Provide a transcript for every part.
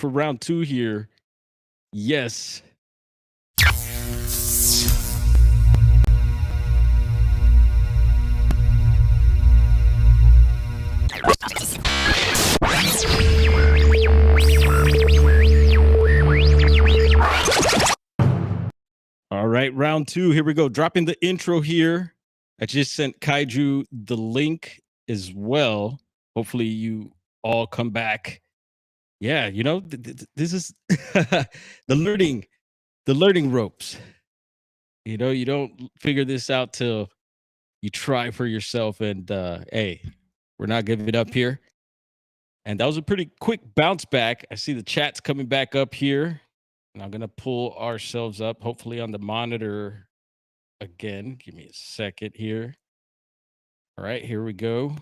for round 2 here. Yes. All right, round 2. Here we go. Dropping the intro here. I just sent Kaiju the link as well. Hopefully you all come back. Yeah, you know, this is the learning ropes. You know, you don't figure this out till you try for yourself. And hey, we're not giving up here. And that was a pretty quick bounce back. I see the chat's coming back up here. And I'm going to pull ourselves up, hopefully on the monitor again. Give me a second here. All right, here we go.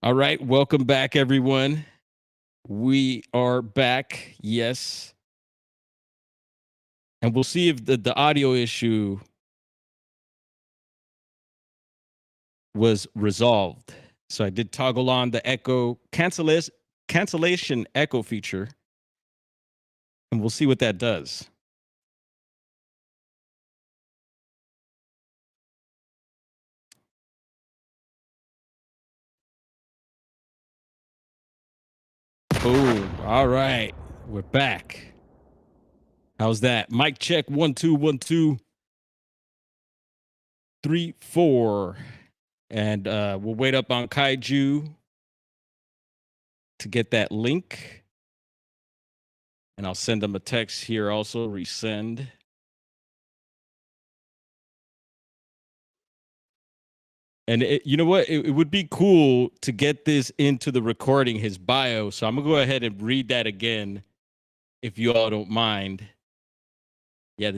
All right, welcome back, everyone. We are back, yes. And we'll see if the audio issue was resolved. So I did toggle on the echo cancellation echo feature. And we'll see what that does. Boom. All right. We're back. How's that? Mic check. 1 2 1 2 3 4. And we'll wait up on Kaiju to get that link. And I'll send them a text here also, resend. And you know what? It would be cool to get this into the recording, his bio. So I'm going to go ahead and read that again, if you all don't mind. Yeah,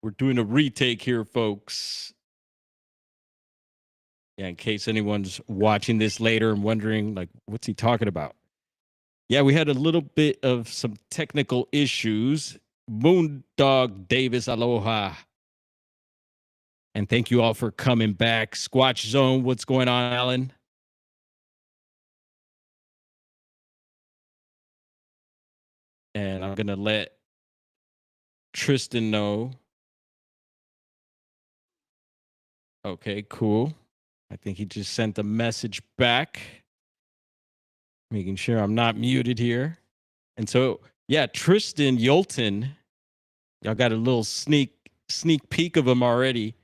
we're doing a retake here, folks. Yeah, in case anyone's watching this later and wondering, like, what's he talking about? Yeah, we had a little bit of some technical issues. Moondog Davis, aloha. And thank you all for coming back. Squatch Zone, what's going on, Alan? And I'm going to let Tristan know. Okay, cool. I think he just sent a message back. Making sure I'm not muted here. And so, yeah, Tristan Yolton. Y'all got a little sneak peek of him already.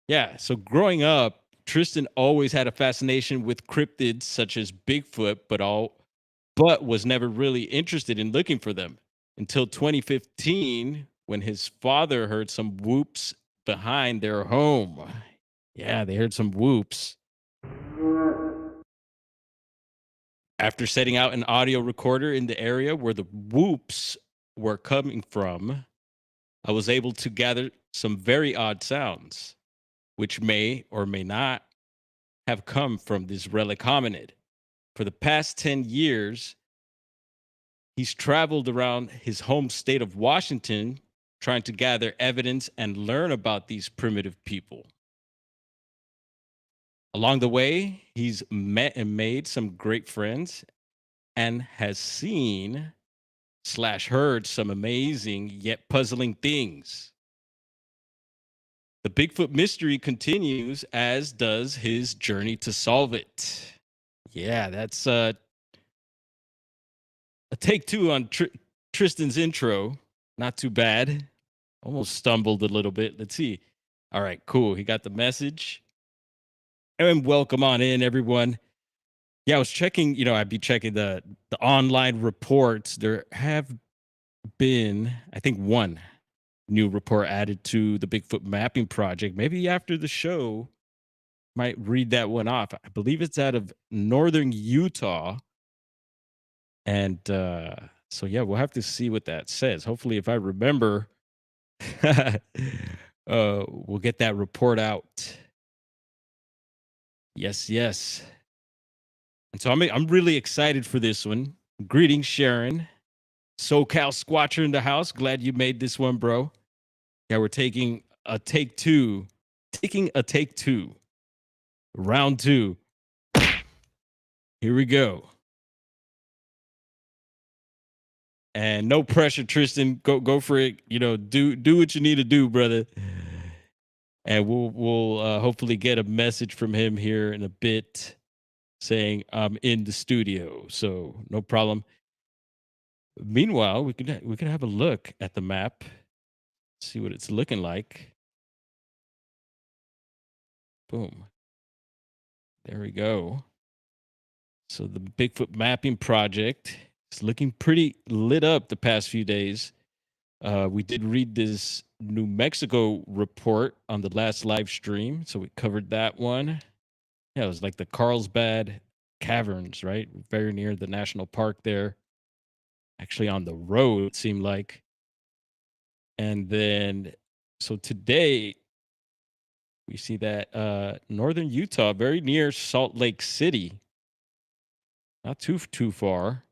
Yeah, so growing up, Tristan always had a fascination with cryptids such as Bigfoot, but was never really interested in looking for them until 2015 when his father heard some whoops behind their home. Yeah, they heard some whoops. After setting out an audio recorder in the area where the whoops were coming from, I was able to gather some very odd sounds, which may or may not have come from this relic hominid. For the past 10 years, he's traveled around his home state of Washington trying to gather evidence and learn about these primitive people. Along the way, he's met and made some great friends and has seen/heard some amazing yet puzzling things. The Bigfoot mystery continues, as does his journey to solve it. Yeah, that's a take 2 on Tristan's intro. Not too bad. Almost stumbled a little bit. Let's see. All right, cool. He got the message. And welcome on in, everyone. Yeah, I was checking, I'd be checking the online reports. There have been, I think, one new report added to the Bigfoot mapping project. Maybe after the show, might read that one off. I believe it's out of northern Utah. And so, yeah, we'll have to see what that says. Hopefully, if I remember, we'll get that report out. Yes. And so I'm really excited for this one. Greetings, Sharon. SoCal Squatcher in the house. Glad you made this one, bro. Yeah, we're taking a take 2. Round 2. Here we go. And no pressure, Tristan. Go for it. You know, do what you need to do, brother. And we'll hopefully get a message from him here in a bit saying I'm in the studio. So no problem. Meanwhile, we can have a look at the map, see what it's looking like. Boom. There we go. So the Bigfoot mapping project is looking pretty lit up the past few days. We did read this New Mexico report on the last live stream, so we covered that one. Yeah, it was like the Carlsbad Caverns, right? Very near the national park there. Actually on the road, it seemed like. And then so today we see that northern Utah, very near Salt Lake City. Not too far.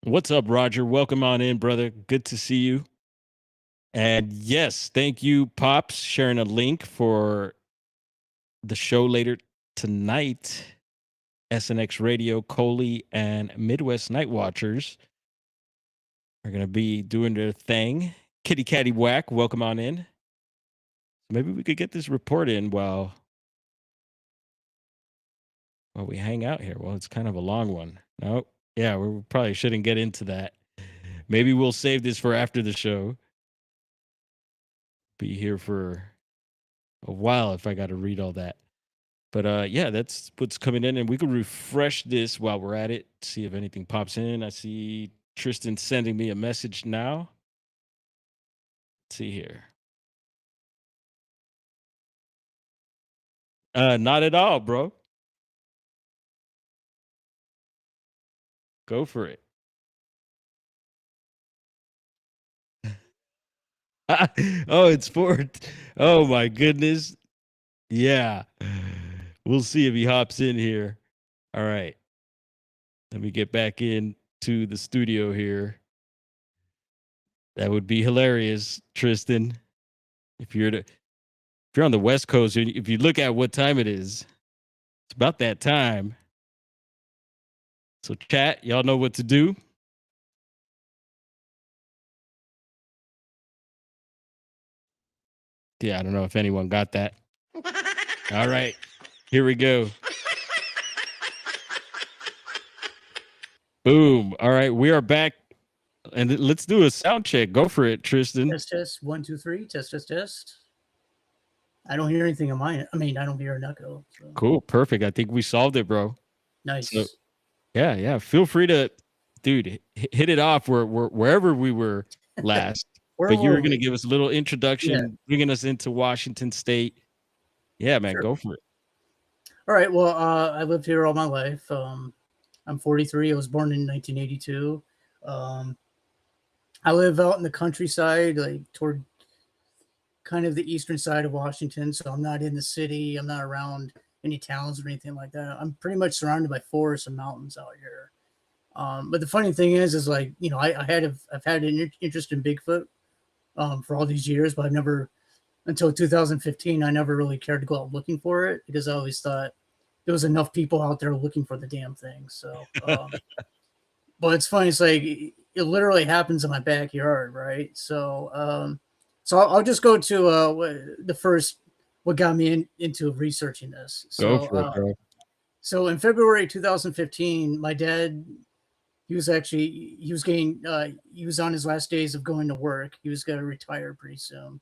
What's up, Roger? Welcome on in, brother. Good to see you. And yes, thank you, Pops, sharing a link for the show later tonight. SNX Radio, Coley, and Midwest Night Watchers are going to be doing their thing. Kitty Catty Whack, welcome on in. Maybe we could get this report in while we hang out here. Well, it's kind of a long one. No, yeah, we probably shouldn't get into that. Maybe we'll save this for after the show. Be here for a while if I got to read all that. But yeah, that's what's coming in, and we can refresh this while we're at it. See if anything pops in. I see Tristan sending me a message now. Let's see here. Not at all, bro. Go for it. Oh, it's for. Oh my goodness. Yeah. We'll see if he hops in here. All right. Let me get back into the studio here. That would be hilarious, Tristan. If you're on the West Coast, if you look at what time it is, it's about that time. So chat, y'all know what to do. Yeah, I don't know if anyone got that. All right. Here we go. Boom. All right, we are back. And let's do a sound check. Go for it, Tristan. Test. 1, 2, 3. Test. I don't hear anything on mine. I mean, I don't hear an echo. So. Cool. Perfect. I think we solved it, bro. Nice. So, yeah. Feel free to, dude, hit it off wherever we were last. But you were going to give us a little introduction, bringing us into Washington State. Yeah, man, Go for it. All right. Well, I lived here all my life. I'm 43. I was born in 1982. I live out in the countryside, like toward kind of the eastern side of Washington. So I'm not in the city. I'm not around any towns or anything like that. I'm pretty much surrounded by forests and mountains out here. But the funny thing is like, you know, I've had an interest in Bigfoot for all these years, but I've never, until 2015, I never really cared to go out looking for it because I always thought there was enough people out there looking for the damn thing. So, but it's funny. It's like, it literally happens in my backyard. Right. So, so I'll just go to the first, what got me into researching this. So, go for it, bro. So in February 2015, my dad, he was on his last days of going to work. He was going to retire pretty soon.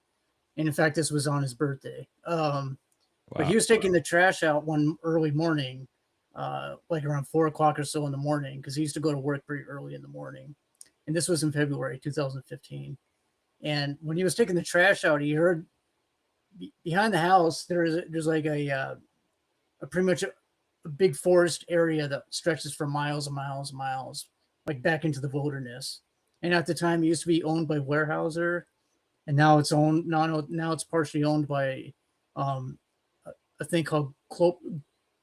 And in fact, this was on his birthday. But he was taking the trash out one early morning, like around 4 o'clock or so in the morning, because he used to go to work pretty early in the morning. And this was in February 2015. And when he was taking the trash out, he heard behind the house, there's like a pretty much a big forest area that stretches for miles and miles and miles, like back into the wilderness. And at the time, it used to be owned by Weyerhaeuser, and now it's partially owned by a thing called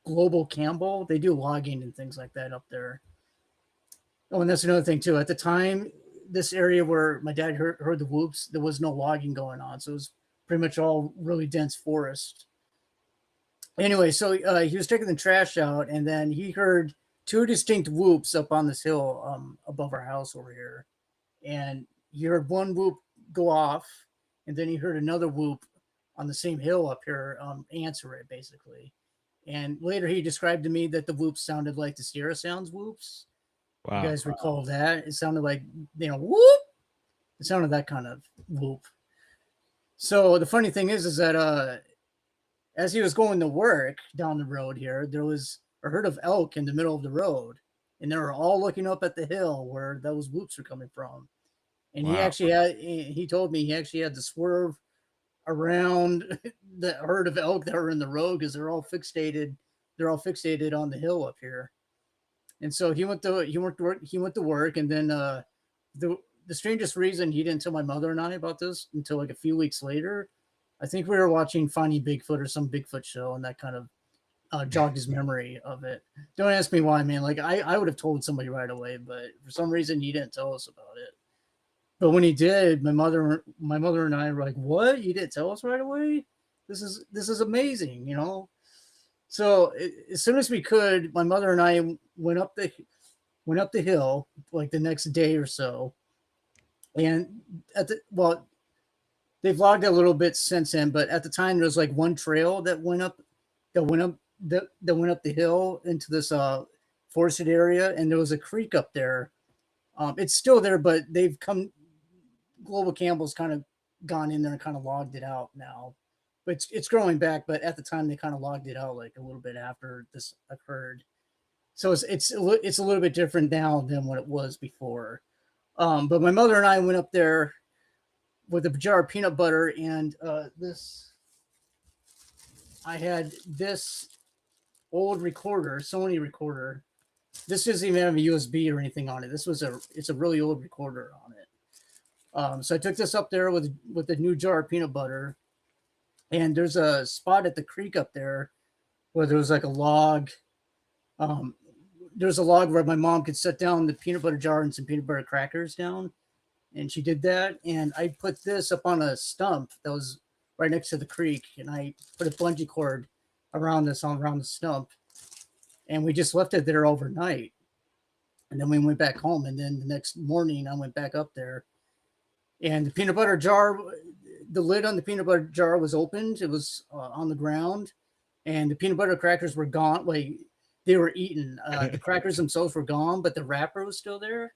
Global Campbell. They do logging and things like that up there. Oh, and that's another thing too. At the time, this area where my dad heard the whoops, there was no logging going on, so it was pretty much all really dense forest. Anyway, so he was taking the trash out, and then he heard two distinct whoops up on this hill above our house over here, and you heard one whoop go off, and then you heard another whoop on the same hill up here answer it basically. And later he described to me that the whoops sounded like the Sierra Sounds whoops. You Wow. guys recall that? It sounded like, whoop. It sounded that kind of whoop. So the funny thing is that as he was going to work down the road here, there was a herd of elk in the middle of the road, and they were all looking up at the hill where those whoops were coming from. And he told me he actually had to swerve around the herd of elk that were in the road because they're all fixated on the hill up here. And so he went to work, and then the strangest reason he didn't tell my mother and I about this until like a few weeks later. I think we were watching Finding Bigfoot or some Bigfoot show, and that kind of jogged his memory of it. Don't ask me why, man. Like I would have told somebody right away, but for some reason he didn't tell us about it. But when he did, my mother and I were like, "What? You didn't tell us right away? This is amazing, you know." So as soon as we could, my mother and I went up the hill like the next day or so, and they've logged a little bit since then, but at the time there was like one trail that went up the hill into this forested area, and there was a creek up there. It's still there, but Global Campbell's kind of gone in there and kind of logged it out now. But it's growing back, but at the time they kind of logged it out like a little bit after this occurred. So it's a little bit different now than what it was before. But my mother and I went up there with a jar of peanut butter and I had this old recorder, Sony recorder. This doesn't even have a USB or anything on it. It's a really old recorder on it. So I took this up there with a new jar of peanut butter, and there's a spot at the creek up there where there was like a log. There's a log where my mom could set down the peanut butter jar and some peanut butter crackers down, and she did that. And I put this up on a stump that was right next to the creek, and I put a bungee cord around the stump, and we just left it there overnight. And then we went back home, and then the next morning I went back up there. And the peanut butter jar, the lid on the peanut butter jar was opened. It was on the ground, and the peanut butter crackers were gone. Like they were eaten. The crackers themselves were gone, but the wrapper was still there.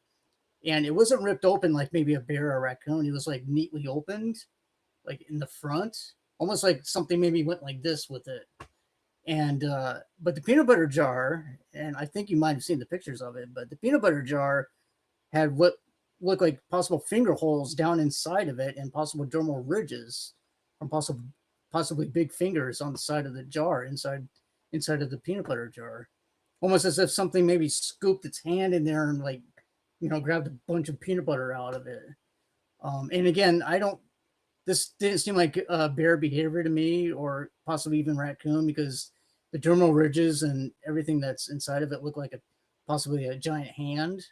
And it wasn't ripped open like maybe a bear or a raccoon. It was like neatly opened, like in the front, almost like something maybe went like this with it. And but the peanut butter jar, and I think you might have seen the pictures of it, but the peanut butter jar had what look like possible finger holes down inside of it and possible dermal ridges from possibly big fingers on the side of the jar inside of the peanut butter jar, almost as if something maybe scooped its hand in there and like grabbed a bunch of peanut butter out of it. And again, this didn't seem like bear behavior to me, or possibly even raccoon, because the dermal ridges and everything that's inside of it looked like possibly a giant hand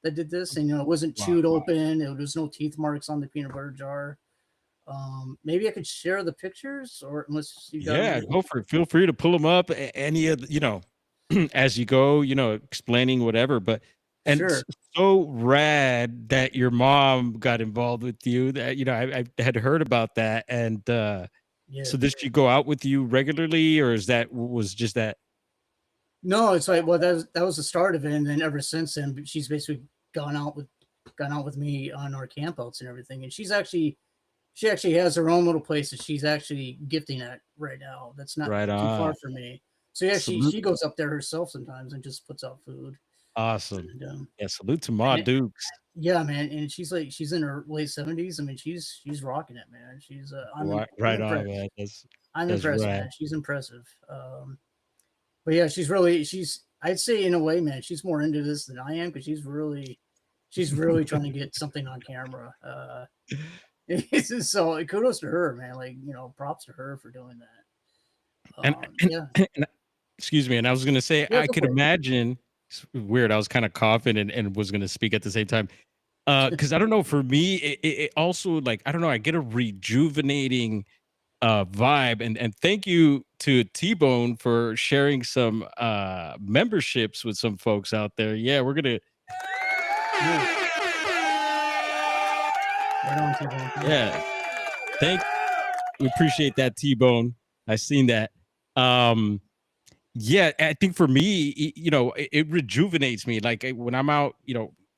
that did this. And it wasn't chewed open. There was no teeth marks on the peanut butter jar. Maybe I could share the pictures, or unless you got go for it. Feel free to pull them up. Any of as you go, explaining whatever. But sure. So rad that your mom got involved with you. That I had heard about that, and so did she go out with you regularly, or was just that? No, it's like, well, that was the start of it, and then ever since then, she's basically gone out with me on our campouts and everything. And she actually has her own little place that she's actually gifting at right now. That's not too far from me. So yeah, she goes up there herself sometimes and just puts out food. Awesome. And, salute to Ma Dukes. Yeah, man, and she's in her late 70s. I mean, she's rocking it, man. She's I'm impressed, man. I'm impressed, man. She's impressive. But yeah, I'd say in a way, man, she's more into this than I am, because she's really trying to get something on camera. So kudos to her, man. Like, props to her for doing that. And excuse me. And I was going to say, I could imagine, it's weird. I was kind of coughing and was going to speak at the same time. Cause I don't know, for me, it also, like, I don't know, I get a rejuvenating vibe. And thank you to T-Bone for sharing some memberships with some folks out there. Yeah, we're gonna Right on, T-Bone. yeah. We appreciate that, T-Bone. I seen that. Yeah, I think for me, it rejuvenates me. Like when I'm out,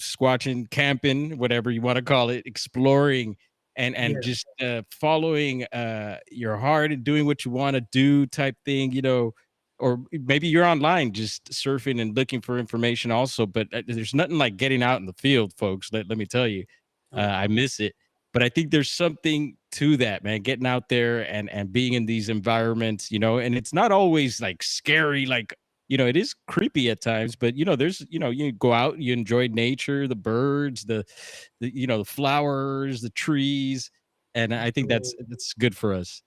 squatching, camping, whatever you want to call it, exploring and Yeah. just following your heart and doing what you want to do type thing, or maybe you're online just surfing and looking for information also, but there's nothing like getting out in the field, folks. Let me tell you, Oh, yeah. I miss it. But I think there's something to that, man, getting out there and being in these environments, and it's not always like scary, like, it is creepy at times, but there's, you go out, you enjoy nature, the birds, the flowers, the trees, and I think that's Absolutely. that's good for us.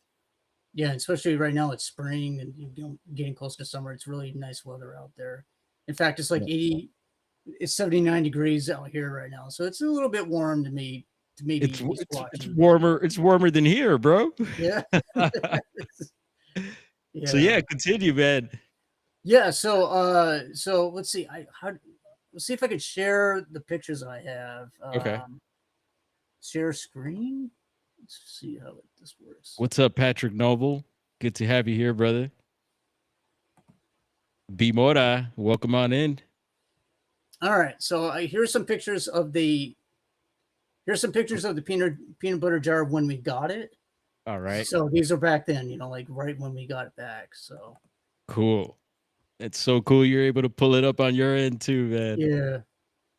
Yeah, especially right now it's spring and getting close to summer. It's really nice weather out there. In fact, it's like Yeah. 80, it's 79 degrees out here right now. So it's a little bit warm to me to maybe be It's squatching, but warmer. It's warmer than here, bro. yeah. So Yeah. yeah, continue, man. Yeah, so let's see. Let's see if I could share the pictures I have. Okay. Share screen. Let's see how this works. What's up, Patrick Noble? Good to have you here, brother. B Mora, welcome on in. All right, so here's some pictures of the peanut butter jar when we got it. All right. So these are back then, like right when we got it back. So Cool. It's so cool you're able to pull it up on your end too, man. yeah.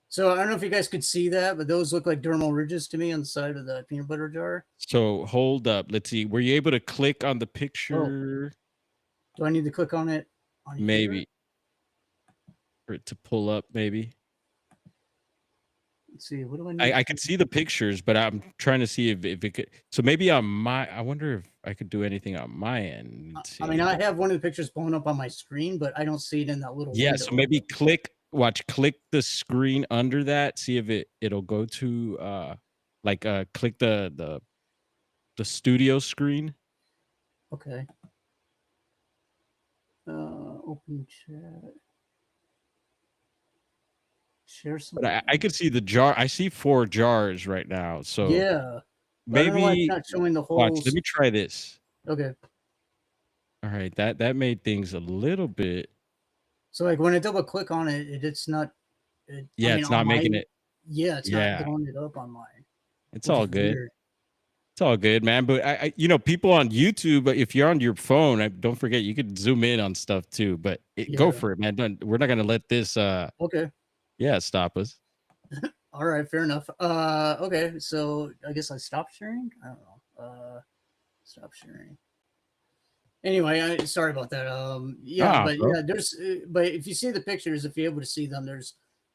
So I don't know if you guys could see that, but those look like dermal ridges to me on the side of the peanut butter jar. So hold up. Let's see. Were you able to click on the Oh, picture? do I need to click on it on here? Maybe for it to pull up, maybe. Let's see. What do I need? I could see the pictures, but I'm trying to see if it could. So maybe I wonder if I could do anything on my end. Let's I mean, see. I have one of the pictures blown up on my screen, but I don't see it in that little Yeah, window. so maybe click the screen under that, see if it'll go to click the studio screen. Okay. Open chat. Share some. But I could see the jar. I see 4 jars right now. So Yeah. But I don't know why it's maybe not showing the watch. whole. Let me try this. Okay. All right, that made things a little bit. So like when I double click on it, it's not. Yeah, it's not making it. Yeah, it's not Yeah, blowing it up on mine, it's which all is good. weird. It's all good, man. But people on YouTube, if you're on your phone, don't forget you could zoom in on stuff too. But go Yeah. for it, man. We're not gonna let this Okay. stop us. All right. Fair enough. Okay. So I guess I stopped sharing. I don't know. Stop sharing. Anyway, sorry about that. Yeah, but Bro. yeah, but if you see the pictures, if you're able to see them, there's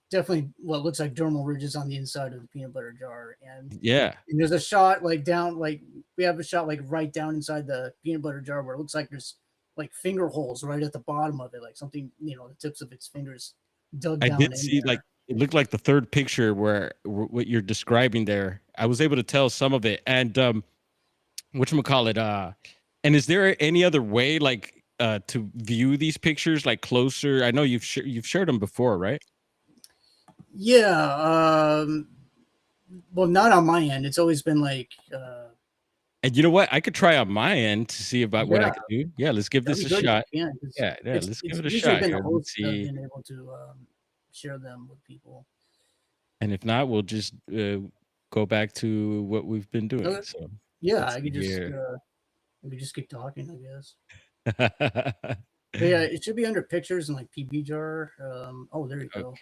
definitely what looks like dermal ridges on the inside of the peanut butter jar, and Yeah. there's a shot like down, like we have a shot like right down inside the peanut butter jar where it looks like there's like finger holes right at the bottom of it, like something, the tips of its fingers dug I down did in see there. it looked like the third picture where what you're describing there. I was able to tell some of it. And whatchamacallit, and is there any other way like to view these pictures like closer? I know you've shared them before, right? Yeah. Well, not on my end. It's always been like, And you know what? I could try on my end to see about what I yeah, could do. Yeah, let's give that'd this be a good if shot. you can. 'Cause Yeah, let's it's give it a usually shot been the here. Let's hosts that have see. been able to share them with people. And if not, we'll just go back to what we've been doing. Okay. So Yeah, let's see here. we could just keep talking, I guess. But yeah, it should be under pictures and like PB jar. Oh, there you go. Okay.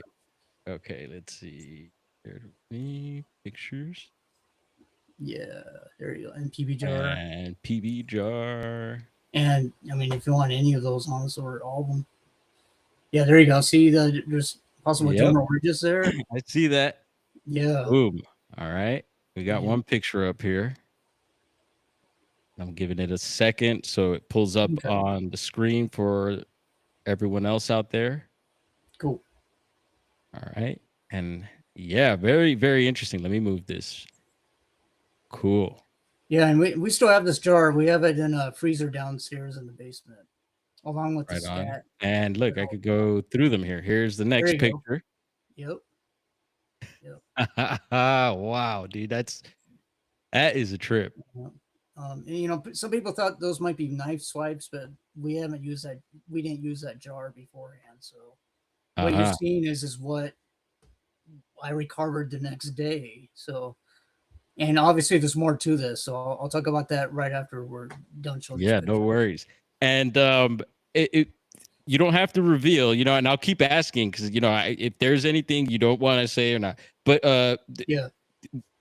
Okay, let's see. There me pictures Yeah, there you go. And PB jar. and PB jar. And I mean, if you want any of those on this or all of them. Yeah, there you go. See, there's possible Yep, dermal ridges there. I see that. Yeah. Boom. All right, we got Yeah. one picture up here. I'm giving it a second so it pulls up Okay. on the screen for everyone else out there. Cool. All right, and yeah, very very interesting. Let me move this. Cool. Yeah, and we still have this jar. We have it in a freezer downstairs in the basement, along with the Right on. scat. And look, I could go through them here. Here's the There next you go. picture. Yep. Yep. Wow, dude, that is a trip. Yep. And, you know, some people thought those might be knife swipes, but we haven't used that. We didn't use that jar beforehand. So what you're Uh-huh. seeing is what I recovered the next day. So, and obviously there's more to this. So I'll talk about that right after we're done showing this Yeah, no picture. worries. And it you don't have to reveal, and I'll keep asking because if there's anything you don't want to say or not. But Yeah.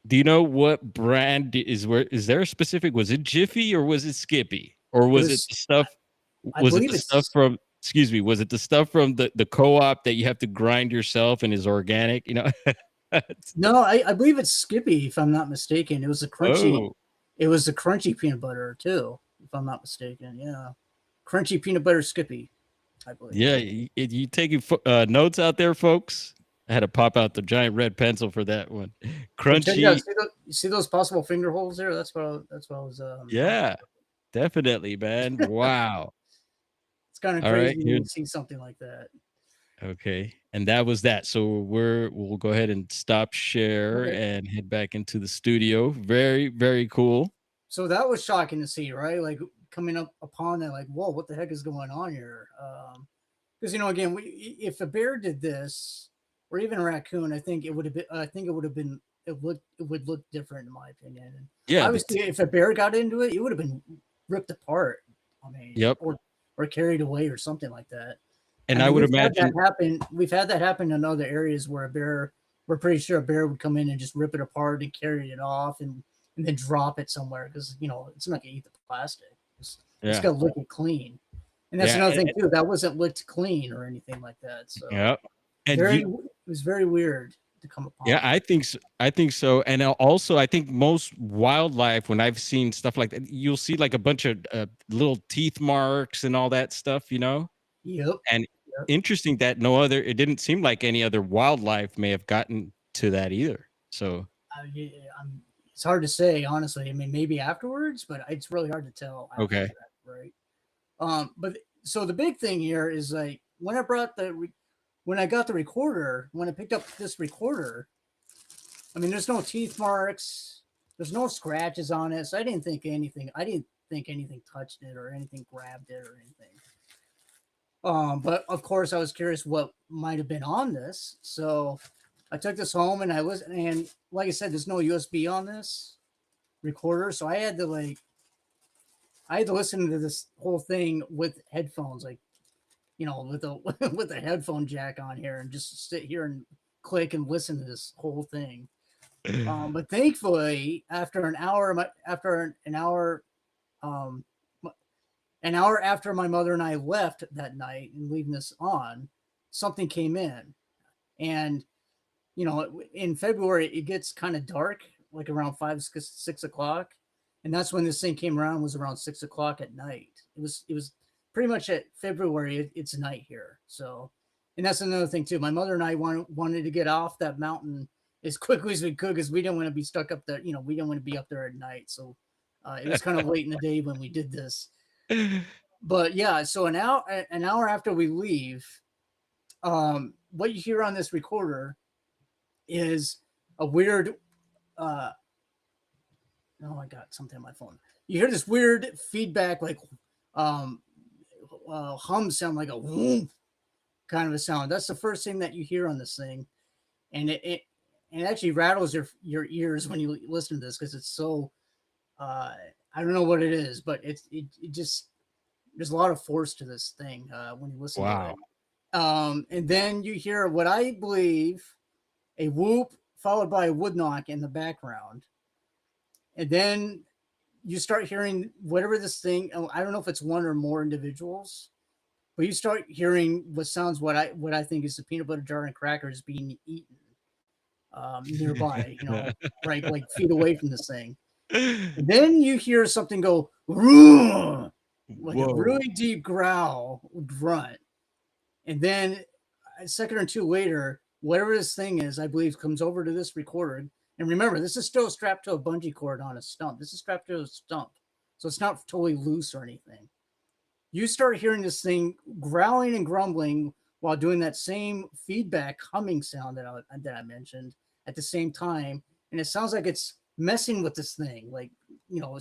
do you know what brand is there a specific? Was it Jiffy or was it Skippy or It was it was, the stuff? I Was it believe the stuff it's, from? Excuse me. Was it the stuff from the co-op that you have to grind yourself and is organic? no, I believe it's Skippy, if I'm not mistaken. It was a crunchy, Oh, it was the crunchy peanut butter too, if I'm not mistaken. Yeah. Crunchy peanut butter Skippy, I believe. yeah. You taking notes out there, folks? I had to pop out the giant red pencil for that one. So check it out. Crunchy. You see those possible finger holes there? That's what I was talking Yeah, definitely, man. about. Wow. It's kind of All right. crazy when you see something like that. Okay. And that was that. So we'll go ahead and stop share Okay. and head back into the studio. Very, very cool. So that was shocking to see, right? Like coming up upon that, like, whoa, what the heck is going on here? Because again, if a bear did this, or even a raccoon, I think it would have been. I think it would have been. It would look different, in my opinion. And Yeah, obviously, if a bear got into it, it would have been ripped apart. I mean, yep. or carried away or something like that. I And I mean, would we've had that imagine happen. We've had that happen in other areas where a bear. We're pretty sure a bear would come in and just rip it apart and carry it off and then drop it somewhere because it's not gonna eat the plastic. It's yeah. got to lick it clean. And that's Yeah. another thing too. That wasn't licked clean or anything like that. So Yeah. And it was very weird to come yeah, upon. I think so. I think so. And also I think most wildlife, when I've seen stuff like that, you'll see like a bunch of little teeth marks and all that stuff. Yep. And Yep. interesting that it didn't seem like any other wildlife may have gotten to that either. So Yeah, it's hard to say, honestly. I mean, maybe afterwards, but it's really hard to tell after okay. that, right? But so the big thing here is like when when I got the recorder, when I picked up this recorder, I mean, there's no teeth marks, there's no scratches on it, so I didn't think anything. I didn't think anything touched it or anything grabbed it or anything. But of course, I was curious what might have been on this, so I took this home and I listened. And like I said, there's no USB on this recorder, so I had to listen to this whole thing with headphones, like with a with a headphone jack on here, and just sit here and click and listen to this whole thing. But thankfully, after an hour, um, an hour after my mother and I left that night and leaving this on, something came in, and in February it gets kind of dark, like around 5, 6 o'clock, and that's when this thing came around. Was around 6 o'clock at night. It was pretty much at February. It's night here, so. And that's another thing too. My mother and I wanted to get off that mountain as quickly as we could because we didn't want to be stuck up there. We didn't want to be up there at night. So it was kind of late in the day when we did this. But yeah, so an hour after we leave, what you hear on this recorder is a weird. Oh, I got something on my phone. You hear this weird feedback, like hum sound, like a whoom kind of a sound. That's the first thing that you hear on this thing, and it actually rattles your ears when you listen to this because it's so. I don't know what it is, but it just there's a lot of force to this thing when you listen to it. And then you hear what I believe a whoop followed by a wood knock in the background, and then you start hearing whatever this thing. I don't know if it's one or more individuals, but you start hearing what sounds what I think is the peanut butter jar and crackers being eaten nearby, right, like feet away from this thing. And then you hear something go like a really deep growl, grunt, and then a second or two later, whatever this thing is, I believe, comes over to this recorder, And remember, this is still strapped to a bungee cord on a stump. This is strapped to a stump. So it's not totally loose or anything. You start hearing this thing growling and grumbling while doing that same feedback humming sound that I mentioned at the same time. And it sounds like it's messing with this thing. Like, you know,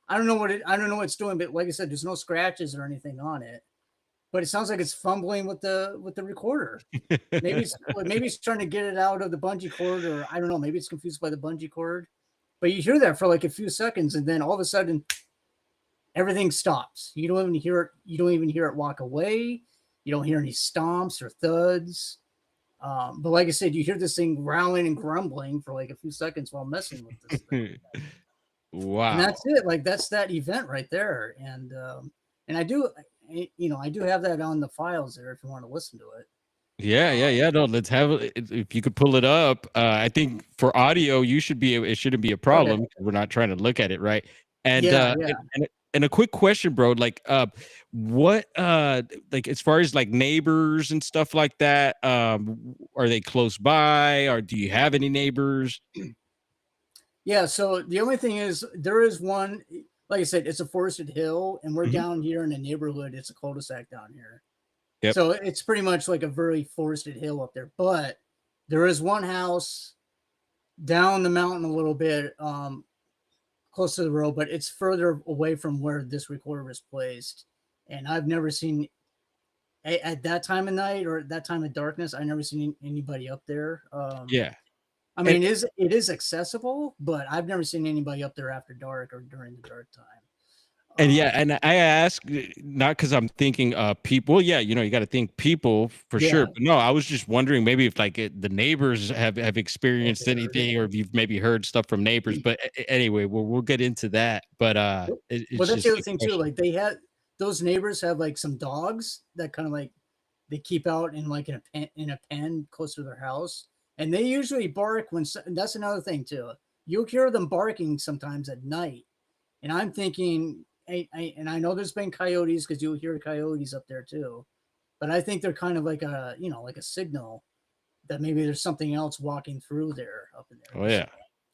I don't know what it's doing, but like I said, there's no scratches or anything on it. But it sounds like it's fumbling with the recorder. Maybe it's trying to get it out of the bungee cord, or I don't know. Maybe it's confused by the bungee cord. But you hear that for like a few seconds, and then all of a sudden, everything stops. You don't even hear it. You don't even hear it walk away. You don't hear any stomps or thuds. But like I said, you hear this thing growling and grumbling for like a few seconds while messing with this thing. Wow. And that's it. Like that's that event right there. And I do have that on the files there if you want to listen to it. Yeah. No, let's have it. If you could pull it up. I think for audio, it shouldn't be a problem. Okay. We're not trying to look at it, right? And Yeah. and a quick question, bro. Like, what like as far as like neighbors and stuff like that, are they close by, or do you have any neighbors? Yeah, so the only thing is there is one, like I said, it's a forested hill, and we're down here in the neighborhood. It's a cul-de-sac down here. Yep. So it's pretty much like a very forested hill up there. But there is one house down the mountain a little bit, close to the road, but it's further away from where this recorder was placed. And I've never seen at that time of night or at that time of darkness, I've never seen anybody up there. Yeah. I mean, it is accessible, but I've never seen anybody up there after dark or during the dark time. And yeah, and I ask not because I'm thinking people. Yeah, you know, you got to think people for sure. But no, I was just wondering maybe if like the neighbors have experienced anything, or if you've maybe heard stuff from neighbors. But anyway, we'll get into that. But it's that's just the other thing too. Like those neighbors have like some dogs that kind of like they keep out in like in a pen close to their house, and they usually bark when. And that's another thing too. You'll hear them barking sometimes at night, and I'm thinking. And I know there's been coyotes because you'll hear coyotes up there too, but I think they're kind of like a like a signal that maybe there's something else walking through there up in there. Oh yeah,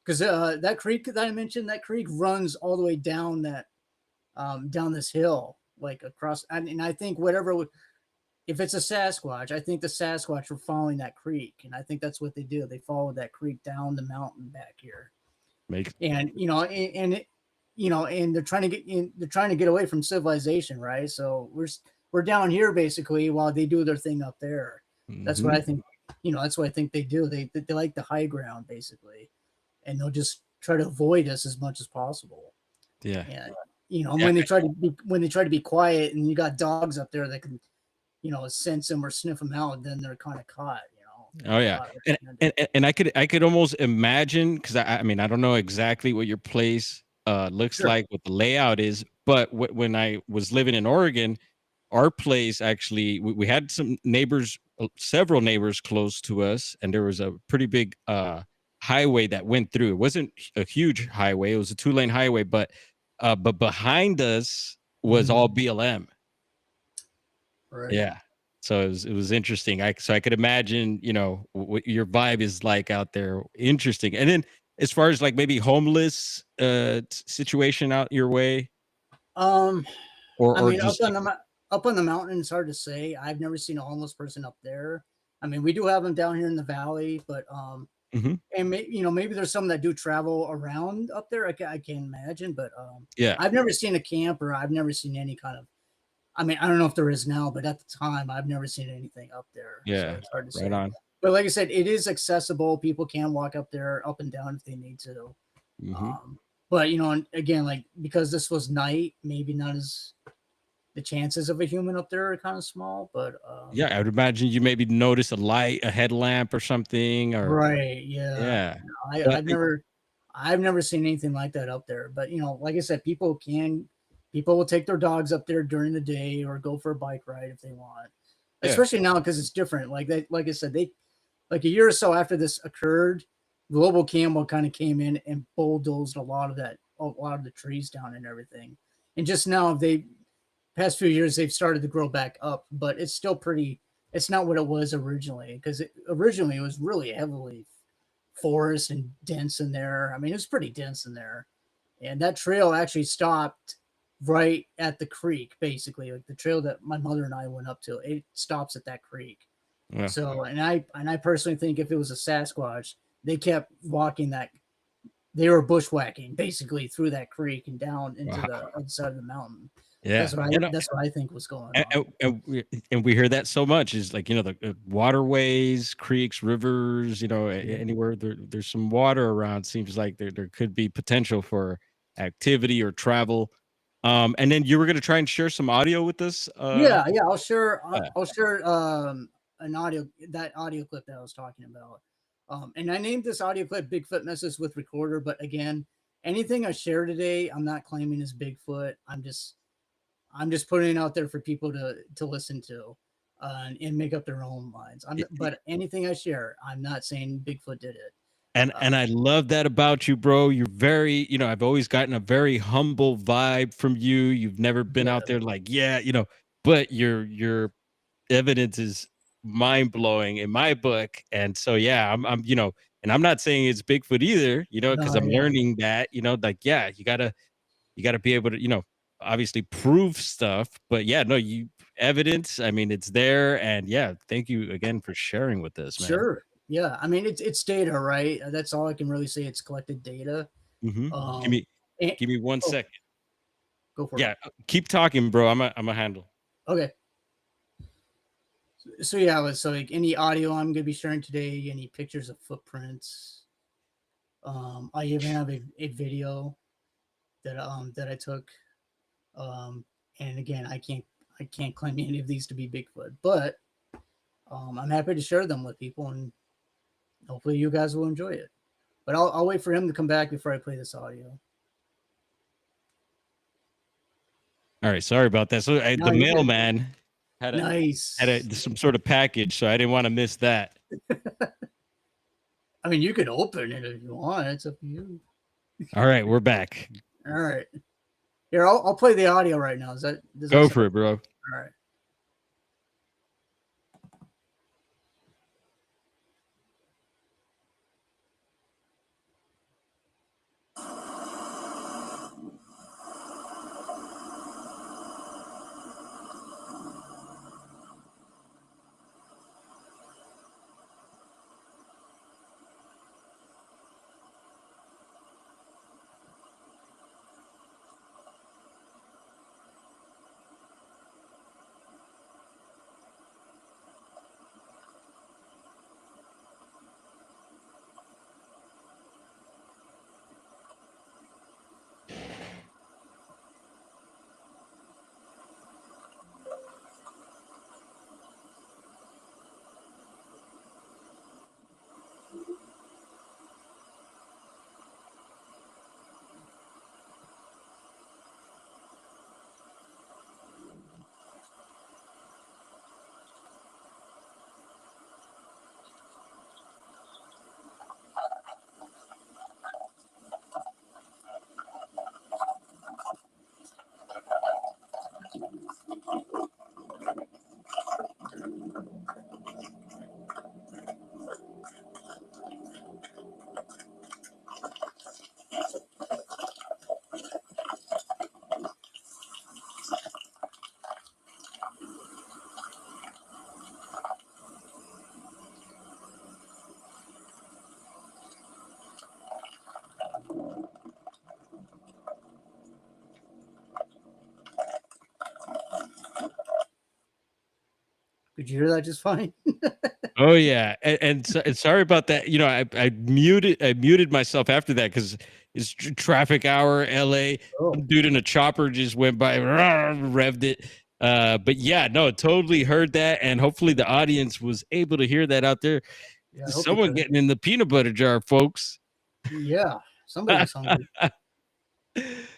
because that creek that I mentioned, that creek runs all the way down that down this hill, like across. And I think if it's a Sasquatch, I think the Sasquatch were following that creek, and I think that's what they do. They follow that creek down the mountain back here, and they're trying to get away from civilization, right? So we're down here basically while they do their thing up there. That's what I think. That's what I think they do. They like the high ground basically, and they'll just try to avoid us as much as possible. Yeah. And when they try to be quiet, and you got dogs up there that can, sense them or sniff them out, then they're kind of caught. Oh yeah, and I could almost imagine, because I mean I don't know exactly what your place looks like, what the layout is, but when I was living in Oregon, our place actually we had some neighbors, several neighbors close to us, and there was a pretty big highway that went through. It wasn't a huge highway; it was a 2-lane highway, but behind us was all BLM. Right. Yeah. So it was interesting. I could imagine, what your vibe is like out there. Interesting. And then as far as like maybe homeless situation out your way, I mean, just up on the mountain, it's hard to say. I've never seen a homeless person up there. I mean, we do have them down here in the valley, but and maybe there's some that do travel around up there. I can't imagine, but yeah, I've never seen a camper. I've never seen any kind of. I mean, I don't know if there is now, but at the time, I've never seen anything up there. Yeah, so it's hard to say. Right on. But like I said, it is accessible. People can walk up there, up and down if they need to. But again, like because this was night, maybe not as the chances of a human up there are kind of small. But yeah, I would imagine you maybe notice a light, a headlamp, or something. Or right, yeah. I've never seen anything like that up there. But like I said, people will take their dogs up there during the day or go for a bike ride if they want. Yeah. Especially now because it's different. Like I said, they like a year or so after this occurred, Global Campbell kind of came in and bulldozed a lot of the trees down and everything. And just now past few years they've started to grow back up, but it's still it's not what it was originally, because originally it was really heavily forest and dense in there. I mean, it was pretty dense in there. And that trail actually stopped right at the creek, basically. Like the trail that my mother and I went up to, it stops at that creek. Yeah. So, and I personally think if it was a Sasquatch, they kept walking that, they were bushwhacking basically through that creek and down into the other side of the mountain. Yeah, that's what I think was going on. and we hear that so much is like, the waterways, creeks, rivers, anywhere there's some water around, seems like there could be potential for activity or travel. And then you were going to try and share some audio with us. Yeah, I'll share an audio clip that I was talking about. And I named this audio clip Bigfoot Messes with Recorder, but again, anything I share today, I'm not claiming is Bigfoot. I'm just putting it out there for people to listen to and make up their own minds. But anything I share, I'm not saying Bigfoot did it. And I love that about you, bro. You're very, I've always gotten a very humble vibe from you. You've never been out there like, but your evidence is mind blowing in my book. And so, I'm, and I'm not saying it's Bigfoot either, because I'm learning that, like, you gotta be able to, obviously prove stuff, but you evidence. I mean, it's there, and thank you again for sharing with us, man. Sure. Yeah, I mean it's data, right? That's all I can really say. It's collected data. Give me 1 second. Go for it. Keep talking, bro. I'm a handle. Okay. So so like any audio I'm gonna be sharing today, any pictures of footprints. I even have a video that I took. And again, I can't claim any of these to be Bigfoot, but I'm happy to share them with people, and hopefully you guys will enjoy it. But I'll wait for him to come back before I play this audio. All right, sorry about that. So the mailman had some sort of package, so I didn't want to miss that. I mean, you could open it if you want. It's up to you. All right, we're back. All right. Here, I'll play the audio right now. Go for it, bro. All right. Could you hear that just fine? Oh yeah, and sorry about that. I muted myself after that because it's traffic hour, LA. Some dude in a chopper just went by, revved it. But totally heard that, and hopefully the audience was able to hear that out there. Yeah, someone getting in the peanut butter jar, folks. Yeah, somebody was hungry.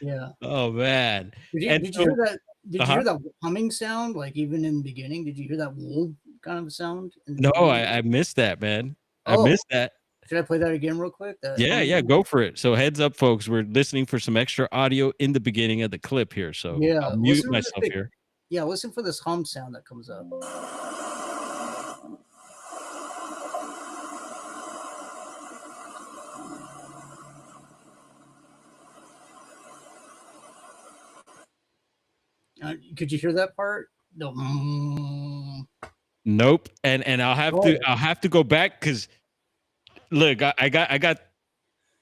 Yeah. Oh man. Did you hear that? Did you hear that humming sound? Like even in the beginning, did you hear that kind of sound? No, I missed that, man. I missed that. Should I play that again real quick? Yeah, go for it. So heads up, folks, we're listening for some extra audio in the beginning of the clip here. So I'll mute myself here. Yeah, listen for this hum sound that comes up. Could you hear that part? No. Nope. And I'll have to go back because look, I got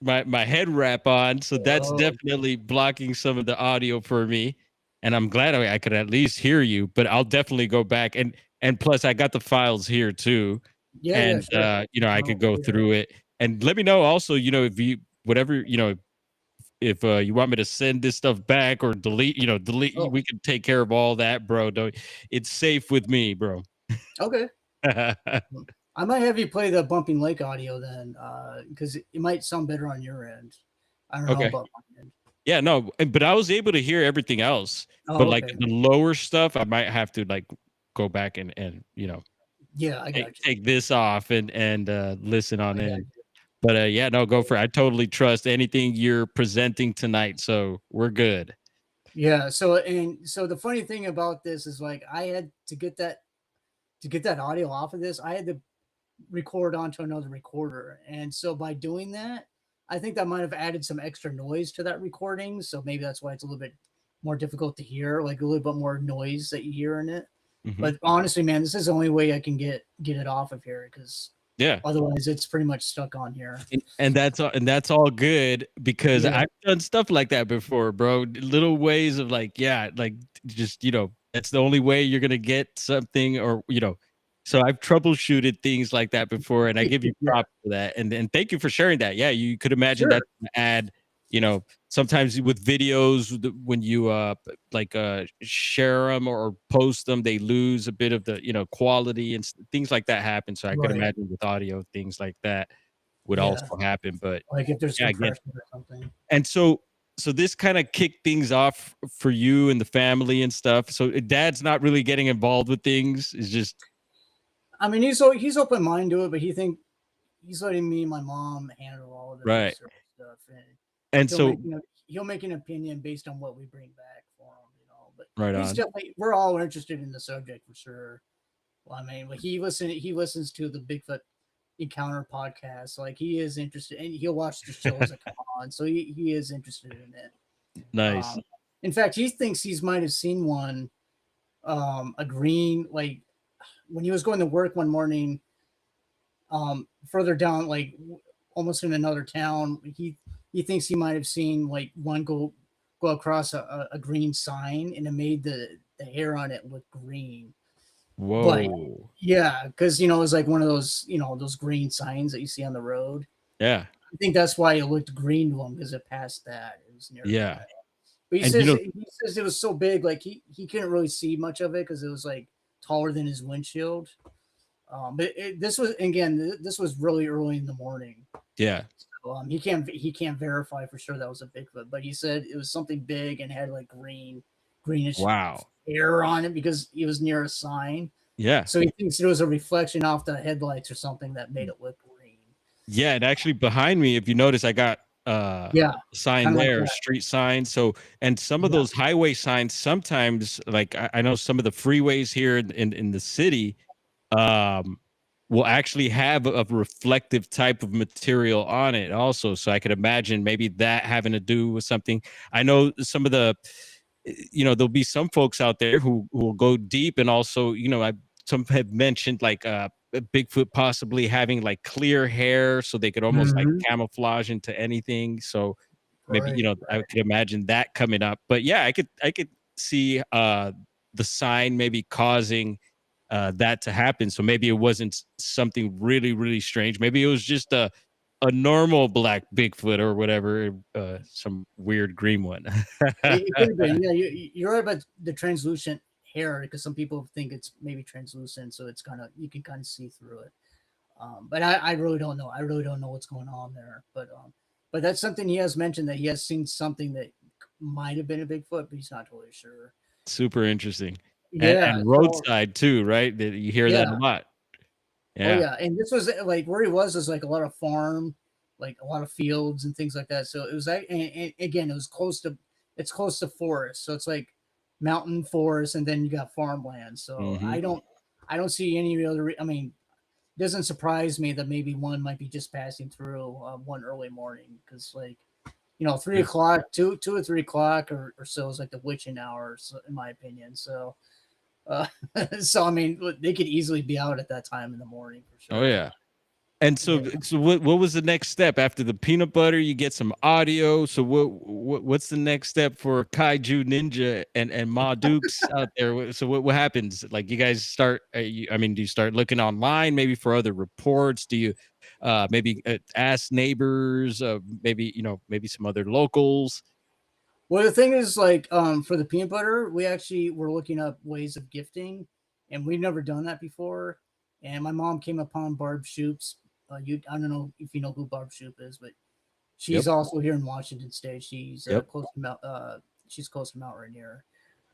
my head wrap on, so that's definitely blocking some of the audio for me. And I'm glad I could at least hear you, but I'll definitely go back and plus I got the files here too. Yeah, And sure. I could go through it. And let me know also, if you whatever, if you want me to send this stuff back or delete, Oh, we can take care of all that, bro. Don't, it's safe with me, bro. okay. I might have you play the Bumping Lake audio then, because it might sound better on your end. I don't know Okay. about my end. Yeah, no, but I was able to hear everything else. But Oh, like okay. the lower stuff, I might have to like go back and Yeah, I got you. take this off and listen on I got in. you. But yeah, no, go for it. I totally trust anything you're presenting tonight, so we're good. Yeah. So the funny thing about this is like I had to get that audio off of this. I had to record onto another recorder, and so by doing that, I think that might have added some extra noise to that recording. So maybe that's why it's a little bit more difficult to hear, like a little bit more noise that you hear in it. Mhm. But honestly, man, this is the only way I can get it off of here because Yeah. otherwise it's pretty much stuck on here. And that's all good because Yeah, I've done stuff like that before, bro. Little ways of like, yeah, like just, that's the only way you're gonna get something or so I've troubleshooted things like that before and I give you yeah, props for that. And thank you for sharing that. Yeah, you could imagine sure, that add, sometimes with videos when you like share them or post them, they lose a bit of the, quality and things like that happen. So I could right, imagine with audio, things like that would yeah. also happen. But Like if there's yeah, again, compression or something. and so this kind of kicked things off for you and the family and stuff. So dad's not really getting involved with things. It's just I mean, he's open minded to it, but he's letting me and my mom handle all of the right. research stuff, and And he'll so make he'll make an opinion based on what we bring back for him. But right he's on. definitely we're all interested in the subject for sure. Well, I mean, he listens to the Bigfoot Encounter podcast, like he is interested, and he'll watch the shows that come on, so he is interested in it. Nice. Um, in fact, he thinks he's might have seen one, a green like when he was going to work one morning, further down, like almost in another town. He thinks he might have seen like one go across a green sign, and it made the hair on it look green. But Whoa. yeah, because it was like one of those those green signs that you see on the road. Yeah. I think that's why it looked green to him because it passed that. It was nearby. Yeah. But he And says it was so big, like he couldn't really see much of it because it was like taller than his windshield. But this was again, this was really early in the morning. yeah. So, he can't verify for sure that was a Bigfoot, but he said it was something big and had like greenish Wow. hair on it because he was near a sign. Yeah. So he thinks it was a reflection off the headlights or something that made it look green. Yeah, and actually behind me, if you notice, I got Yeah, a sign kind of like there, a that. street sign. So and some of Yeah. those highway signs sometimes, like I know some of the freeways here in the city, um, will actually have a reflective type of material on it also. So I could imagine maybe that having to do with something. I know some of the there'll be some folks out there who will go deep and also, some have mentioned like Bigfoot possibly having like clear hair so they could almost like Mhm. camouflage into anything. So maybe, Right. I could imagine that coming up. But yeah, I could see the sign maybe causing that to happen. So maybe it wasn't something really, really strange. Maybe it was just a normal black Bigfoot or whatever, some weird green one. It could have been. Yeah, you're right about the translucent hair because some people think it's maybe translucent, so it's kind of you can kind of see through it. But I really don't know. I really don't know what's going on there. But that's something he has mentioned that he has seen something that might have been a Bigfoot, but he's not totally sure. Super interesting. Yeah. And So roadside too, right? That you hear that a yeah. lot. Oh Yeah. yeah. And this was like where he was like a lot of farm, like a lot of fields and things like that. So it was like, and again, it's close to forest. So it's like mountain forest, and then you got farmland. So Mhm. I don't see any other. I mean, it doesn't surprise me that maybe one might be just passing through one early morning because like 3 o'clock, 2 or 3 o'clock or so is like the witching hour, so, in my opinion. So, so I mean, they could easily be out at that time in the morning for sure. Oh yeah. And so, what was the next step after the peanut butter? You get some audio. So what's the next step for Kaiju Ninja and Ma Dukes out there? So what happens? Like you guys start? Do you start looking online maybe for other reports? Do you maybe ask neighbors? Maybe some other locals. Well, the thing is, like, for the peanut butter, we actually were looking up ways of gifting, and we've never done that before. And my mom came upon Barb Shoop's. I don't know if you know who Barb Shoop is, but she's also here in Washington State. She's close to Mount. She's close to Mount Rainier.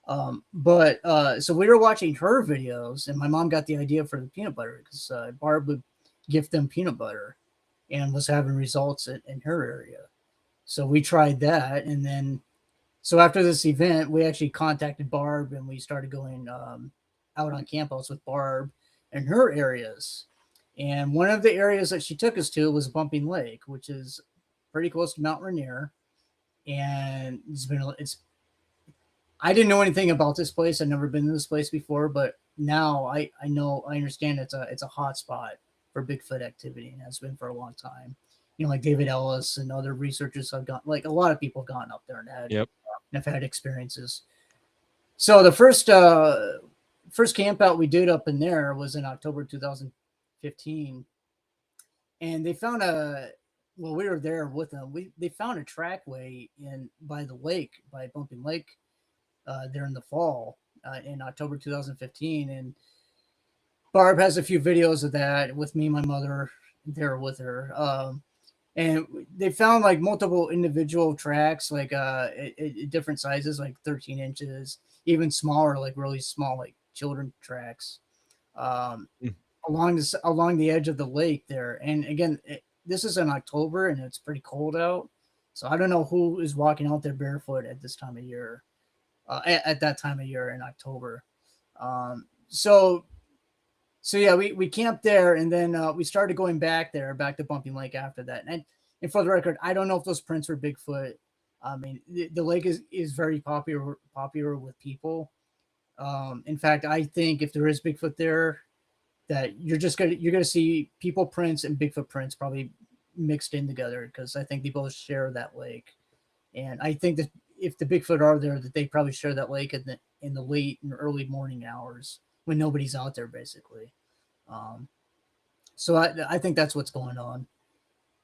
So we were watching her videos, and my mom got the idea for the peanut butter because Barb would gift them peanut butter, and was having results in her area. So we tried that, and then so after this event, we actually contacted Barb, and we started going out on campouts with Barb in her areas. And one of the areas that she took us to was Bumping Lake, which is pretty close to Mount Rainier. And I didn't know anything about this place. I'd never been to this place before, but now I understand it's a hot spot for Bigfoot activity, and has been for a long time. Like David Ellis and other researchers have gone, like a lot of people have gone up there and have had experiences. So the first camp out we did up in there was in October 2015, and they found we were there with them. They found a trackway by the lake, by Bumping Lake, there in the fall, in October 2015, and Barb has a few videos of that with me and my mother there with her. And they found like multiple individual tracks, like at different sizes, like 13 inches, even smaller, like really small, like children tracks, along the edge of the lake there. And again, this is in October, and it's pretty cold out, so I don't know who is walking out there barefoot at this time of year, at that time of year in October. So yeah, we camped there, and then we started going back to Bumping Lake after that. And for the record, I don't know if those prints were Bigfoot. I mean, the lake is very popular with people. In fact, I think if there is Bigfoot there, that you're gonna see people prints and Bigfoot prints probably mixed in together, because I think they both share that lake. And I think that if the Bigfoot are there, that they probably share that lake in the late and early morning hours when nobody's out there, basically. So I think that's what's going on.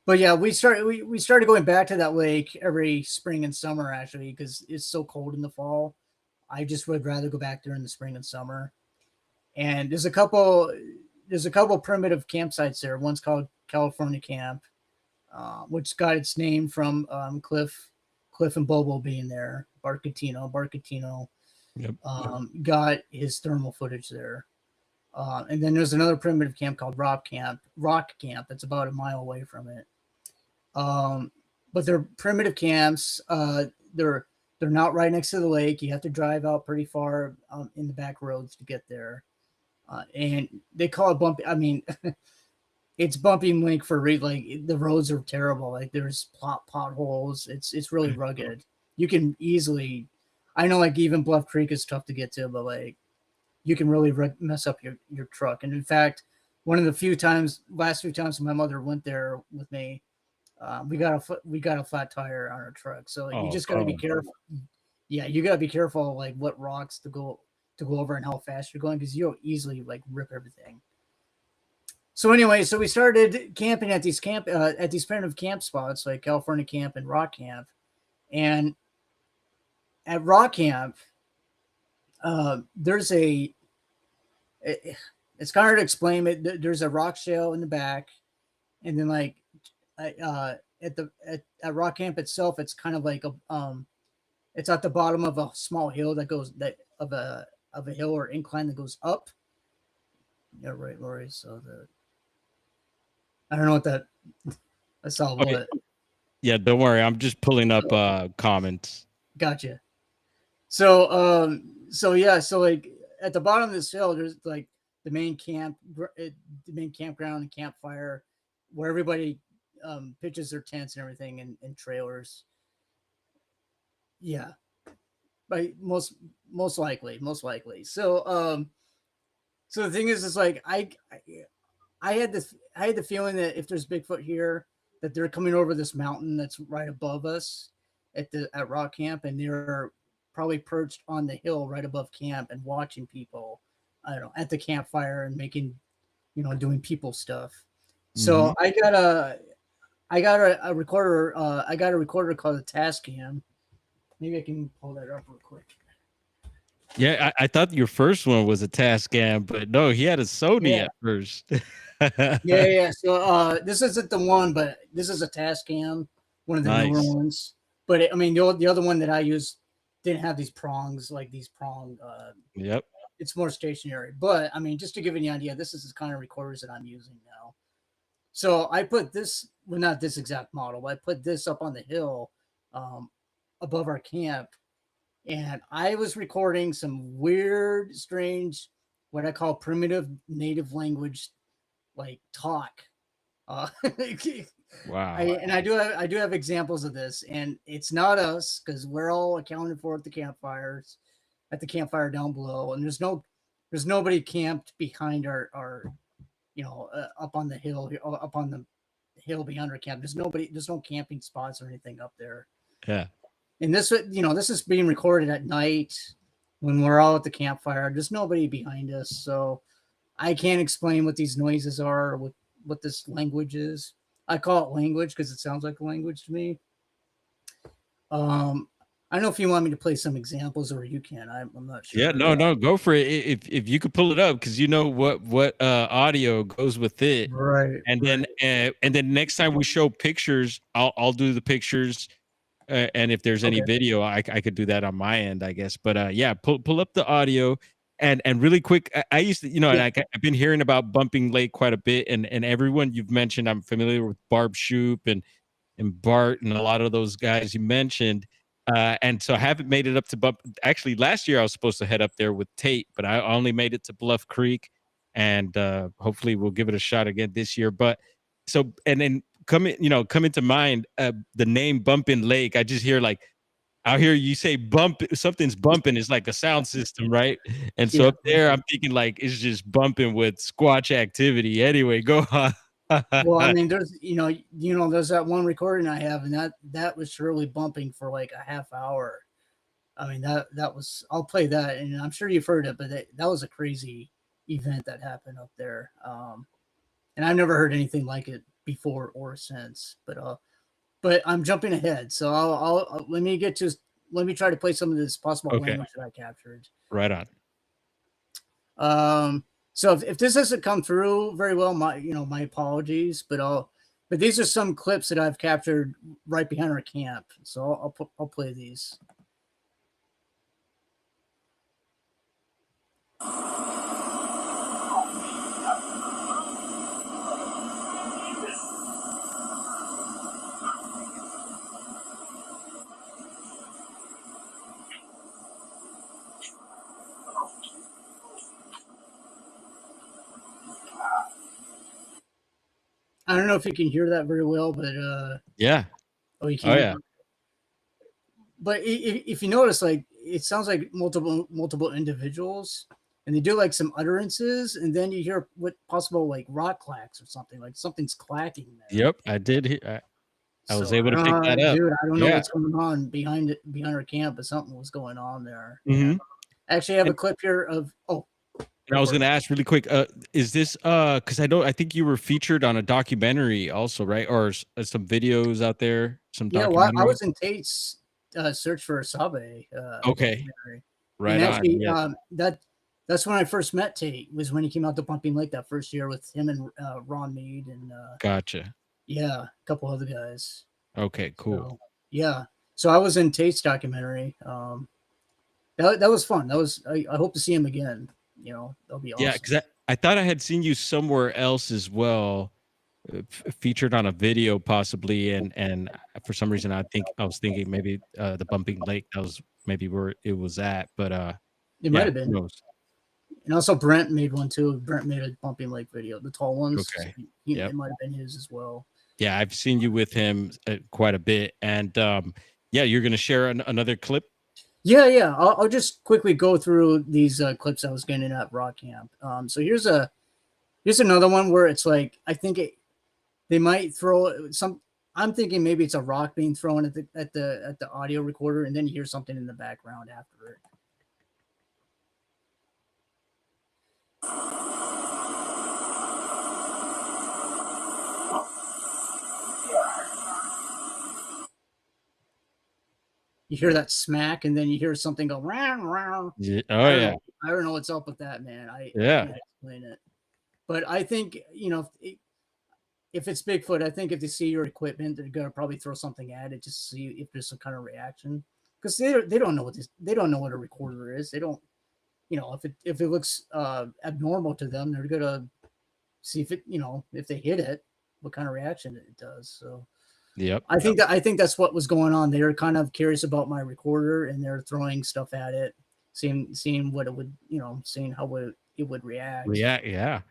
But yeah, we started going back to that lake every spring and summer, actually, because it's so cold in the fall. I just would rather go back there in the spring and summer. And there's a couple primitive campsites there. One's called California Camp, which got its name from Cliff and Bobo being there. Barcatino got his thermal footage there. And then there's another primitive camp called Rock Camp. That's about a mile away from it. But they're primitive camps. They're not right next to the lake. You have to drive out pretty far in the back roads to get there. And they call it bumpy. I mean, it's Bumping Lake for like the roads are terrible. Like there's potholes. It's really rugged. You can easily, I know, like even Bluff Creek is tough to get to, but like you can really mess up your truck. And in fact, one of the last few times my mother went there with me, we got a flat tire on our truck. So you just got to be careful. Yeah, you got to be careful, like what rocks to go over and how fast you're going, because you'll easily like rip everything. So anyway, so we started camping at these primitive camp spots like California Camp and Rock Camp. And at Rock Camp, there's it's kind of hard to explain it. There's a rock shell in the back, and then like at Rock Camp itself, it's kind of like it's at the bottom of a small hill of a hill or incline that goes up. Yeah, right, Lori. So I don't know what that. I saw what. Okay. Yeah, don't worry. I'm just pulling up comments. Gotcha. So like at the bottom of this hill, there's like the main campground and campfire, where everybody pitches their tents and everything and trailers. Yeah, but most likely. So so the thing is like I had the feeling that if there's Bigfoot here, that they're coming over this mountain that's right above us at rock camp, and they're probably perched on the hill right above camp and watching people, I don't know, at the campfire and making, doing people stuff. So I got a recorder. I got a recorder called a Tascam. Maybe I can pull that up real quick. Yeah, I thought your first one was a Tascam, but no, he had a Sony at first. Yeah. So this isn't the one, but this is a Tascam, one of the newer ones. But I mean, the other one that I used didn't have these prongs, like these prong. Yep. It's more stationary. But I mean, just to give you an idea, this is the kind of recorders that I'm using now. So I put this, well, not this exact model, but I put this up on the hill above our camp. And I was recording some weird, strange, what I call primitive native language, like talk. Wow. I do have examples of this, and it's not us because we're all accounted for at the campfire down below, and there's nobody camped behind our up on the hill, up on the hill behind our camp. There's no camping spots or anything up there. Yeah. And this is being recorded at night when we're all at the campfire. There's nobody behind us, so I can't explain what these noises are, or what this language is. I call it language because it sounds like a language to me. I don't know if you want me to play some examples, or you can. I'm not sure. Yeah, no, go for it. If you could pull it up, because you know what audio goes with it, right? And then next time we show pictures, I'll do the pictures. And if there's any video, I could do that on my end, I guess. But yeah, pull up the audio and really quick. I used to, and I've been hearing about Bumping Lake quite a bit, and everyone you've mentioned, I'm familiar with Barb Shoop and Bart and a lot of those guys you mentioned. And so I haven't made it up to Bump. Actually, last year I was supposed to head up there with Tate, but I only made it to Bluff Creek, and hopefully we'll give it a shot again this year. But so, and then come into mind the name Bumping Lake. I just hear I'll hear you say bump, something's bumping. It's like a sound system, right? And so up there, I'm thinking it's just bumping with Squatch activity. Anyway, go on. Well, I mean, there's there's that one recording I have, and that was surely bumping for like a half hour. I mean, that was, I'll play that, and I'm sure you've heard it, but that was a crazy event that happened up there. And I've never heard anything like it before or since. But I'm jumping ahead, so I'll let me try to play some of this possible language that I captured. Right on. So if this doesn't come through very well, my apologies, but these are some clips that I've captured right behind our camp. So I'll play these. I don't know if you can hear that very well, but yeah. Oh, you can. Oh, yeah. But if you notice, it sounds like multiple individuals, and they do some utterances, and then you hear what possible rock clacks or something, something's clacking there. Yep, I did. I was able to pick that up. Dude, I don't know what's going on behind our camp, but something was going on there. Mm-hmm. Actually, I have a clip here of And I was going to ask really quick, is this because I think you were featured on a documentary also, right? Or some videos out there, some well, I was in Tate's Search for a Sabe. Okay, right. And actually, that's when I first met Tate, was when he came out to Bumping Lake that first year with him and Ron Mead and gotcha. Yeah, a couple other guys. Okay, cool. So I was in Tate's documentary. That was fun. I hope to see him again. That'll be awesome. Yeah, because I thought I had seen you somewhere else as well, featured on a video possibly, and for some reason I was thinking maybe the Bumping Lake, that was maybe where it was at, but it might have been. And also Brent made one too. Brent made a Bumping Lake video, the tall ones. Okay, it might have been his as well. Yeah, I've seen you with him quite a bit, and yeah, you're gonna share another clip. Yeah. I'll just quickly go through these clips I was getting at rock camp. So here's another one where it's like I think they might throw some. I'm thinking maybe it's a rock being thrown at the audio recorder, and then you hear something in the background after it. You hear that smack, and then you hear something go round, round. Yeah. Oh yeah. I don't know what's up with that, man. I can't explain it. But I think, if it's Bigfoot, I think if they see your equipment, they're gonna probably throw something at it just to see if there's some kind of reaction. Because they don't know what a recorder is. They don't, if it looks abnormal to them, they're gonna see if it, if they hit it, what kind of reaction it does. So yep. I think that's what was going on. They were kind of curious about my recorder, and they're throwing stuff at it, seeing what it would, seeing how it would react. Yeah.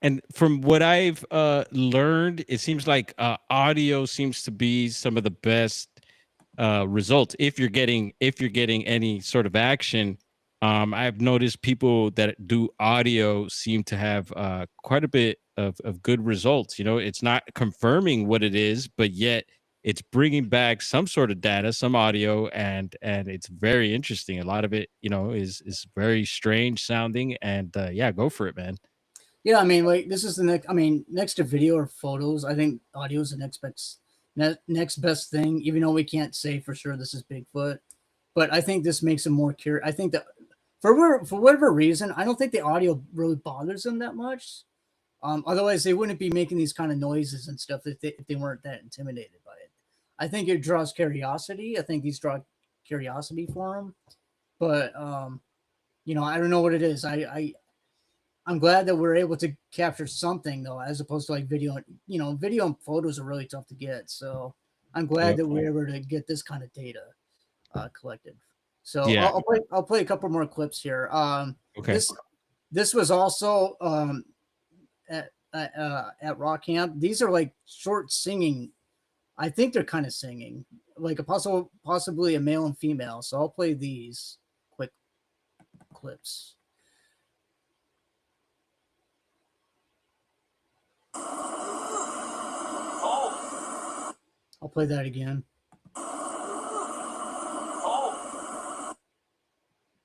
And from what I've learned, it seems like audio seems to be some of the best results if you're getting any sort of action. I've noticed people that do audio seem to have quite a bit of good results. It's not confirming what it is, but yet it's bringing back some sort of data, some audio, and it's very interesting. A lot of it, is very strange sounding, and yeah, go for it, man. Yeah, I mean, like this is the next. I mean, next to video or photos, I think audio is the next best thing. Even though we can't say for sure this is Bigfoot, but I think this makes them more curious. I think that for whatever reason, I don't think the audio really bothers them that much. Otherwise, they wouldn't be making these kind of noises and stuff if they weren't that intimidated by it. I think it draws curiosity. I think these draw curiosity for them, but I don't know what it is. I'm glad that we're able to capture something though, as opposed to like video. Video and photos are really tough to get. So I'm glad that we're able to get this kind of data collected. So Yeah. I'll play a couple more clips here. Okay. This was also at rock camp. These are like short singing. I think they're kind of singing, like possibly a male and female. So I'll play these quick clips. I'll play that again.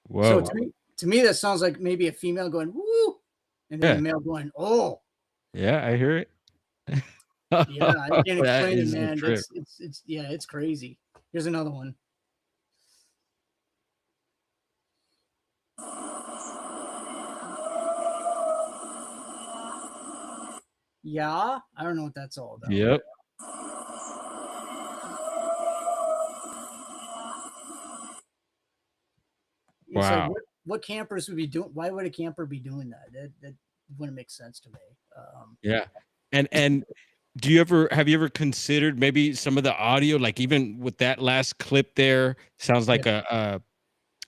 Whoa. So to me, that sounds like maybe a female going woo, and then a male going oh. Yeah, I hear it. Yeah, I can't explain it, man. It's crazy. Here's another one. Yeah, I don't know what that's all about. Yep. It's wow. Like what campers would be doing? Why would a camper be doing that? That wouldn't make sense to me. Yeah, and have you ever considered maybe some of the audio, like even with that last clip there, sounds like a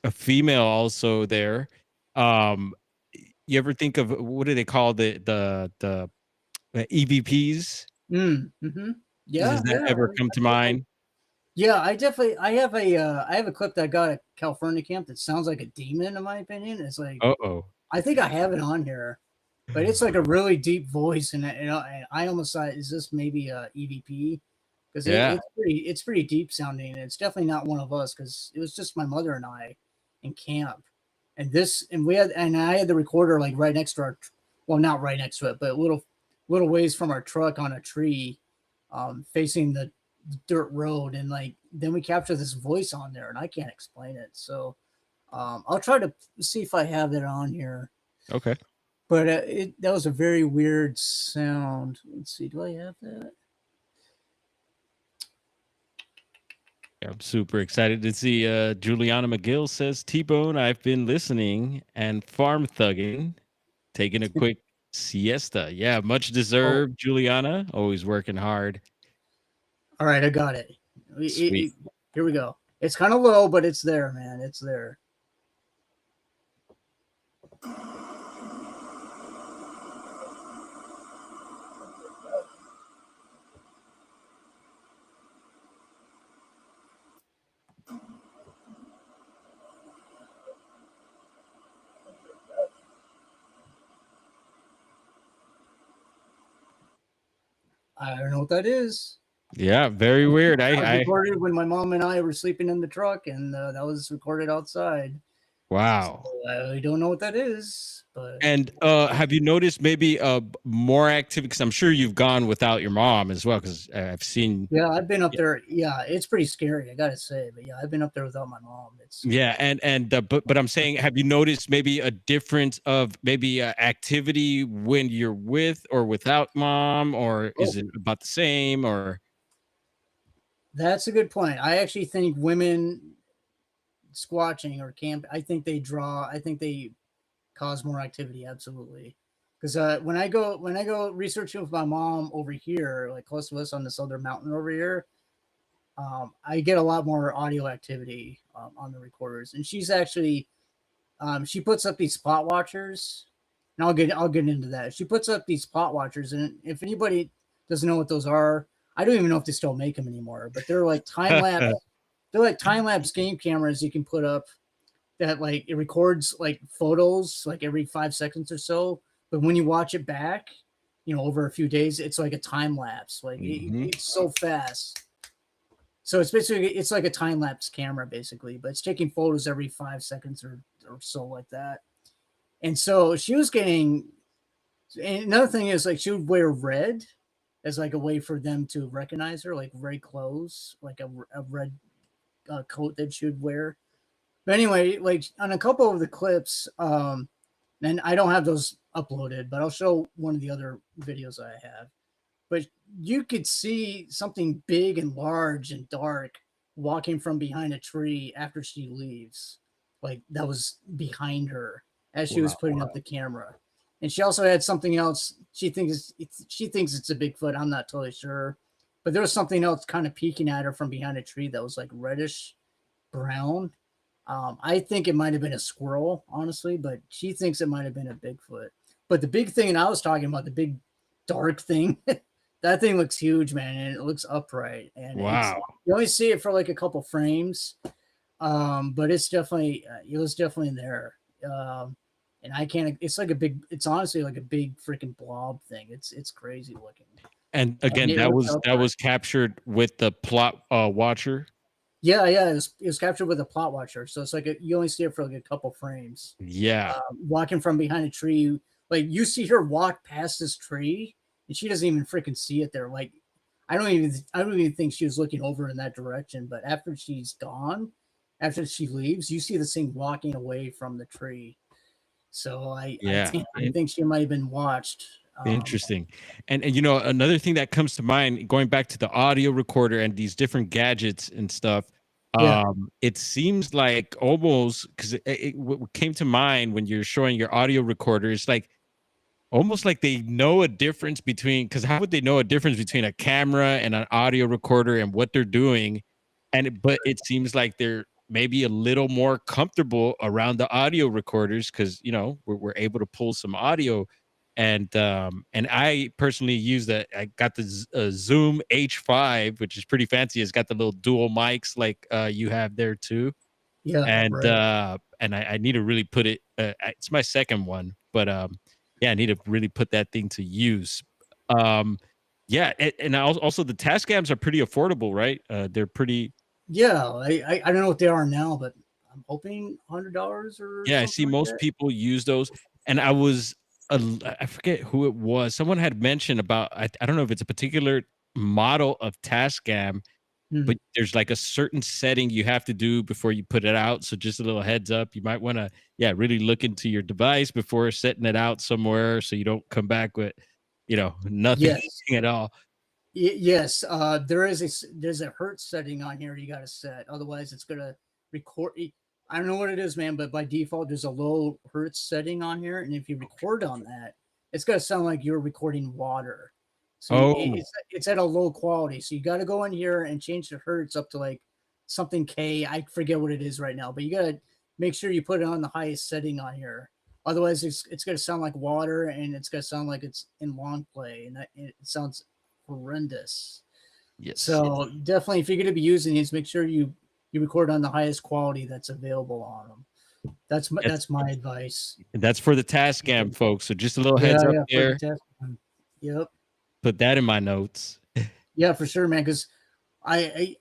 female also there. You ever think of what do they call the EVPs? Mm-hmm. Yeah. Does that ever come to mind? Yeah, I have a clip that I got at California camp that sounds like a demon in my opinion. It's like, I think I have it on here, but it's like a really deep voice, and I almost thought, is this maybe a EVP? Because it's pretty deep sounding, and it's definitely not one of us because it was just my mother and I in camp, and I had the recorder like right next to not right next to it, but a little ways from our truck on a tree, facing the dirt road, and like then we capture this voice on there, and I can't explain it. So I'll try to see if I have it on here. Okay. But that was a very weird sound. Let's see, do I have that? I'm super excited to see Juliana McGill says, T-Bone, I've been listening and farm thugging, taking a quick siesta. Yeah, much deserved, Juliana. Always working hard. All right, I got it. Sweet. Here we go. It's kind of low, but it's there, man. It's there. I don't know what that is. Yeah, very weird. I I recorded when my mom and I were sleeping in the truck, and that was recorded outside. wow. So I don't know what that is, but And have you noticed maybe more activity? Because I'm sure you've gone without your mom as well. Because I've seen. yeah, I've been up there. Yeah, it's pretty scary, I gotta say. But yeah, I've been up there without my mom. It's Yeah, and but I'm saying, have you noticed maybe a difference of maybe activity when you're with or without mom, or oh, is it about the same? Or that's a good point. I actually think women squatching or camp. I think they draw. I think they cause more activity. Absolutely. Because when I go researching with my mom over here, like close to us on this other mountain over here, I get a lot more audio activity on the recorders. And she's actually she puts up these spot watchers, and I'll get into that. She puts up these spot watchers, and if anybody doesn't know what those are, I don't even know if they still make them anymore. But they're like time lapse. They're like time lapse game cameras you can put up that like it records like photos like every 5 seconds or so. But when you watch it back, over a few days, it's like a time lapse. Like it's so fast. So it's like a time lapse camera basically, but it's taking photos every 5 seconds or so like that. And so she was getting. And another thing is like she would wear red as like a way for them to recognize her, like red clothes, like a red coat that she would wear. But anyway, like on a couple of the clips, and I don't have those uploaded, but I'll show one of the other videos I have. But you could see something big and large and dark walking from behind a tree after she leaves. Like that was behind her as she was putting up the camera. And she also had something else. She thinks it's a Bigfoot. I'm not totally sure. But there was something else kind of peeking at her from behind a tree that was like reddish brown. I think it might have been a squirrel, honestly, but she thinks it might have been a Bigfoot. But the big thing, and I was talking about the big dark thing, that thing looks huge, man, and it looks upright. And you only see it for like a couple frames, but it's definitely it was definitely there. And I can't. It's like a big. It's honestly like a big freaking blob thing. It's crazy looking. and again, that was captured with the plot watcher. Yeah, it was captured with a plot watcher. So it's like you only see it for like a couple frames. Yeah, walking from behind a tree, like you see her walk past this tree, and she doesn't even freaking see it there. Like I don't even think she was looking over in that direction. But after she's gone, after she leaves, you see this thing walking away from the tree. So I think she might have been watched. Interesting. And another thing that comes to mind, going back to the audio recorder and these different gadgets and stuff, it seems like almost, because what came to mind when you're showing your audio recorder, it's like almost like they know a difference between, because how would they know a difference between a camera and an audio recorder and what they're doing? But it seems like they're maybe a little more comfortable around the audio recorders because we're able to pull some audio. And I personally I got the Zoom H5, which is pretty fancy. It's got the little dual mics like you have there too. Yeah, and right. and I need to really put it. It's my second one, but I need to really put that thing to use. Yeah, and also the Tascams are pretty affordable, right? They're pretty. Yeah, I don't know what they are now, but I'm hoping $100 or yeah. I see like most that. people use those, and I forget who it was. Someone had mentioned about I don't know if it's a particular model of Tascam, but there's like a certain setting you have to do before you put it out. So just a little heads up, you might want to really look into your device before setting it out somewhere so you don't come back with nothing at all. Yes, there's a hertz setting on here you got to set. Otherwise, it's gonna record. I don't know what it is, man, but by default, there's a low hertz setting on here, and if you record on that, it's gonna sound like you're recording water. So it's at a low quality. So you got to go in here and change the hertz up to like something K. I forget what it is right now, but you got to make sure you put it on the highest setting on here. Otherwise, it's gonna sound like water, and it's gonna sound like it's in long play, and it sounds horrendous. Yes. So definitely, if you're going to be using these, make sure you record on the highest quality that's available on them. That's my advice. That's for the Tascam folks. So just a little heads up there. Yep. put that in my notes. Yeah, for sure, man. Because I've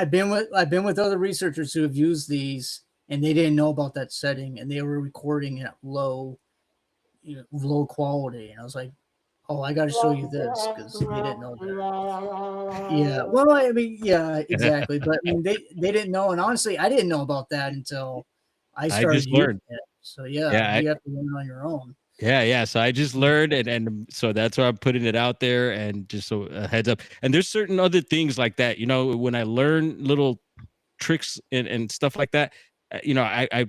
been with other researchers who have used these, and they didn't know about that setting, and they were recording at low quality, and I was like, oh, I got to show you this because they didn't know that. Yeah, well, I mean, yeah, exactly. But I mean, they didn't know, and honestly, I didn't know about that until I I started just using learned. it. So yeah, Yeah, you have to learn on your own. yeah. So I just learned, and so that's why I'm putting it out there, and just so a heads up. And there's certain other things like that. When I learn little tricks and stuff like that, I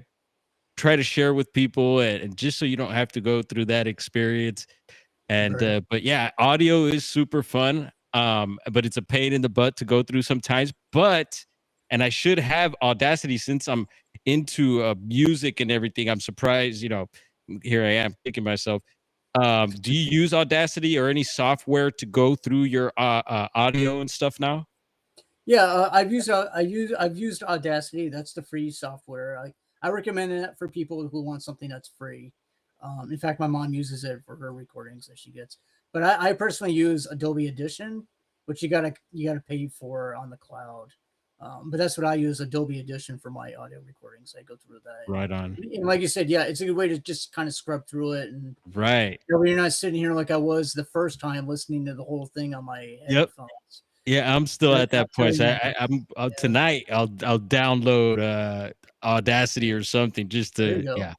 try to share with people, and just so you don't have to go through that experience. And Right. but yeah, audio is super fun. But it's a pain in the butt to go through sometimes. And I should have Audacity since I'm into music and everything. I'm surprised, here I am kicking myself. Do you use Audacity or any software to go through your audio and stuff now? Yeah, I've used Audacity. That's the free software. I recommend it for people who want something that's free. In fact, my mom uses it for her recordings that she gets. But I personally use Adobe Edition, which you gotta pay for on the cloud. But that's what I use, Adobe Edition, for my audio recordings. I go through that, Right on. and like you said, yeah, it's a good way to just kind of scrub through it, and Right. you're not sitting here like I was the first time listening to the whole thing on my Yep. headphones. Yeah, I'm still at that point. So I'm Yeah. tonight. I'll download Audacity or something just There you to go. yeah.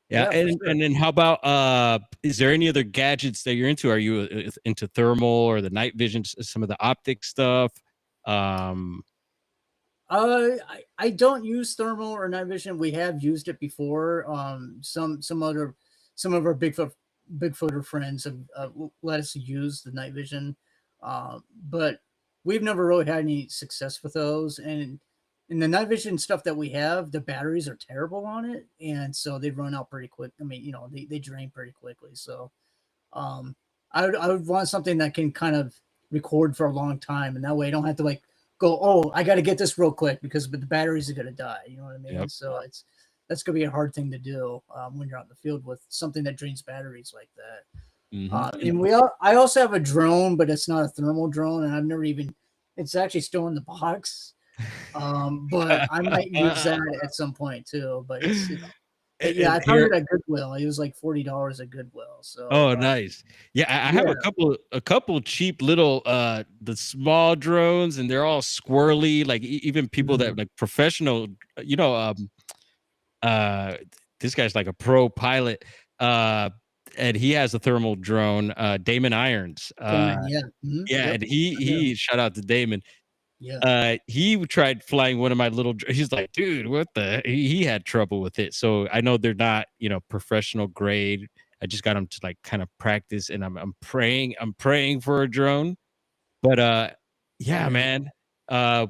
Yeah, Yeah, for and sure. and then how about is there any other gadgets that you're into? Are you into thermal or the night vision, some of the optic stuff? Um, I don't use thermal or night vision. We have used it before. Some of our Bigfooter friends have let us use the night vision, but we've never really had any success with those. And in the night vision stuff that we have, the batteries are terrible on it, and so they run out pretty quick. I mean, they drain pretty quickly. So um, I would want something that can kind of record for a long time, and that way I don't have to like go, oh, I got to get this real quick because the batteries are gonna die. You know what I mean? yep. So that's gonna be a hard thing to do when you're out in the field with something that drains batteries like that. Mhm. And I also have a drone, but it's not a thermal drone, and I've never even. It's actually still in the box, but I might use that at some point too. But it's yeah, I And found here, it at Goodwill. It was like $40 at Goodwill. So oh, nice. Yeah, I have yeah. a couple cheap little the small drones, and they're all squirrely. Like even people Mhm. that like professional, you know, uh, this guy's like a pro pilot. Uh, and he has a thermal drone, Damon Irons. Damon, yeah. Yeah, Yep. and he shout out to Damon. Yeah. He tried flying one of my he's like, dude, what the he had trouble with it. So I know they're not, professional grade. I just got him to like kind of practice, and I'm praying for a drone. But yeah, Right. man.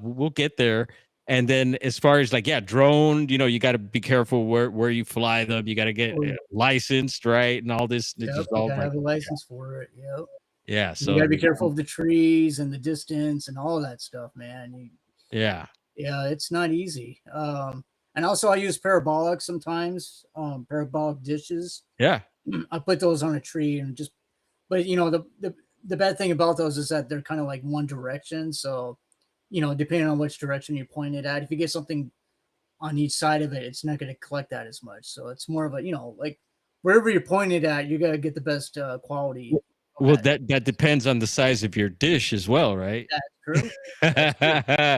We'll get there. And then as far as like, yeah, drone, you got to be careful where you fly them. You got to get Oh, yeah. licensed, right? And all this, it's Yep. just You all gotta like, have a license for it. Yep. yeah. You So gotta be careful of the trees and the distance and all that stuff, man. yeah, Yeah, it's not easy. And also I use parabolic sometimes, parabolic dishes. yeah, I put those on a tree and just, but the bad thing about those is that they're kind of like one direction. So, depending on which direction you point it at, if you get something on each side of it, it's not going to collect that as much. So it's more of a, like wherever you're pointed at, you got to get the best quality well, at it. that depends on the size of your dish as well, right? That's true. That's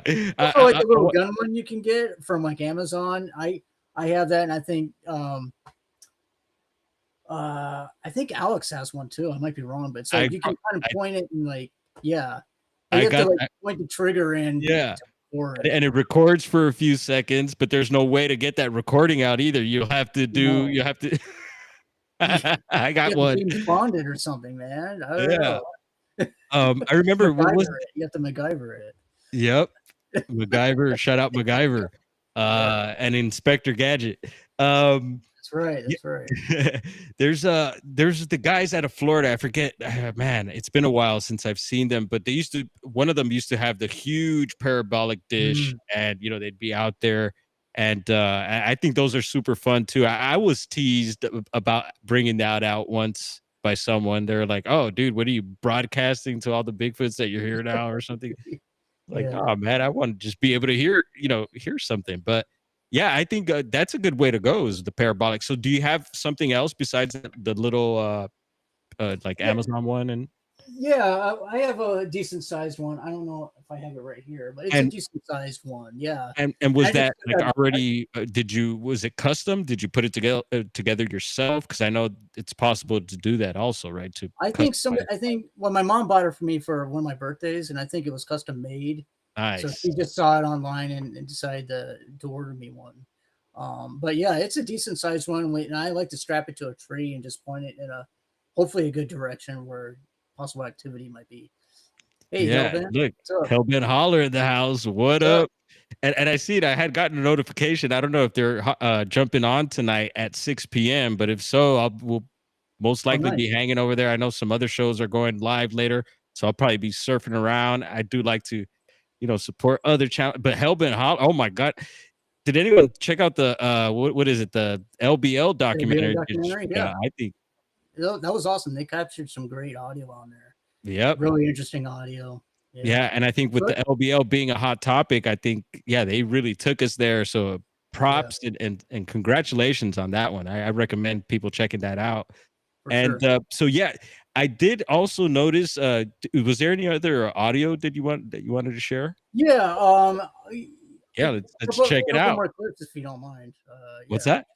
true. I, Also, like I, the little gun one you can get from like Amazon. I have that, and I think Alex has one too. I might be wrong, but it's I, like you can kind of I, point it and like, yeah, but I you have to got, like point the trigger in yeah, to record it. and it records for a few seconds, but there's no way to get that recording out either. No, You have to. you I got have to one. James Bond it or something, man. I don't Yeah. know. I remember what was. MacGyver it. You have to MacGyver it. Yep. MacGyver. Shout out MacGyver. Yeah, And Inspector Gadget. Um, that's right. Yeah. That's right. There's the guys out of Florida. I forget, man, it's been a while since I've seen them, but one of them used to have the huge parabolic dish, Mm. and they'd be out there. And I think those are super fun too. I was teased about bringing that out once. by someone. They're like, "Oh, dude, what are you broadcasting to all the Bigfoots that you're here now or something?" Like, Yeah. "Oh, man, I want to just be able to hear, hear something." But yeah, I think that's a good way to go is the parabolic. So do you have something else besides the little like Yeah. Amazon one Yeah, I have a decent sized one. I don't know if I have it right here, but it's a and decent sized one. Yeah. and was I just that like already was it custom? Did you put it together yourself? Because I know it's possible to do that also, right? To customize. I think well, my mom bought it for me for one of my birthdays, and I think it was custom made. So Nice. she just saw it online and decided to order me one. But yeah, it's a decent sized one, and I like to strap it to a tree and just point it in a hopefully a good direction where possible activity might be. Hey, Yeah, Hellbent, look, what's up? Hellbent Holler in the house. What What's up? up? And I see it. I had gotten a notification. I don't know if they're jumping on tonight at 6 p.m., but if so, we'll most Oh, likely nice. be hanging over there. I know some other shows are going live later, so I'll probably be surfing around. I do like to, support other channels. But Hellbent Holler, oh my god, did anyone check out the what is it, the LBL The video documentary? documentary, yeah, I think, that was awesome. They captured some great audio on there. yep. Really interesting audio. Yeah. Yeah, and I think with But the LBL being a hot topic, I think, yeah, they really took us there. So yeah, props and congratulations on that one. I recommend people checking that out. for And sure. so yeah, I did also notice. Was there any other audio that you wanted to share? Yeah. Yeah, let's check it Couple out. more clips if you don't mind. What's Yeah. that?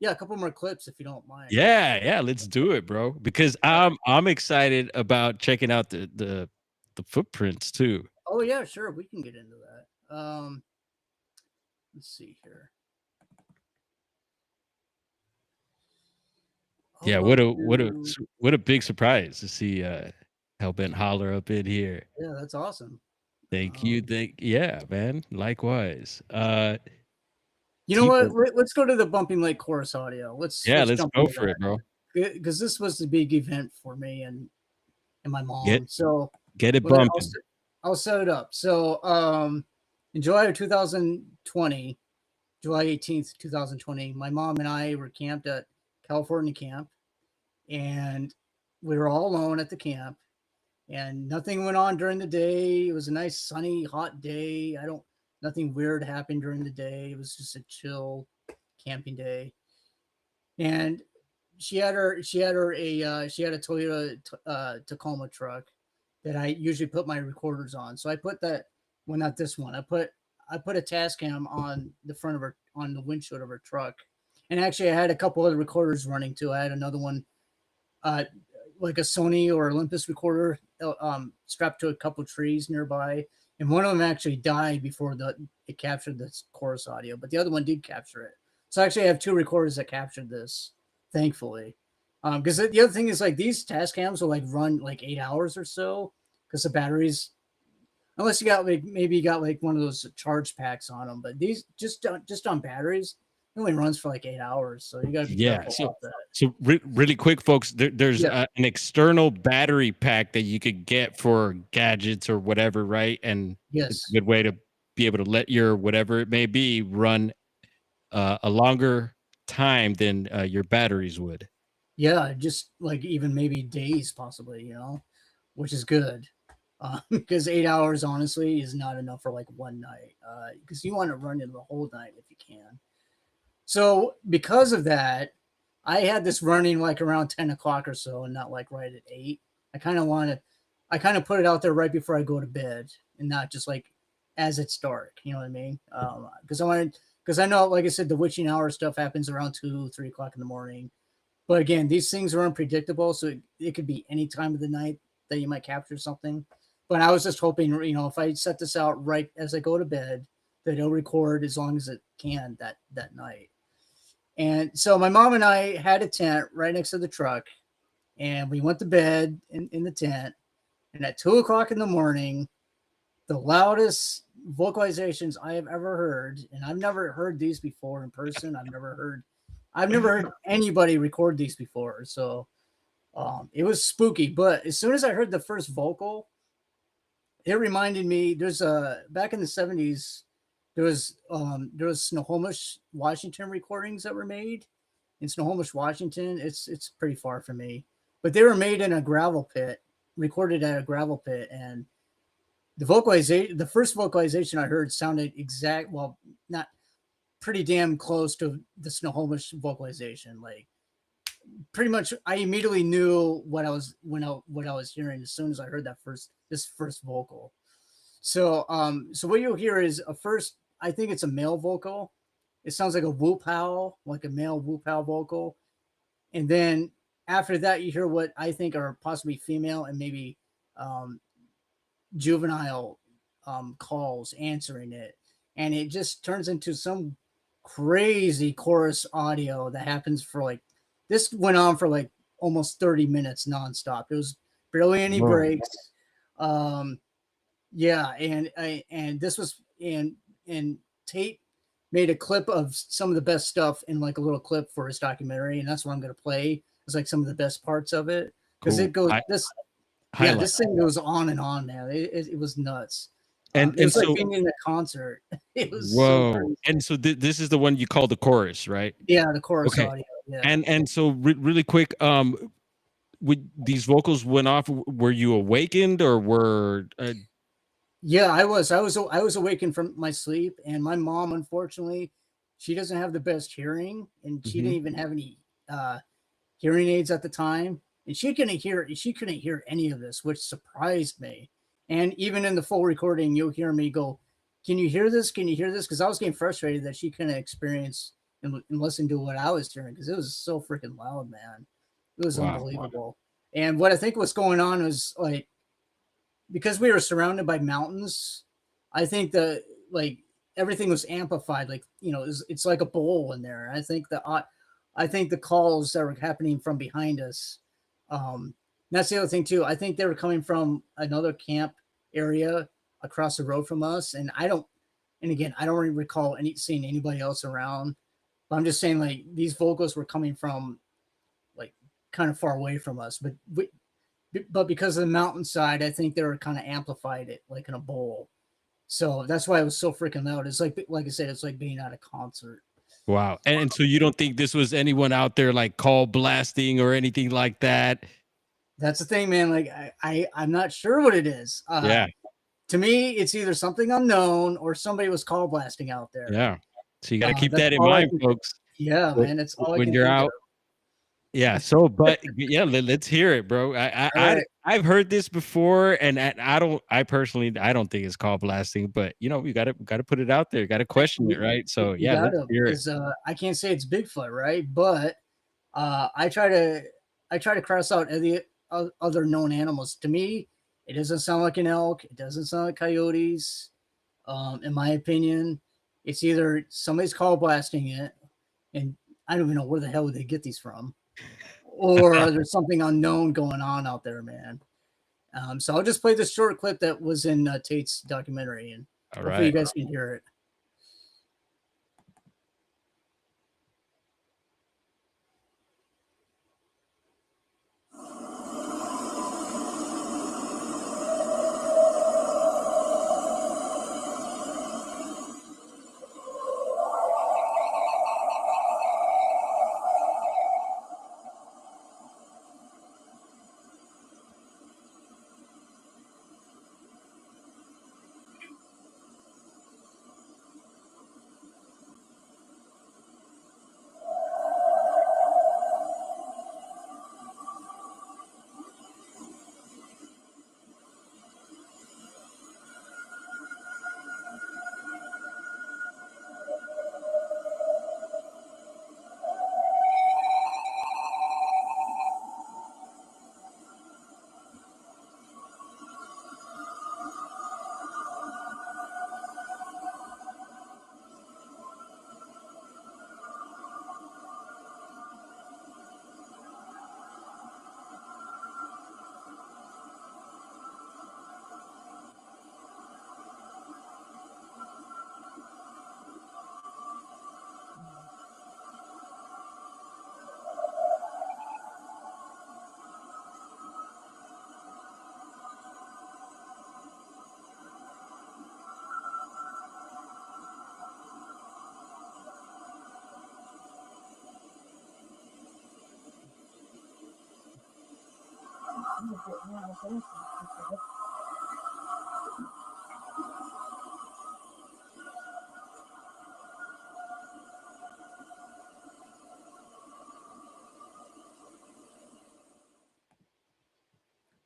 Yeah, a couple more clips if you don't mind. Yeah, let's do it, bro. Because All right. I'm excited about checking out the footprints too. Oh yeah, sure. We can get into that. Let's see here. How Yeah, about what a big surprise to see Hellbent Holler up in here. yeah, that's awesome. Thank you. Um, Yeah, man. Likewise. you know what? People, Let's go to the Bumping Lake chorus audio. yeah, Let's let's jump go into for it, bro. that because this was the big event for me and my Get mom. So get it well, bumping. I'll set it up. So in July of 2020, July 18th, 2020, my mom and I were camped at California Camp, and we were all alone at the camp, and nothing went on during the day. It was a nice, sunny, hot day. Nothing weird happened during the day. It was just a chill camping day. And she had a Toyota Tacoma truck that I usually put my recorders on. So I put that well, not this one. I put a Tascam on the front of her on the windshield of her truck. And actually I had a couple other recorders running too. I had another one uh like a Sony or Olympus recorder strapped to a couple trees nearby. And one of them actually died before it captured this chorus audio, but the other one did capture it. So actually I have two recorders that captured this, thankfully. Because the other thing is like these Tascams will like run like 8 hours or so because the batteries, unless you got like maybe you got like one of those charge packs on them, but these just on batteries it only runs for like 8 hours, so you got to be Yeah. careful So about that. so really quick, folks, there's Yeah. an external battery pack that you could get for gadgets or whatever, right? And it's a Yes. good way to be able to let your whatever it may be run a longer time than your batteries would. Yeah, just like even maybe days possibly, which is good. Because 8 hours honestly is not enough for like one night. Because you want to run it the whole night if you can. So because of that, I had this running like around 10 o'clock or so and not like right at 8. I kind of put it out there right before I go to bed and not just like as it's dark. You know what I mean? Because I know, like I said, the witching hour stuff happens around 2, 3 o'clock in the morning. But again, these things are unpredictable. So it could be any time of the night that you might capture something. But I was just hoping, if I set this out right as I go to bed, that it'll record as long as it can that night. And so my mom and I had a tent right next to the truck, and we went to bed in the tent. And at 2 o'clock in the morning, the loudest vocalizations I have ever heard, and I've never heard these before in person. I've never heard anybody record these before. So it was spooky. But as soon as I heard the first vocal, it reminded me. There's back in the 70s, there was Snohomish, Washington recordings that were made in Snohomish, Washington. It's pretty far from me, but they were made in a gravel pit, recorded at a gravel pit, and the first vocalization I heard sounded not pretty damn close to the Snohomish vocalization. Like pretty much, I immediately knew what I was hearing as soon as I heard this first vocal. So so what you'll hear is I think it's a male vocal. It sounds like a whoop howl, like a male whoop howl vocal. And then after that, you hear what I think are possibly female and maybe juvenile calls answering it. And it just turns into some crazy chorus audio that happens this went on for like almost 30 minutes nonstop. It was barely any breaks. Yeah, and this was and Tate made a clip of some of the best stuff in like a little clip for his documentary, and that's what I'm going to play. It's like some of the best parts of it because it goes this thing goes on and on, man. It was nuts. And it was like being in a concert. It was so crazy. And so this is the one you call the chorus, right? Yeah, the chorus audio. Yeah. And so really quick, with these vocals went off, were you awakened or were? Yeah, I was awakened from my sleep, and my mom, unfortunately, she doesn't have the best hearing, and she didn't even have any hearing aids at the time, and she couldn't hear any of this, which surprised me. And even in the full recording, you'll hear me go, "Can you hear this? Can you hear this?" Because I was getting frustrated that she couldn't experience and listen to what I was hearing because it was so freaking loud, man. It was unbelievable. And what I think was going on was like, because we were surrounded by mountains, I think that like everything was amplified. Like, it's like a bowl in there. I think the calls that were happening from behind us. That's the other thing too. I think they were coming from another camp area across the road from us, and again, I don't really recall seeing anybody else around. But I'm just saying, like, these vocals were coming from like kind of far away from us, but because of the mountainside, I think they were kind of amplified it like in a bowl. So that's why it was so freaking loud. It's like I said, it's like being at a concert. Wow. And so you don't think this was anyone out there like call blasting or anything like that? That's the thing, man. Like I'm not sure what it is. Yeah. To me, it's either something unknown or somebody was call blasting out there. Yeah. So you got to keep that in mind, folks. Yeah, man. It's all when you're out. Yeah. So, but yeah, let's hear it, bro. I've heard this before, and I personally don't think it's call blasting, but we got to put it out there. Got to question it, right? So yeah, let's hear it. I can't say it's Bigfoot, right? But I try to cross out the other known animals. To me, it doesn't sound like an elk. It doesn't sound like coyotes. In my opinion, it's either somebody's call blasting it, and I don't even know where the hell would they get these from, or there's something unknown going on out there, man. So I'll just play this short clip that was in Tate's documentary, and hopefully you guys can hear it.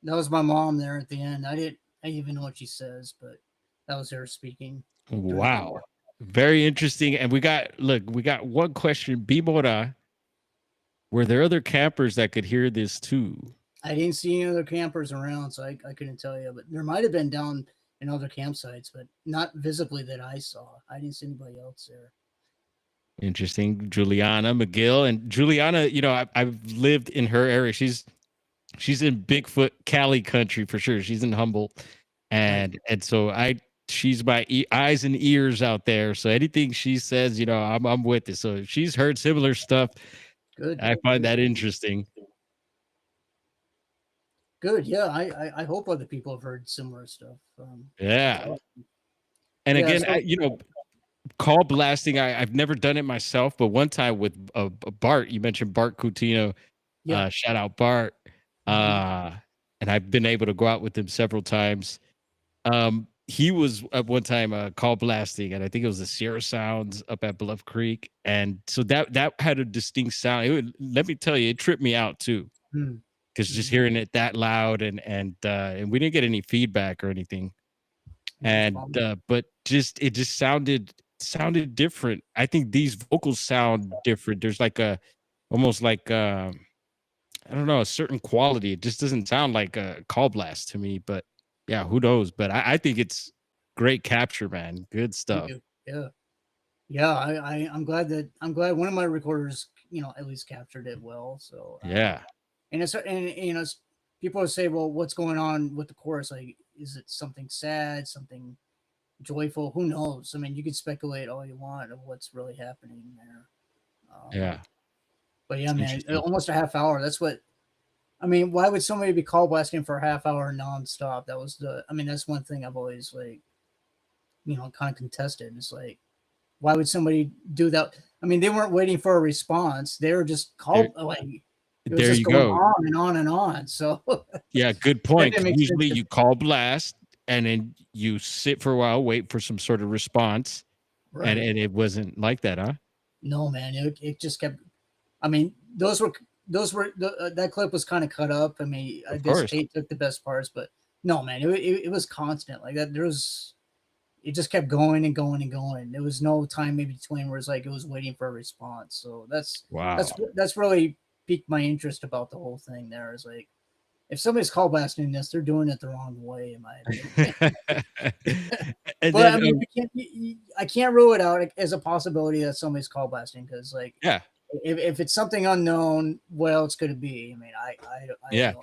That was my mom there at the end. I didn't even know what she says, but that was her speaking. Wow. Very interesting. And we got one question. Bimora, were there other campers that could hear this too? I didn't see any other campers around, so I couldn't tell you. But there might have been down in other campsites, but not visibly that I saw. I didn't see anybody else there. Interesting. Juliana McGill. And Juliana, I've lived in her area. She's in Bigfoot Cali country for sure. She's in Humboldt. And so she's my eyes and ears out there. So anything she says, I'm with it. So she's heard similar stuff. Good. I find that interesting. Good. Yeah. I hope other people have heard similar stuff. Yeah. And again, call blasting. I've never done it myself, but one time with Bart, you mentioned Bart Coutinho. Yeah. Shout out Bart. And I've been able to go out with him several times. He was at one time call blasting, and I think it was the Sierra Sounds up at Bluff Creek, and so that had a distinct sound. Let me tell you, it tripped me out too, because just hearing it that loud, and we didn't get any feedback or anything, but it just sounded different. I think these vocals sound different. There's like almost like I don't know, a certain quality. It just doesn't sound like a call blast to me, but yeah, who knows? But I think it's great capture, man. Good stuff. Yeah. I'm glad one of my recorders, at least captured it well. So yeah. And people say, well, what's going on with the chorus? Like, is it something sad, something joyful? Who knows? I mean, you can speculate all you want of what's really happening there. Yeah. But yeah, man, almost a half hour. That's what. I mean, why would somebody be call blasting for a half hour nonstop? That's one thing I've always kind of contested. It's like, why would somebody do that? I mean, they weren't waiting for a response. They were just there you go. On and on and on. So yeah, good point. Usually you call blast and then you sit for a while, wait for some sort of response. Right. And it wasn't like that, huh? No, man. It just kept. I mean, that clip was kind of cut up. I mean, I guess Tate took the best parts, but no, man, it was constant like that. It just kept going and going and going. There was no time in between where it's like it was waiting for a response. So that's really piqued my interest about the whole thing. There is like, if somebody's call blasting this, they're doing it the wrong way, in my opinion. But I mean, I can't rule it out as a possibility that somebody's call blasting because, like, if it's something unknown, well, it's going to be. I mean, I have no idea.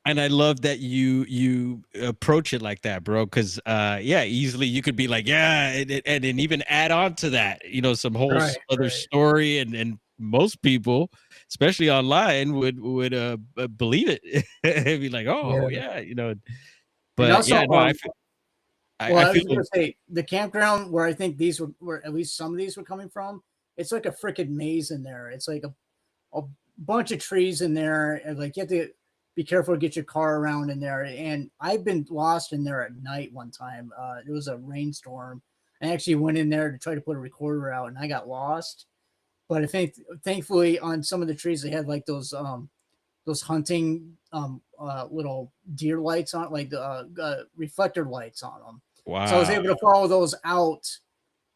And I love that you approach it like that, bro. Because easily you could be like, and then even add on to that, some whole other story, and most people, especially online, would believe it and be like, oh yeah. But also, I was going to say the campground where I think these were at least some of these were coming from. It's like a freaking maze in there. It's like a bunch of trees in there, and like you have to be careful to get your car around in there. And I've been lost in there at night one time. It was a rainstorm. I actually went in there to try to put a recorder out, and I got lost. But I think, thankfully, on some of the trees, they had like those hunting little deer lights on, like the reflector lights on them. Wow! So I was able to follow those out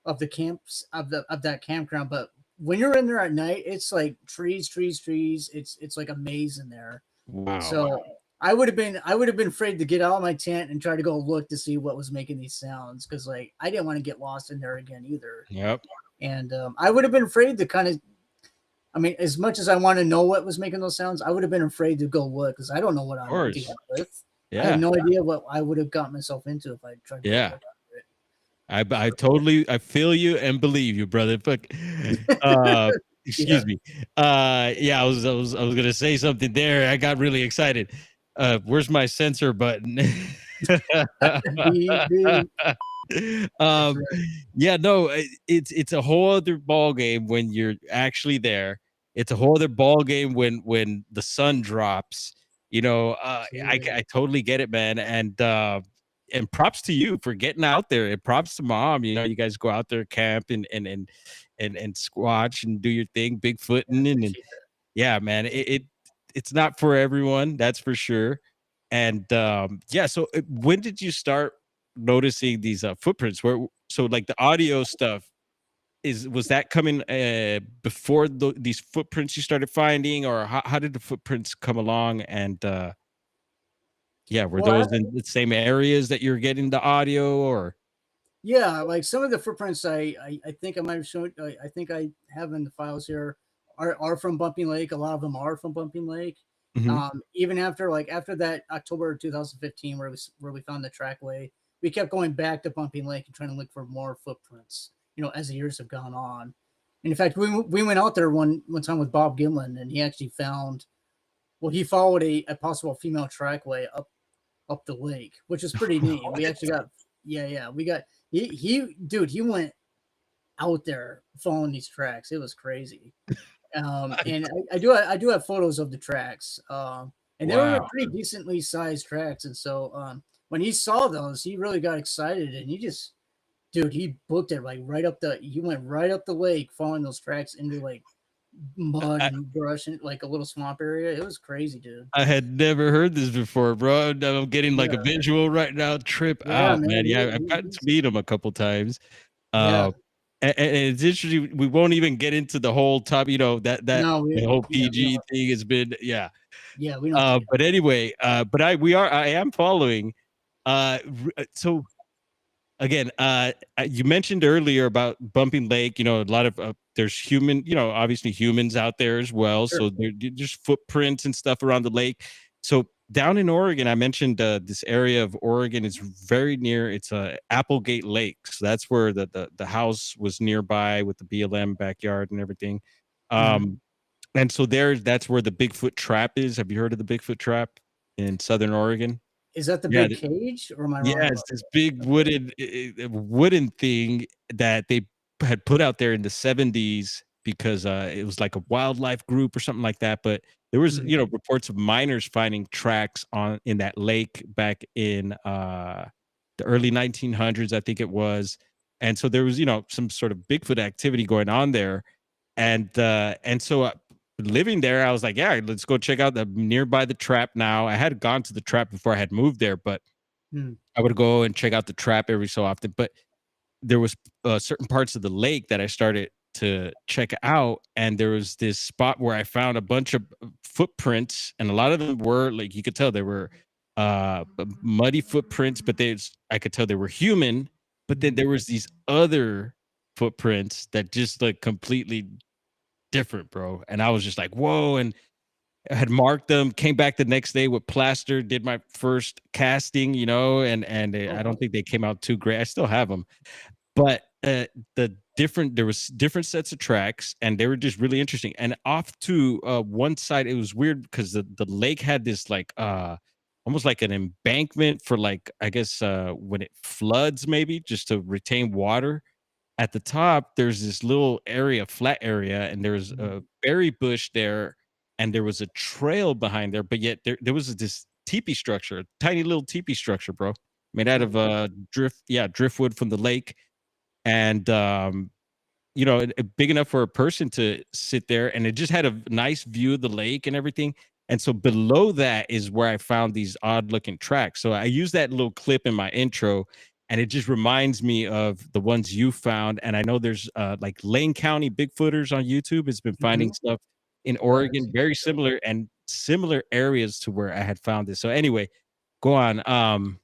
of the camps of that campground. But when you're in there at night, it's like trees. It's like a maze in there. Wow. So I would have been afraid to get out of my tent and try to go look to see what was making these sounds, because like I didn't want to get lost in there again either. Yep. And I would have been afraid to kind of, I mean, as much as I want to know what was making those sounds, I would have been afraid to go look because I don't know what I'm dealing with. Yeah. I have no idea what I would have gotten myself into if I tried to look at it. I totally feel you and believe you, brother. But excuse me. I was gonna say something there. I got really excited. Where's my censor button? It's a whole other ball game when you're actually there. It's a whole other ball game when the sun drops. I totally get it, man. And props to you for getting out there, and props to mom. You guys go out there, camp and squatch and do your thing, Bigfooting, and yeah, man, it's not for everyone, that's for sure. And yeah, so when did you start noticing these footprints? So like the audio stuff, was that coming before these footprints you started finding, or how did the footprints come along? And yeah, were Well, those in the same areas that you're getting the audio, or? yeah, like some of the footprints I think I might have shown. I think I have in the files here are from Bumping Lake. A lot of them are from Bumping Lake. Mhm. Even after that October 2015 where we found the trackway, we kept going back to Bumping Lake and trying to look for more footprints. As the years have gone on. And in fact, we went out there one time with Bob Gimlin, and he actually found. Well, he followed a possible female trackway up the lake, which is pretty neat. We actually got we got he went out there following these tracks. It was crazy. And I do have photos of the tracks. And they were Wow. pretty decently sized tracks. And so when he saw those, he really got excited, and he booked it like he went right up the lake following those tracks into like mud I and brush and like a little swamp area. It was crazy, dude. I had never heard this before, bro. I'm getting like a Yeah. visual right now. Trip Yeah, out, man. man. Yeah, I've gotten to meet him a couple times. Yeah. Uh, and it's interesting. We won't even get into the whole top. That No, the whole we PG don't. thing has been, yeah. Yeah, we don't have to get. But anyway, but I am following. So again, you mentioned earlier about Bumping Lake. A lot of there's obviously humans out there as well. Sure. So there's footprints and stuff around the lake. So down in Oregon, I mentioned this area of Oregon is very near. It's Applegate Lake, so that's where the house was nearby with the BLM backyard and everything. Mhm. Um, and so that's where the Bigfoot trap is. Have you heard of the Bigfoot trap in Southern Oregon? Is that the Yeah, big cage, or am I wrong yeah, about it's this big wooden thing that they had put out there in the 70s because it was like a wildlife group or something like that. But there that? was, Mhm. reports of miners finding tracks in that lake back in the early 1900s, I think it was. And so there was, some sort of Bigfoot activity going on there. And so living there, I was like, yeah, let's go check out the nearby the trap now. I had gone to the trap before I had moved there, but Mm. I would go and check out the trap every so often. But there was certain parts of the lake that I started to check out, and there was this spot where I found a bunch of footprints, and a lot of them were like you could tell they were muddy footprints, but I could tell they were human. But then Mhm. there was these other footprints that just look completely different, bro. And I was just like, whoa. And I had marked them, came back the next day with plaster, did my first casting, I Oh, don't think they came out too great. I still have them, but there was different sets of tracks, and they were just really interesting. And off to one side, it was weird because the lake had this like almost like an embankment for like I guess when it floods, maybe just to retain water. At the top, there's this little area, flat area, and there's mhm. a berry bush there, and there was a trail behind there, but yet there was this teepee structure, a tiny little teepee structure, bro, made out Oh, of wow. driftwood from the lake. And big enough for a person to sit there, and it just had a nice view of the lake and everything. And so below that is where I found these odd looking tracks. So I use that little clip in my intro, and it just reminds me of the ones you found. And I know there's like Lane County Bigfooters on YouTube has been finding Mhm. stuff in Yeah, I've Oregon, seen very that. similar and similar areas to where I had found this. So anyway, go on.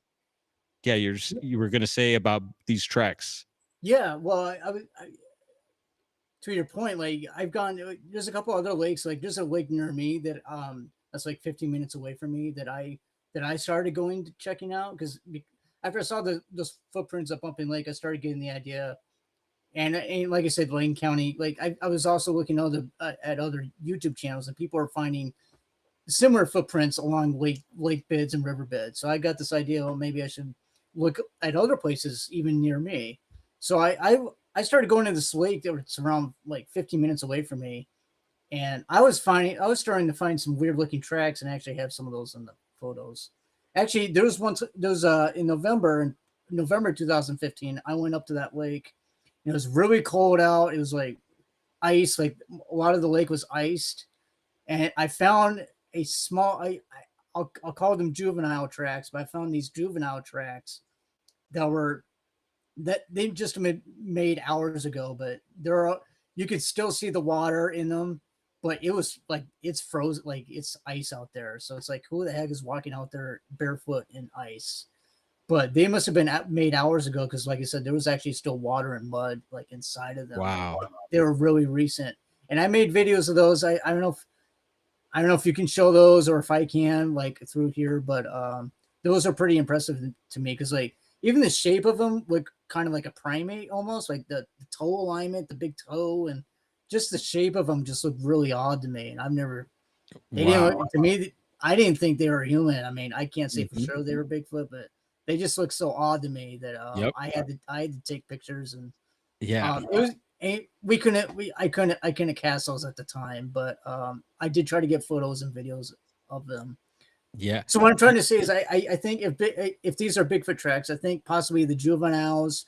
Yeah, you were gonna say about these tracks. Yeah, well, to your point, like I've gone. There's a couple other lakes. Like there's a lake near me that's like 15 minutes away from me that I started going to checking out because after I saw those footprints up Bumping Lake, I started getting the idea. And like I said, Lane County. Like I was also looking at other YouTube channels, and people are finding similar footprints along lake beds and river beds. So I got this idea. Well, maybe I should look at other places even near me. So I started going to this lake that was around like 15 minutes away from me, And I was starting to find some weird looking tracks, and actually have some of those in the photos. Actually, there was in November 2015. I went up to that lake. It was really cold out. It was like ice, like a lot of the lake was iced, and I found a small. I'll call them juvenile tracks, but I found these juvenile tracks that they just made hours ago, but you could still see the water in them, but it was like it's frozen, like it's ice out there. So it's like, who the heck is walking out there barefoot in ice? But they must have been made hours ago, because like I said, there was actually still water and mud like inside of them. Wow. They were really recent, and I made videos of those. I don't know if you can show those, or if I can, like, through here, but those are pretty impressive to me, because like even the shape of them look kind of like a primate, almost like the toe alignment, the big toe, and just the shape of them just looked really odd to me. And to me, I didn't think they were human. I mean, I can't say for sure they were Bigfoot, but they just look so odd to me that I had to take pictures. And it was. I couldn't cast those at the time, but I did try to get photos and videos of them. Yeah. So what I'm trying to say is, I think if these are Bigfoot tracks, I think possibly the juveniles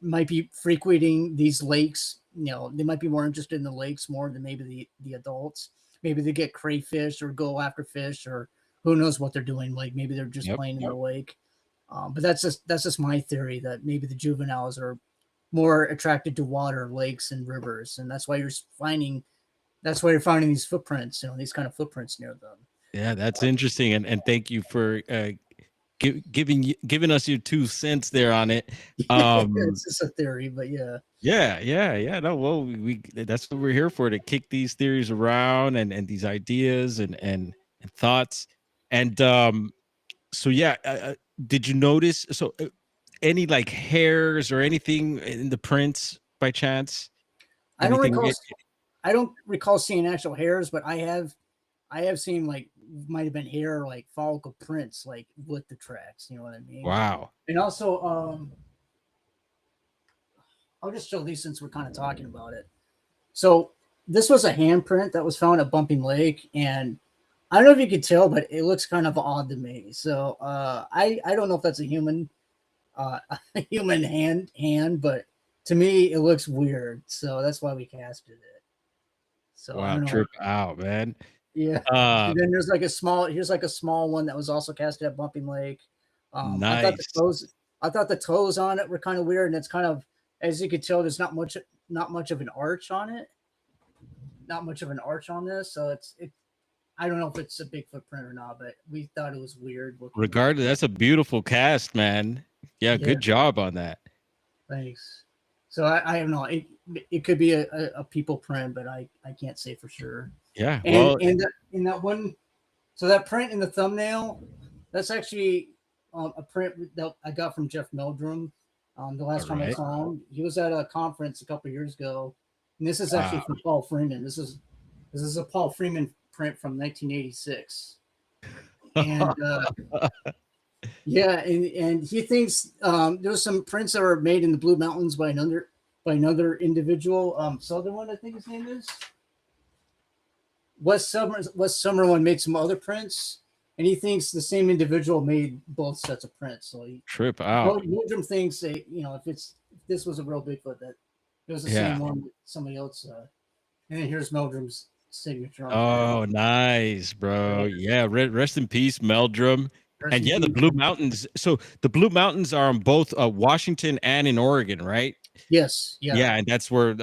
might be frequenting these lakes. You know, they might be more interested in the lakes more than maybe the adults. Maybe they get crayfish or go after fish, or who knows what they're doing. Like maybe they're just playing in the lake. But that's just my theory, that maybe the juveniles are more attracted to water, lakes, and rivers, and that's why you're finding these footprints, these kind of footprints near them. Yeah, that's interesting, and thank you for giving us your 2 cents there on it. It's just a theory, but yeah. No, well, that's what we're here for, to kick these theories around and these ideas and thoughts. And so did you notice any like hairs or anything in the prints by chance? I don't recall seeing actual hairs, but I have seen, like, might have been hair, like follicle prints, like with the tracks. You know what I mean? Wow. And also, I'll just show these since we're kind of talking about it. So this was a handprint that was found at Bumping Lake, and I don't know if you could tell, but it looks kind of odd to me. So I don't know if that's a human hand, but to me it looks weird. So that's why we casted it. So wow, trip out, man. Yeah. And then here's like a small one that was also casted at Bumping Lake. Nice. I thought the toes on it were kind of weird, and it's kind of, as you could tell, there's not much of an arch on it. Not much of an arch on this, so I don't know if it's a Bigfoot print or not, but we thought it was weird looking. Regardless, that's a beautiful cast, man. Yeah, good job on that. Thanks. So I don't know. It could be a people print, but I can't say for sure. Yeah. And in that one, so that print in the thumbnail, that's actually a print that I got from Jeff Meldrum. The last time I saw him, he was at a conference a couple of years ago, and this is actually from Paul Freeman. This is a Paul Freeman print from 1986, and and he thinks there's some prints that were made in the Blue Mountains by another individual. Sutherland, I think his name is. Wes Summerlin made some other prints, and he thinks the same individual made both sets of prints. So he trip out. Meldrum thinks that, if this was a real Bigfoot, that it was the same one that somebody else. And then here's Meldrum's signature. Oh, nice, bro. Yeah, rest in peace, Meldrum. And yeah, the Blue Mountains. So the Blue Mountains are on both Washington and in Oregon, right? Yes. Yeah, and that's where.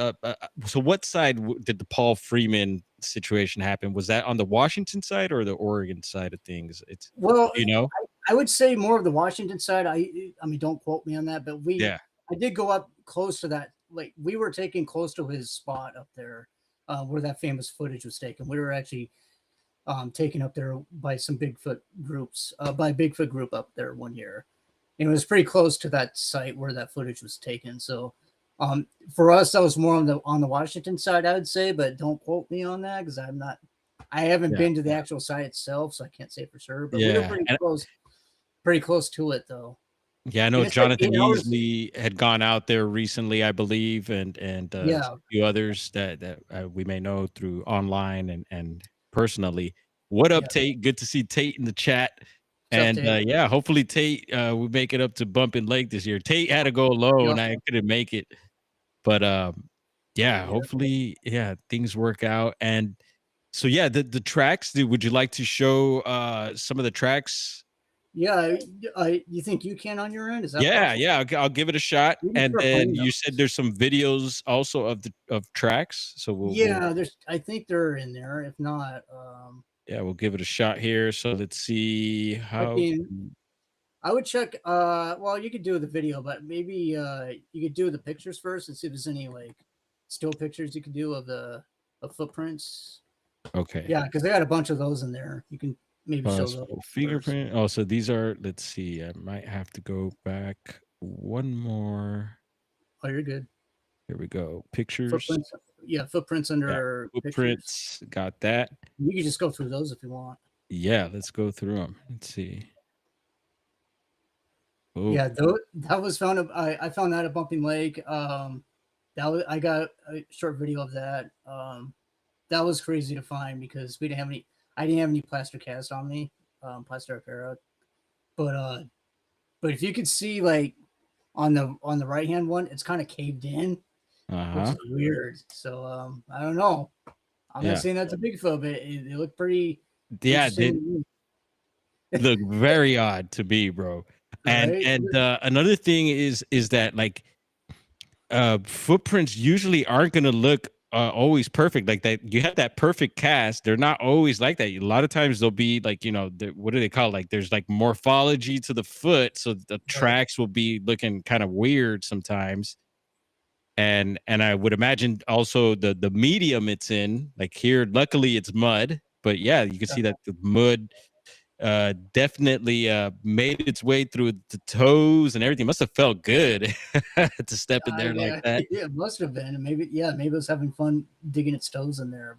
So what side did the Paul Freeman situation happen? Was that on the Washington side or the Oregon side of things? I would say more of the Washington side. I mean, don't quote me on that, but I did go up close to that. Like, we were taking close to his spot up there, where that famous footage was taken. We were actually taken up there by some Bigfoot groups, by a Bigfoot group up there one year. And it was pretty close to that site where that footage was taken. So for us, that was more on the Washington side, I would say, but don't quote me on that, because I haven't been to the actual site itself, so I can't say for sure. But we were pretty close to it, though. Yeah, I know And it's like Jonathan 8 hours. Easley had gone out there recently, I believe, and a Yeah, few others that we may know through online and personally. What up, yeah. Tate? Good to see Tate in the chat. What's up, And Tate? yeah, hopefully Tate we make it up to Bumping Lake this year. Tate had to go alone. Yep, I couldn't make it. But yeah, yeah. hopefully, yeah, things work out. And so yeah, the tracks, would you like to show some of the tracks? Yeah, you think you can on your end? Is that Yeah, possible? yeah, I'll give it a shot. You can And start then playing you said those. there's some videos also of the of tracks, so we'll Yeah, I think they're in there. If not, yeah, we'll give it a shot here. So let's see I how mean, I would check. Well, you could do the video, but maybe you could do the pictures first and see if there's any like still pictures you could do of footprints. okay. Yeah, because they got a bunch of those in there. You can maybe show those Possible first. fingerprint. Oh, so these are, let's see. I might have to go back one more. Oh, you're good. Here we go. Pictures. Footprints. Yeah, footprints Yeah. under pictures. Footprints. Got that. You can just go through those if you want. Yeah, let's go through them. Let's see. Oh, Yeah, that was found. I found that at Bumping Lake. I got a short video of that. That was crazy to find because we didn't have any. I didn't have any plaster cast on me, plaster apparel. But if you could see like on the right hand one, it's kind of caved in, which uh-huh. is weird. So I don't know. I'm not Yeah. saying that's a Bigfoot, but it looked pretty Yeah, interesting, they to me, look very odd to me, bro. right? And another thing is that like footprints usually aren't going to look always perfect like that. You have that perfect cast, they're not always like that. A lot of times they'll be like, what do they call it? Like there's like morphology to the foot, so the Right. tracks will be looking kind of weird sometimes. And I would imagine also the medium it's in, like here luckily it's mud, but yeah, you can see that the mud definitely made its way through the toes and everything. Must have felt good to step in there like Yeah, that. yeah, it must have been. And maybe, yeah, maybe it was having fun digging its toes in there.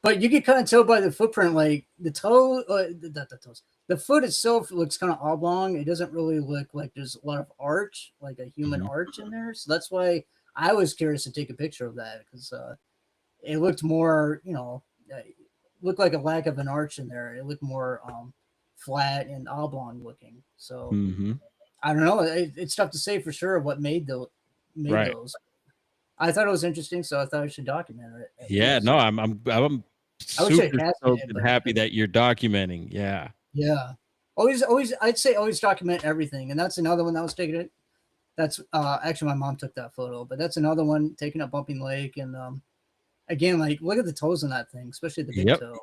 But you can kind of tell by the footprint, like the toe, not the toes. The foot itself looks kind of oblong. It doesn't really look like there's a lot of arch, like a human Mhm. arch in there. So that's why I was curious to take a picture of that because it looked more, looked like a lack of an arch in there. It looked more flat and oblong looking. So Mhm. I don't know. It's tough to say for sure what made Right. those. I thought it was interesting, so I thought I should document it at Yeah, least. no, I'm I wish I super had stoked it, and but I happy couldn't. that you're documenting. Yeah. Yeah, always. I'd say always document everything, and that's another one that was taken. That's actually my mom took that photo, but that's another one taken at Bumping Lake, and again, like look at the toes on that thing, especially the big Yep. toe.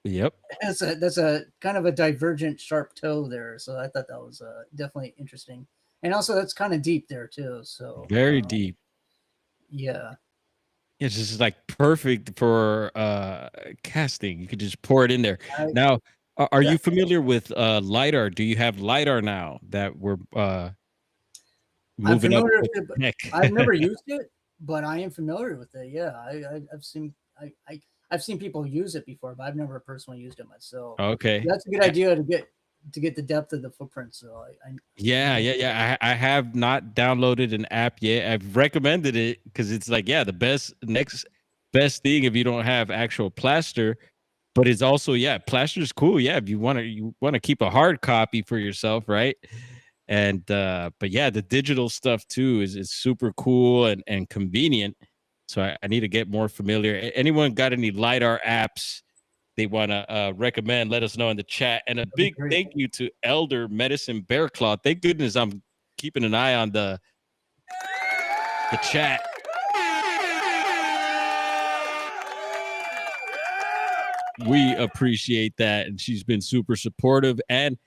Yep. That's a kind of a divergent, sharp toe there. So I thought that was definitely interesting, and also that's kind of deep there too. So Very deep. yeah, It's just like perfect for casting. You could just pour it in there. I, Now, are yeah, you familiar with lidar? Do you have lidar now that we're I'm moving up familiar with with it, but tech? I've never used it, but I am familiar with it. Yeah, I've seen I've seen people use it before, but I've never personally used it myself. Okay. That's a good idea to get the depth of the footprint. So I Yeah, think yeah, yeah. I have not downloaded an app yet. I've recommended it because it's like, yeah, the next best thing if you don't have actual plaster. But it's also, yeah, plaster is cool. Yeah, if you want to keep a hard copy for yourself, right? And but yeah, the digital stuff too is super cool and convenient. So I need to get more familiar. Anyone got any lidar apps they want to recommend? Let us know in the chat. And a that'd be big great. thank you to Elder Medicine Bear Claw. Thank goodness I'm keeping an eye on the chat. We appreciate that, and she's been super supportive, and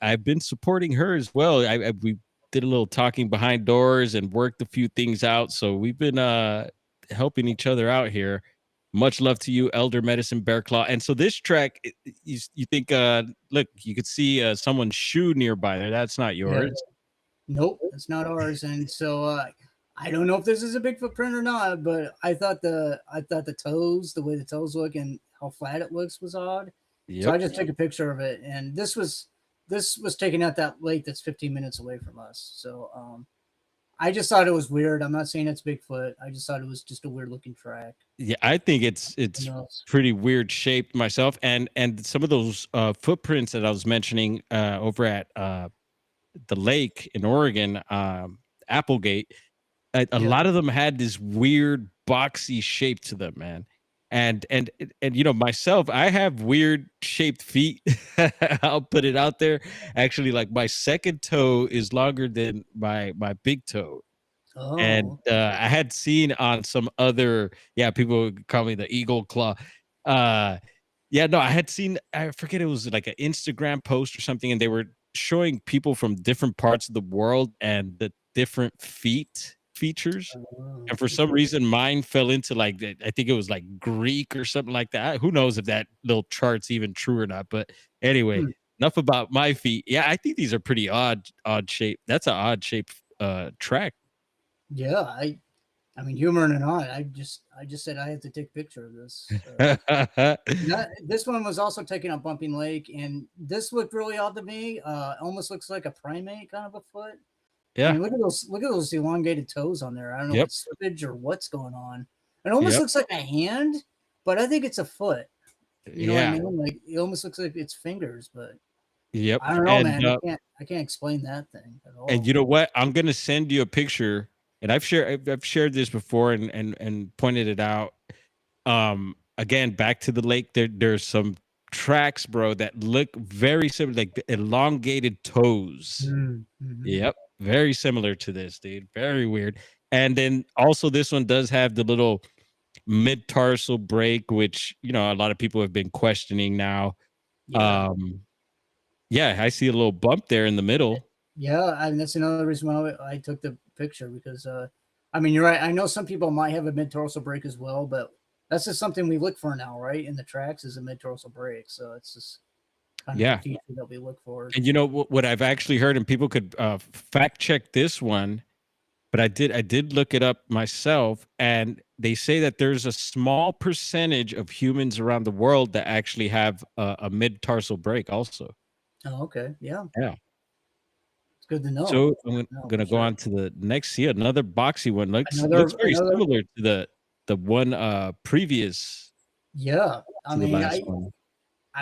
I've been supporting her as well. We did a little talking behind doors and worked a few things out, so we've been helping each other out here. Much love to you, Elder Medicine Bear Claw. And so this track, you think, look, you could see someone's shoe nearby there. That's not Yeah. yours. Nope, it's not ours. And so I don't know if this is a big footprint or not, but I thought the toes, the way the toes look and how flat it looks was odd. So Yep. I just took a picture of it, and this this was taken at that lake that's 15 minutes away from us. So I just thought it was weird. I'm not saying it's Bigfoot. I just thought it was just a weird looking track. Yeah, I think it's pretty weird shaped myself, and some of those footprints that I was mentioning over at the lake in Oregon, Applegate, a lot of them had this weird boxy shape to them, man. And you know, myself, I have weird shaped feet. I'll put it out there. Actually, like my second toe is longer than my big toe. And I had seen on some other, people would call me the eagle claw. Yeah, no, I had seen, I forget, it was like an Instagram post or something, and they were showing people from different parts of the world and the different feet features. And for some reason, mine fell into like, I think it was like Greek or something like that. Who knows if that little chart's even true or not? But anyway, enough about my feet. Yeah, I think these are pretty odd shape. That's an odd shape track. Yeah, I mean, humor or not, I just said I had to take a picture of this. This one was also taken on Bumping Lake, and this looked really odd to me. Almost looks like a primate kind of a foot. Yeah. I mean, look at those elongated toes on there. I don't know if it's slippage or what's going on. It almost looks like a hand, but I think it's a foot. You know what I mean? Like it almost looks like it's fingers, but I don't know, man. I can't explain that thing at all. And you know what? I'm gonna send you a picture, and I've shared this before and pointed it out. Again, back to the lake. There's some tracks, bro, that look very similar, like the elongated toes. Yep, very similar to this, dude. Very weird. And then also this one does have the little mid-tarsal break, which, you know, a lot of people have been questioning now. Yeah, I see a little bump there in the middle. Yeah, and that's another reason why I took the picture, because I mean, you're right. I know some people might have a mid-tarsal break as well, but that's just something we look for now, right? In the tracks is a mid-tarsal break. So it's just kind of a feature that we look for. And you know what I've actually heard, and people could fact check this one, but I did look it up myself, and they say that there's a small percentage of humans around the world that actually have a mid-tarsal break also. Oh, okay. Yeah. Yeah. It's good to know. So I'm gonna go on to the next. See, another boxy one. Looks very similar to the one previous. Yeah. I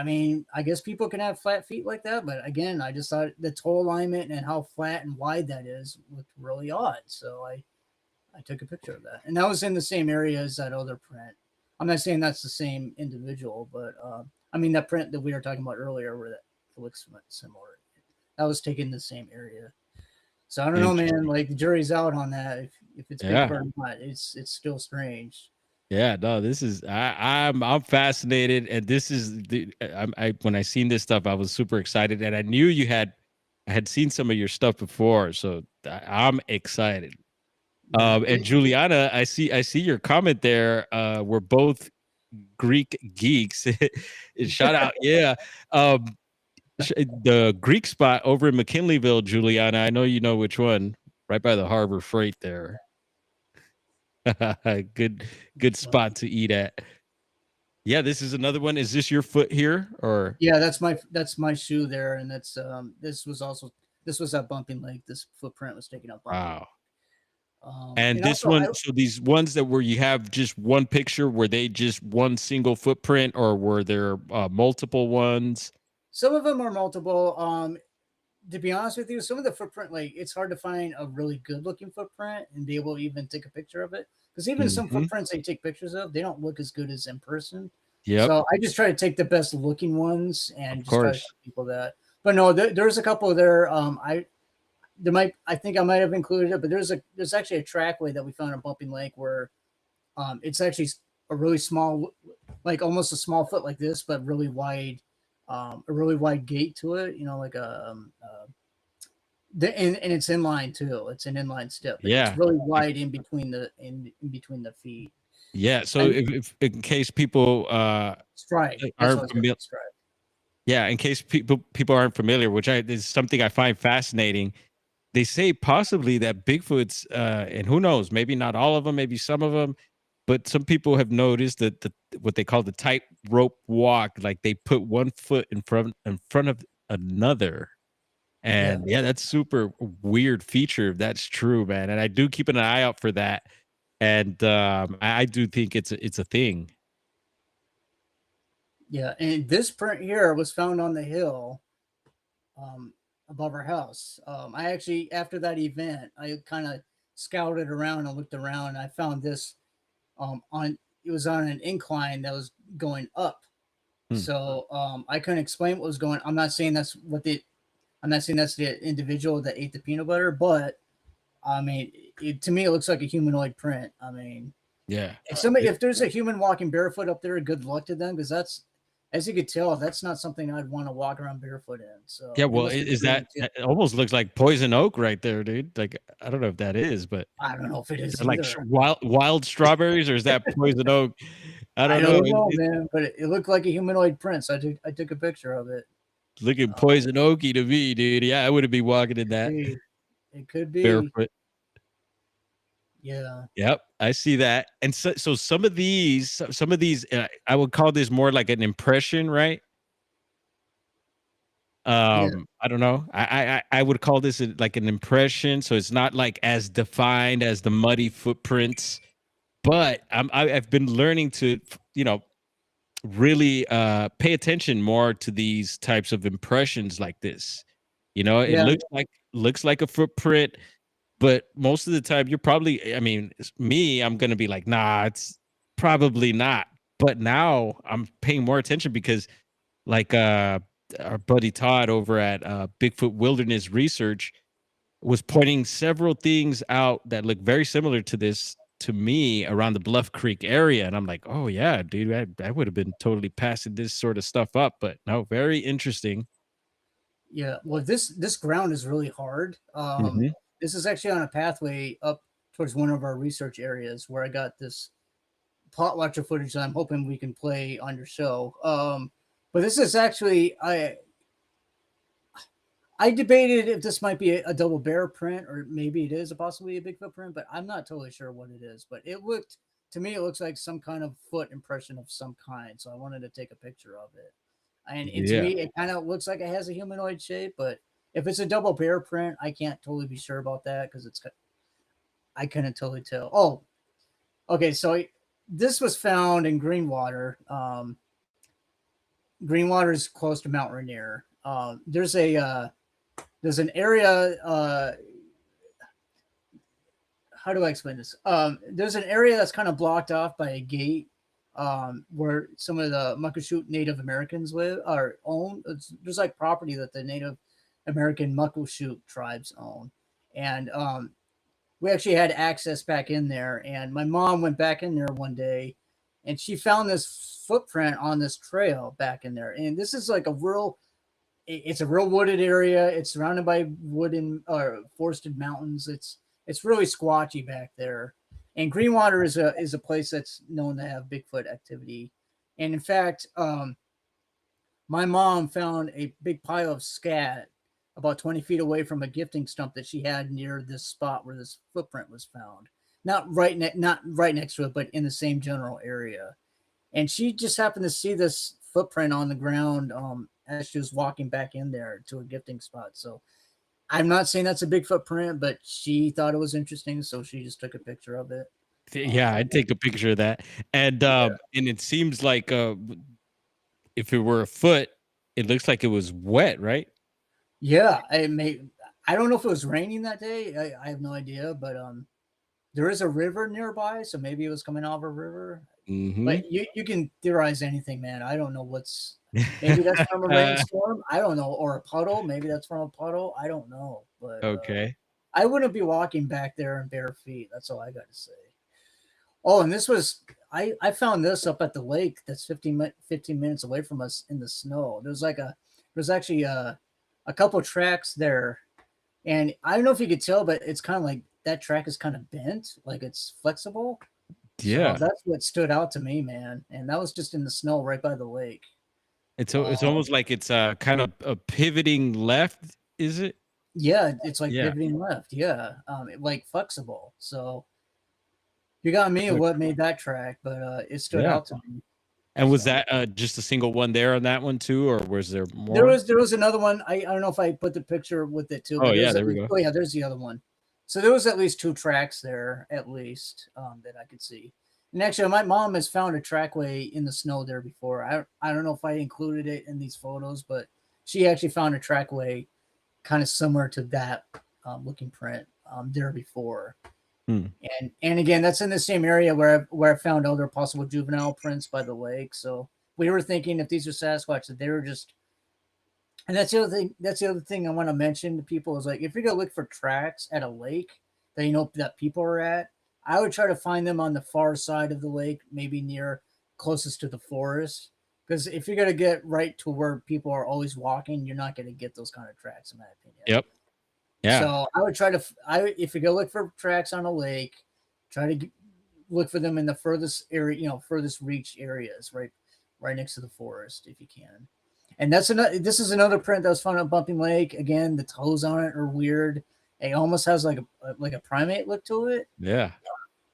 mean, I guess people can have flat feet like that, but again, I just thought the toe alignment and how flat and wide that is looked really odd. So I took a picture of that, and that was in the same area as that other print. I'm not saying that's the same individual, but I mean that print that we were talking about earlier, where that looks similar. That was taken in the same area. So I don't know, man. Like the jury's out on that. If it's Bigfoot or not, it's still strange. Yeah, no, this is I'm fascinated, and this is when I seen this stuff, I was super excited, and I knew I had seen some of your stuff before, so I'm excited. And Juliana, I see your comment there. We're both Greek geeks. Shout out, yeah. The Greek spot over in McKinleyville, Juliana. I know you know which one, right by the Harbor Freight there. good spot to eat at. Yeah, this is another one. Is this your foot here, or? Yeah, that's my shoe there, and that's this was at Bumping Lake. This footprint was taken up. Wow. And this also, one, so these ones that where you have just one picture, were they just one single footprint, or were there multiple ones? Some of them are multiple. To be honest with you, some of the footprint, like it's hard to find a really good looking footprint and be able to even take a picture of it. Because even some footprints they take pictures of, they don't look as good as in person. Yeah. So I just try to take the best looking ones and just try to show people that. But no, there's a couple there. I think I might have included it, but there's actually a trackway that we found in Bumping Lake where it's actually a really small, like almost a small foot like this, but really wide. A really wide gate to it, you know, like and it's inline too. It's an inline step. It's really wide in between the feet. Yeah. So if in case people aren't familiar, in case people aren't familiar, which is something I find fascinating. They say possibly that Bigfoot's and who knows, maybe not all of them, maybe some of them. But some people have noticed that what they call the tightrope walk, like they put one foot in front of another. And yeah, that's super weird feature if that's true, man. And I do keep an eye out for that. And I do think it's a thing. Yeah, and this print here was found on the hill um, above our house. I actually, after that event, I kind of scouted around and looked around. And I found this on. It was on an incline that was going up. Hmm. So I couldn't explain what was going. I'm not saying that's what the. I'm not saying that's the individual that ate the peanut butter, but I mean, to me, it looks like a humanoid print. I mean, Yeah. if there's a human walking barefoot up there, good luck to them because that's, as you could tell, that's not something I'd want to walk around barefoot in. So Yeah, it well, must be is pretty that legit. it almost looks like poison oak right there, dude. Like I don't know if that is, but I don't know if it is is that like either. wild strawberries or is that poison oak? I I don't know. don't know, man, but it looked like a humanoid print. So I took a picture of it. Looking Uh, poison oaky to me, dude. Yeah, I wouldn't be walking in that it could be. barefoot. Yeah. Yep, I see that. And so some of these I would call this more like an impression, right? Yeah. I don't know. I would call this like an impression, so it's not like as defined as the muddy footprints. But I've been learning to, you know, really pay attention more to these types of impressions like this. You know, it Yeah. looks like a footprint, but most of the time you're probably, I mean, me, I'm gonna be like, nah, it's probably not. But now I'm paying more attention because like our buddy Todd over at Bigfoot Wilderness Research was pointing several things out that look very similar to this to me around the Bluff Creek area. And I'm like, oh yeah, dude, I would have been totally passing this sort of stuff up. But no, very interesting. Yeah. Well, this ground is really hard. Hmm. This is actually on a pathway up towards one of our research areas where I got this plot watcher footage that I'm hoping we can play on your show. But this is actually I debated if this might be a double bear print or maybe it is a possibly a Bigfoot print, but I'm not totally sure what it is. But it looked to me, it looks like some kind of foot impression of some kind. So I wanted to take a picture of it. And to Yeah. me, it kind of looks like it has a humanoid shape, but if it's a double bear print, I can't totally be sure about that because I couldn't totally tell. Oh, okay. So this was found in Greenwater. Greenwater is close to Mount Rainier. There's an area. How do I explain this? There's an area that's kind of blocked off by a gate where some of the Muckleshoot Native Americans live or own. There's like property that the Native American Muckleshoot tribes own, and we actually had access back in there. And my mom went back in there one day, and she found this footprint on this trail back in there. And this is like it's a real wooded area. It's surrounded by wooden or forested mountains. It's really squatchy back there. And Greenwater is a place that's known to have Bigfoot activity. And in fact, my mom found a big pile of scat about 20 feet away from a gifting stump that she had near this spot where this footprint was found. Not right next to it, but in the same general area. And she just happened to see this footprint on the ground as she was walking back in there to a gifting spot. So I'm not saying that's a big footprint, but she thought it was interesting, so she just took a picture of it. Yeah, I'd take a picture of that. And it seems like if it were a foot, it looks like it was wet, right? Yeah, I don't know if it was raining that day. I have no idea, but there is a river nearby, so maybe it was coming out of a river. Hmm. But you can theorize anything, man. I don't know what's maybe that's from a rainstorm. I don't know, or a puddle. Maybe that's from a puddle. I don't know, but Okay. I wouldn't be walking back there in bare feet. That's all I got to say. Oh, and this was I found this up at the lake that's 15 minutes away from us in the snow. There's actually a couple tracks there, and I don't know if you could tell, but it's kind of like that track is kind of bent, like it's flexible. So Yeah. that's what stood out to me, man. And that was just in the snow right by the lake. It's almost like it's kind of a pivoting left, is it? Yeah, it's like Yeah. pivoting left. Yeah, like flexible. So you got me at Okay. what made that track, but it stood Yeah. out to me. And was that just a single one there on that one too, or was there more? There was another one. I don't know if I put the picture with it too. Oh but yeah, there we go. Oh yeah, there's the other one. So there was at least 2 tracks there, at least that I could see. And actually, my mom has found a trackway in the snow there before. I don't know if I included it in these photos, but she actually found a trackway kind of similar to that looking print there before. And again, that's in the same area where I found other possible juvenile prints by the lake. So we were thinking if these are Sasquatch, that they were just. And that's the other thing. That's the other thing I want to mention to people is like if you're gonna look for tracks at a lake that you know that people are at, I would try to find them on the far side of the lake, maybe near closest to the forest. Because if you're gonna get right to where people are always walking, you're not gonna get those kind of tracks, in my opinion. Yep. Yeah. So I would try to. If you go look for tracks on a lake, try to look for them in the furthest area, furthest reach areas, right next to the forest, if you can. And this is another print that was found at Bumping Lake. Again, the toes on it are weird. It almost has like a primate look to it. Yeah.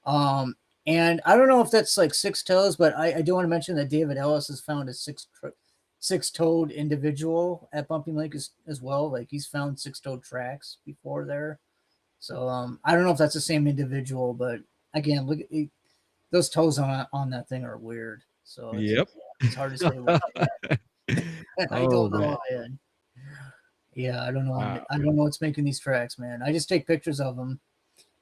And I don't know if that's like 6 toes, but I do want to mention that David Ellis has found a six-toed individual at Bumping Lake as well. Like he's found 6-toed tracks before there. So I don't know if that's the same individual, but again, look at those toes on that thing are weird. So it's hard to say what I don't know, man. Yeah, I don't know. Wow. I don't know what's making these tracks, man. I just take pictures of them.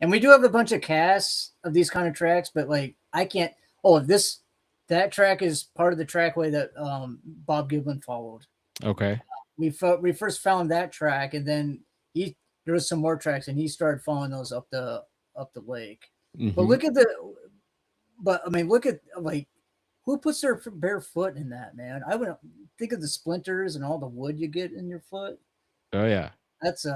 And we do have a bunch of casts of these kind of tracks, but like I can't. Oh, that track is part of the trackway that Bob Giblin followed. Okay. We first found that track, and then there was some more tracks, and he started following those up the lake. Mm-hmm. But look at like who puts their bare foot in that, man? I would think of the splinters and all the wood you get in your foot. Oh yeah. That's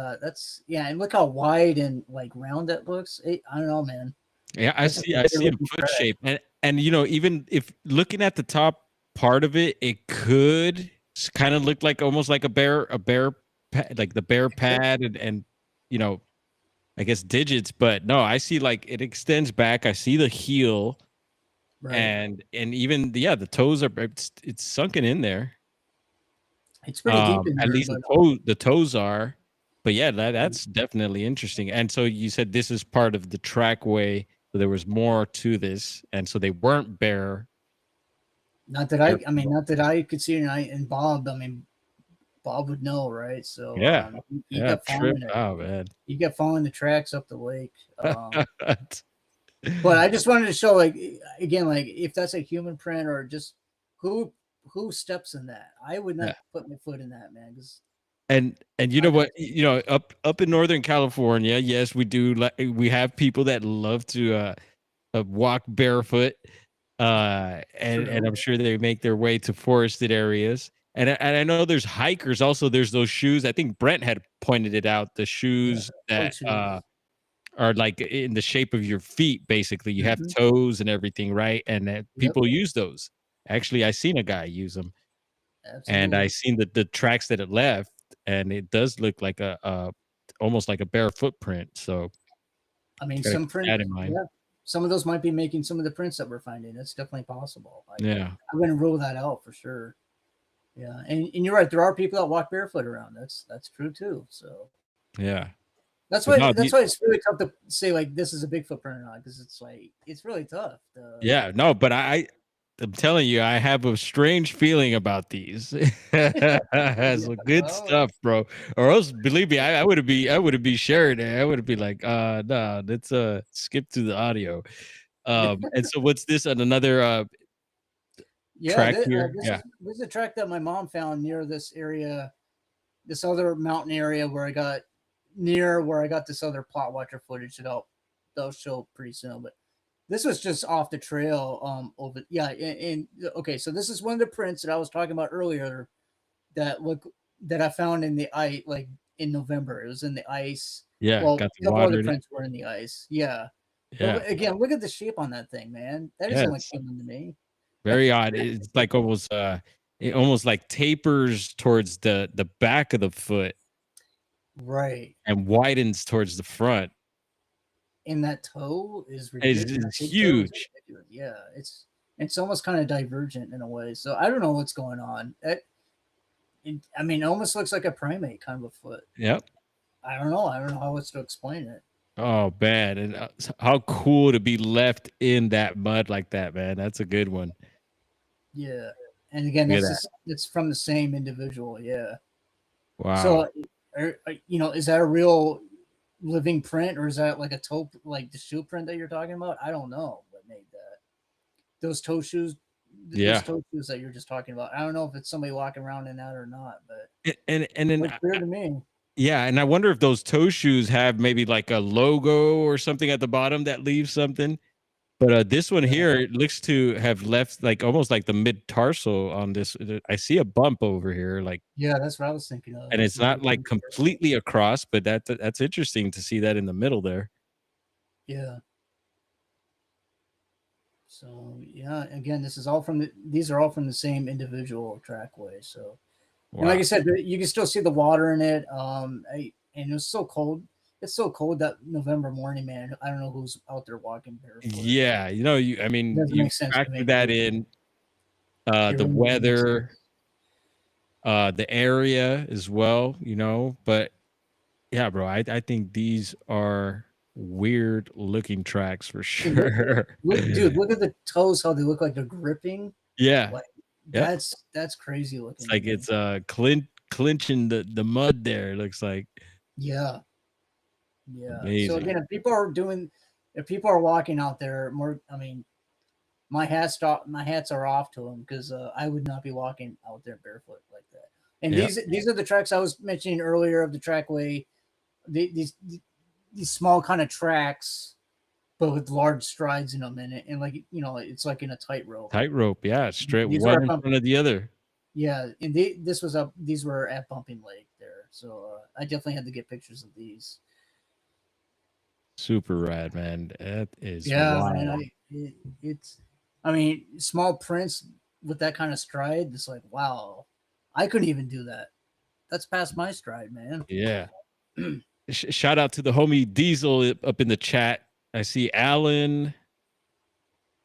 yeah, and look how wide and like round that looks. I don't know, man. Yeah, I see a foot shape, and even if looking at the top part of it, it could kind of look like almost like a bear like the bear pad and I guess digits, but no, I see like it extends back. I see the heel, right. and even the toes are it's sunken in there. It's pretty deep in there, at least the toes are. But yeah, that's definitely interesting. And so you said this is part of the trackway. So there was more to this, and so they weren't bare. Not that I could see, and Bob. Bob would know, right? So yeah, he kept following it. Oh man, he kept following the tracks up the lake. But I just wanted to show, like again, like if that's a human print or just who steps in that. I would not put my foot in that, man, because. And you know what, up in Northern California, yes, we do. We have people that love to walk barefoot, and I'm sure they make their way to forested areas. And I know there's hikers also. There's those shoes. I think Brent had pointed it out. The shoes that are like in the shape of your feet. Basically, you have toes and everything, right? And people use those. Actually, I seen a guy use them, and I seen the tracks that it left. And it does look like almost like a bare footprint. So, some print. Some of those might be making some of the prints that we're finding. That's definitely possible. I wouldn't rule that out for sure. Yeah, and you're right. There are people that walk barefoot around. That's true too. So, yeah, that's why it's really tough to say like this is a Bigfoot print or not, because it's really tough. But I'm telling you, I have a strange feeling about these. It's good stuff, bro. Or else, believe me, I wouldn't be sharing it. I would be like, no, let's skip to the audio. And so, what's this? And another track here? This is a track that my mom found near this area, this other mountain area where I got this other plot watcher footage that I'll show pretty soon, but. This was just off the trail over okay, so this is one of the prints that I was talking about earlier that I found in the ice, like in November. It was in the ice. Yeah, well, a couple other prints were in the ice. Yeah. But again, look at the shape on that thing, man. That doesn't look human to me. Very odd. It's like almost it almost like tapers towards the back of the foot. Right. And widens towards the front. And that toe is ridiculous. It's huge. Yeah, It's almost kind of divergent in a way. So I don't know what's going on. It almost looks like a primate kind of a foot. Yep. I don't know. I don't know how else to explain it. Oh, man. And how cool to be left in that mud like that, man. That's a good one. Yeah. And again, it's from the same individual. Yeah. Wow. So, is that a real living print, or is that like a toe, like the shoe print that you're talking about? I don't know what made that. Those toe shoes, those toe shoes that you're just talking about. I don't know if it's somebody walking around in that or not, but and then it's clear to me. Yeah, and I wonder if those toe shoes have maybe like a logo or something at the bottom that leaves something. But this one here, it looks to have left like almost like the mid tarsal on this. I see a bump over here, like yeah, that's what I was thinking of. and it's not like completely across, but that's interesting to see that in the middle there. Yeah. So yeah, again, these are all from the same individual trackway. So, and like I said, you can still see the water in it. And it was so cold. It's so cold that November morning, man. I don't know who's out there walking barefoot. Yeah, you factor that in. The weather, the area as well, but yeah, bro, I think these are weird looking tracks for sure. Dude, look at the toes, how they look like they're gripping. Yeah. Like, that's crazy looking. It's like it's clinching the mud there, it looks like. Yeah. Amazing. So again, if people are walking out there, my hats are off to them, because I would not be walking out there barefoot like that. And these are the tracks I was mentioning earlier of the trackway. These small kind of tracks, but with large strides in them, and like it's like in a tightrope. Yeah, straight one in front of the other. Yeah, and these were at Bumping Lake there, so I definitely had to get pictures of these. Super rad, man. That is wild. Man. It's small prints with that kind of stride. It's like, wow, I couldn't even do that. That's past my stride, man. Yeah. Shout out to the homie Diesel up in the chat. I see Alan,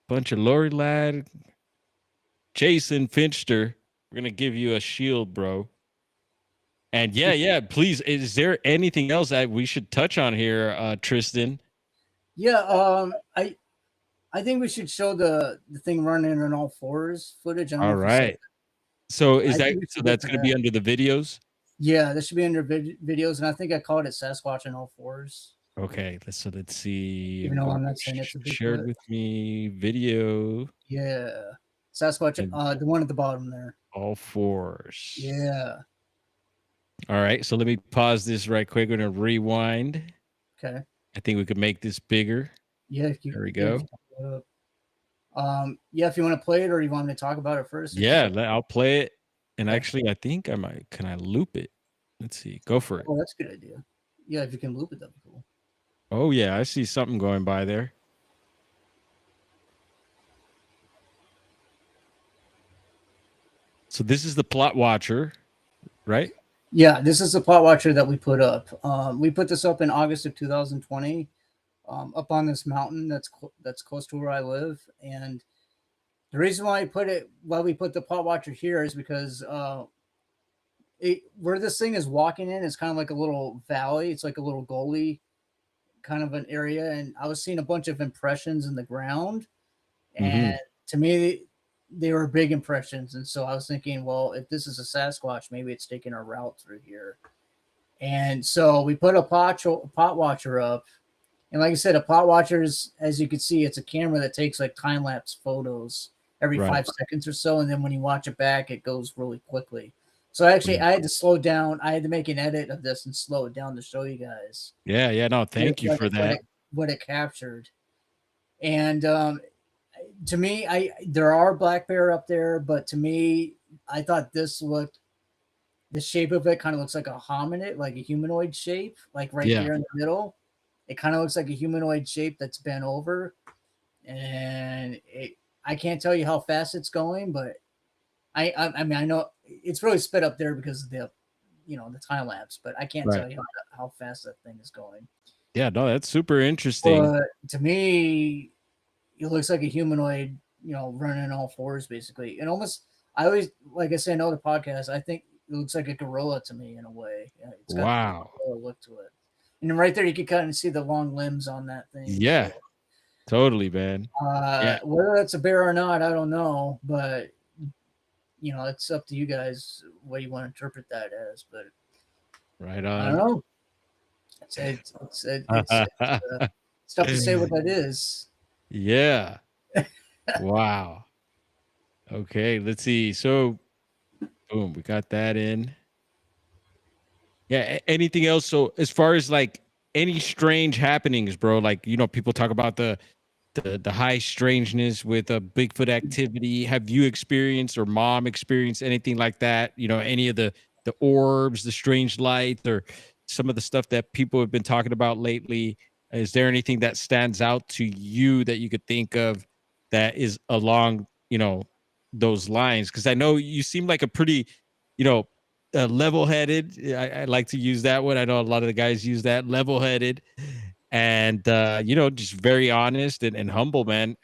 bunch of Lori Lad, Jason Fincher. We're gonna give you a shield, bro. And yeah, please. Is there anything else that we should touch on here, Tristan? Yeah, I think we should show the thing running on all fours footage. All right. So that's going to be under the videos? Yeah, this should be under videos, and I think I called it Sasquatch on all fours. Okay, let's see. Even though I'm not saying it's a Bigfoot. Shared with me video. Yeah, Sasquatch, the one at the bottom there. All fours. Yeah. All right, so let me pause this right quick. We're gonna rewind. Okay. I think we could make this bigger. Yeah. There we go. If you want to play it, or you want me to talk about it first? Yeah, I'll play it. And actually, I think I might. Can I loop it? Let's see. Go for it. Oh, that's a good idea. Yeah, if you can loop it, that'd be cool. Oh yeah, I see something going by there. So this is the plot watcher, right? Yeah, this is the plot watcher that we put up. We put this up in August of 2020, up on this mountain that's close to where I live. And the reason why we put the plot watcher here is because where this thing is walking in is kind of like a little valley. It's like a little gully kind of an area, and I was seeing a bunch of impressions in the ground, and to me they were big impressions. And so I was thinking, well, if this is a Sasquatch, maybe it's taking a route through here. And so we put a plot watcher up, and like I said, a plot watcher is, as you can see, it's a camera that takes like time-lapse photos every 5 seconds or so, and then when you watch it back, it goes really quickly. So actually, I had to slow down. I had to make an edit of this and slow it down to show you guys. Yeah. No, thank you for that. What it captured. And to me, there are black bear up there, but to me, I thought the shape of it kind of looks like a hominid, like a humanoid shape, like here in the middle. It kind of looks like a humanoid shape that's bent over. And I can't tell you how fast it's going, but I know it's really sped up there because of the time lapse, but I can't tell you how fast that thing is going. Yeah, no, that's super interesting. But to me, it looks like a humanoid running on all fours basically. And almost, I always, like I say in other podcasts, I think it looks like a gorilla to me in a way. It's got Wow. a gorilla look to it. And then right there, you can kind of see the long limbs on that thing. Yeah, So, totally, man. Yeah. whether that's a bear or not, I don't know, but it's up to you guys what you want to interpret that as. But Right I don't on. know. It's tough to say what that is. Yeah. Wow. Okay, let's see. So, boom, we got that in. Yeah, anything else? So, as far as like any strange happenings, bro, like people talk about the high strangeness with a Bigfoot activity. Have you experienced or mom experienced anything like that? Any of the orbs, the strange lights, or some of the stuff that people have been talking about lately? Is there anything that stands out to you that you could think of that is along, those lines? Because I know you seem like a pretty, you know, level-headed. I like to use that one. I know a lot of the guys use that, level-headed, and just very honest and humble, man.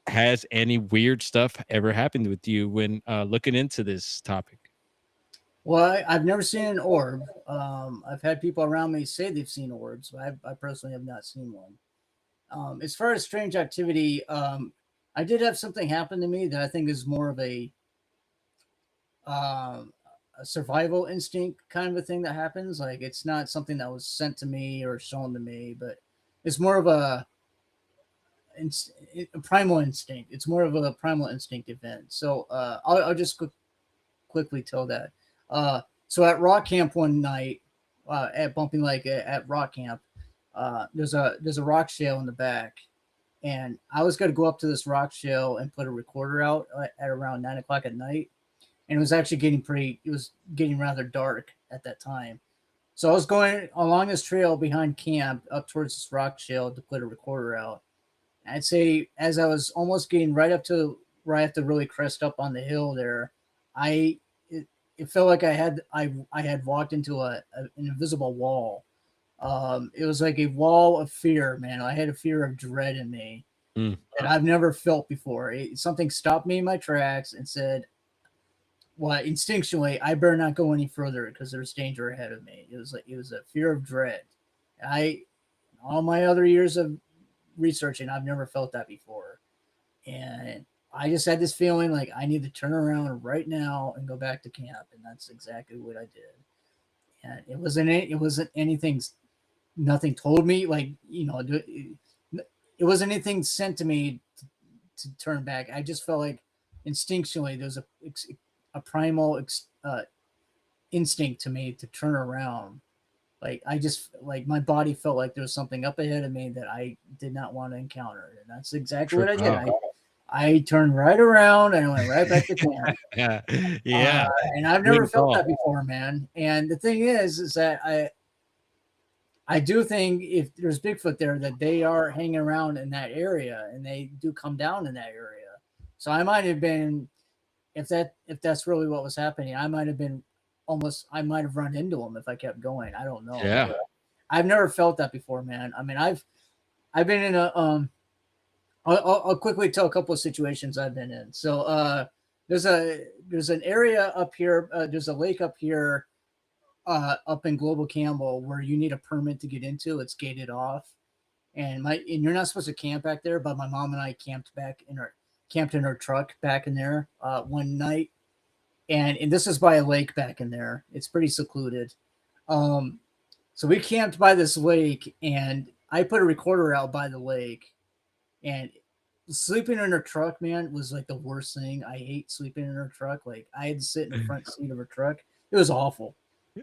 Has any weird stuff ever happened with you when looking into this topic? Well, I've never seen an orb. I've had people around me say they've seen orbs, but I personally have not seen one. As far as strange activity, I did have something happen to me that I think is more of um, a survival instinct kind of a thing that happens. Like it's not something that was sent to me or shown to me, but it's more of a primal instinct. It's more of a primal instinct event. So I'll just quickly tell that. So at rock camp one night, at Bumping Lake at rock camp, there's a rock shale in the back, and I was going to go up to this rock shale and put a recorder out at around 9 o'clock at night, and it was actually getting rather dark at that time. So I was going along this trail behind camp up towards this rock shale to put a recorder out. I'd say as I was almost getting right up to where I have to really crest up on the hill there, it felt like I had walked into an invisible wall. It was like a wall of fear, man. I had a fear of dread in me that I've never felt before. Something stopped me in my tracks and said, well, instinctually, I better not go any further because there's danger ahead of me. It was a fear of dread. All my other years of researching, I've never felt that before. And I just had this feeling like I need to turn around right now and go back to camp. And that's exactly what I did. And it wasn't anything, nothing told me, like, it wasn't anything sent to me to turn back. I just felt like instinctually there's a primal instinct to me to turn around. Like I just like my body felt like there was something up ahead of me that I did not want to encounter, and that's exactly what I did. I turned right around and I went right back to camp. Yeah. And I've never felt that before, man. And the thing is that I do think if there's Bigfoot there, that they are hanging around in that area, and they do come down in that area. So I might have been, if that's really what was happening, I might have run into them if I kept going. I don't know. Yeah. I've never felt that before, man. I mean, I've been in a I'll quickly tell a couple of situations I've been in. So there's an area up here. There's a lake up here, up in Global Campbell, where you need a permit to get into. It's gated off, and you're not supposed to camp back there. But my mom and I camped in our truck back in there one night, and this is by a lake back in there. It's pretty secluded. So we camped by this lake, and I put a recorder out by the lake. And sleeping in her truck, man, was like the worst thing. I hate sleeping in her truck. Like I had to sit in the front seat of her truck. It was awful.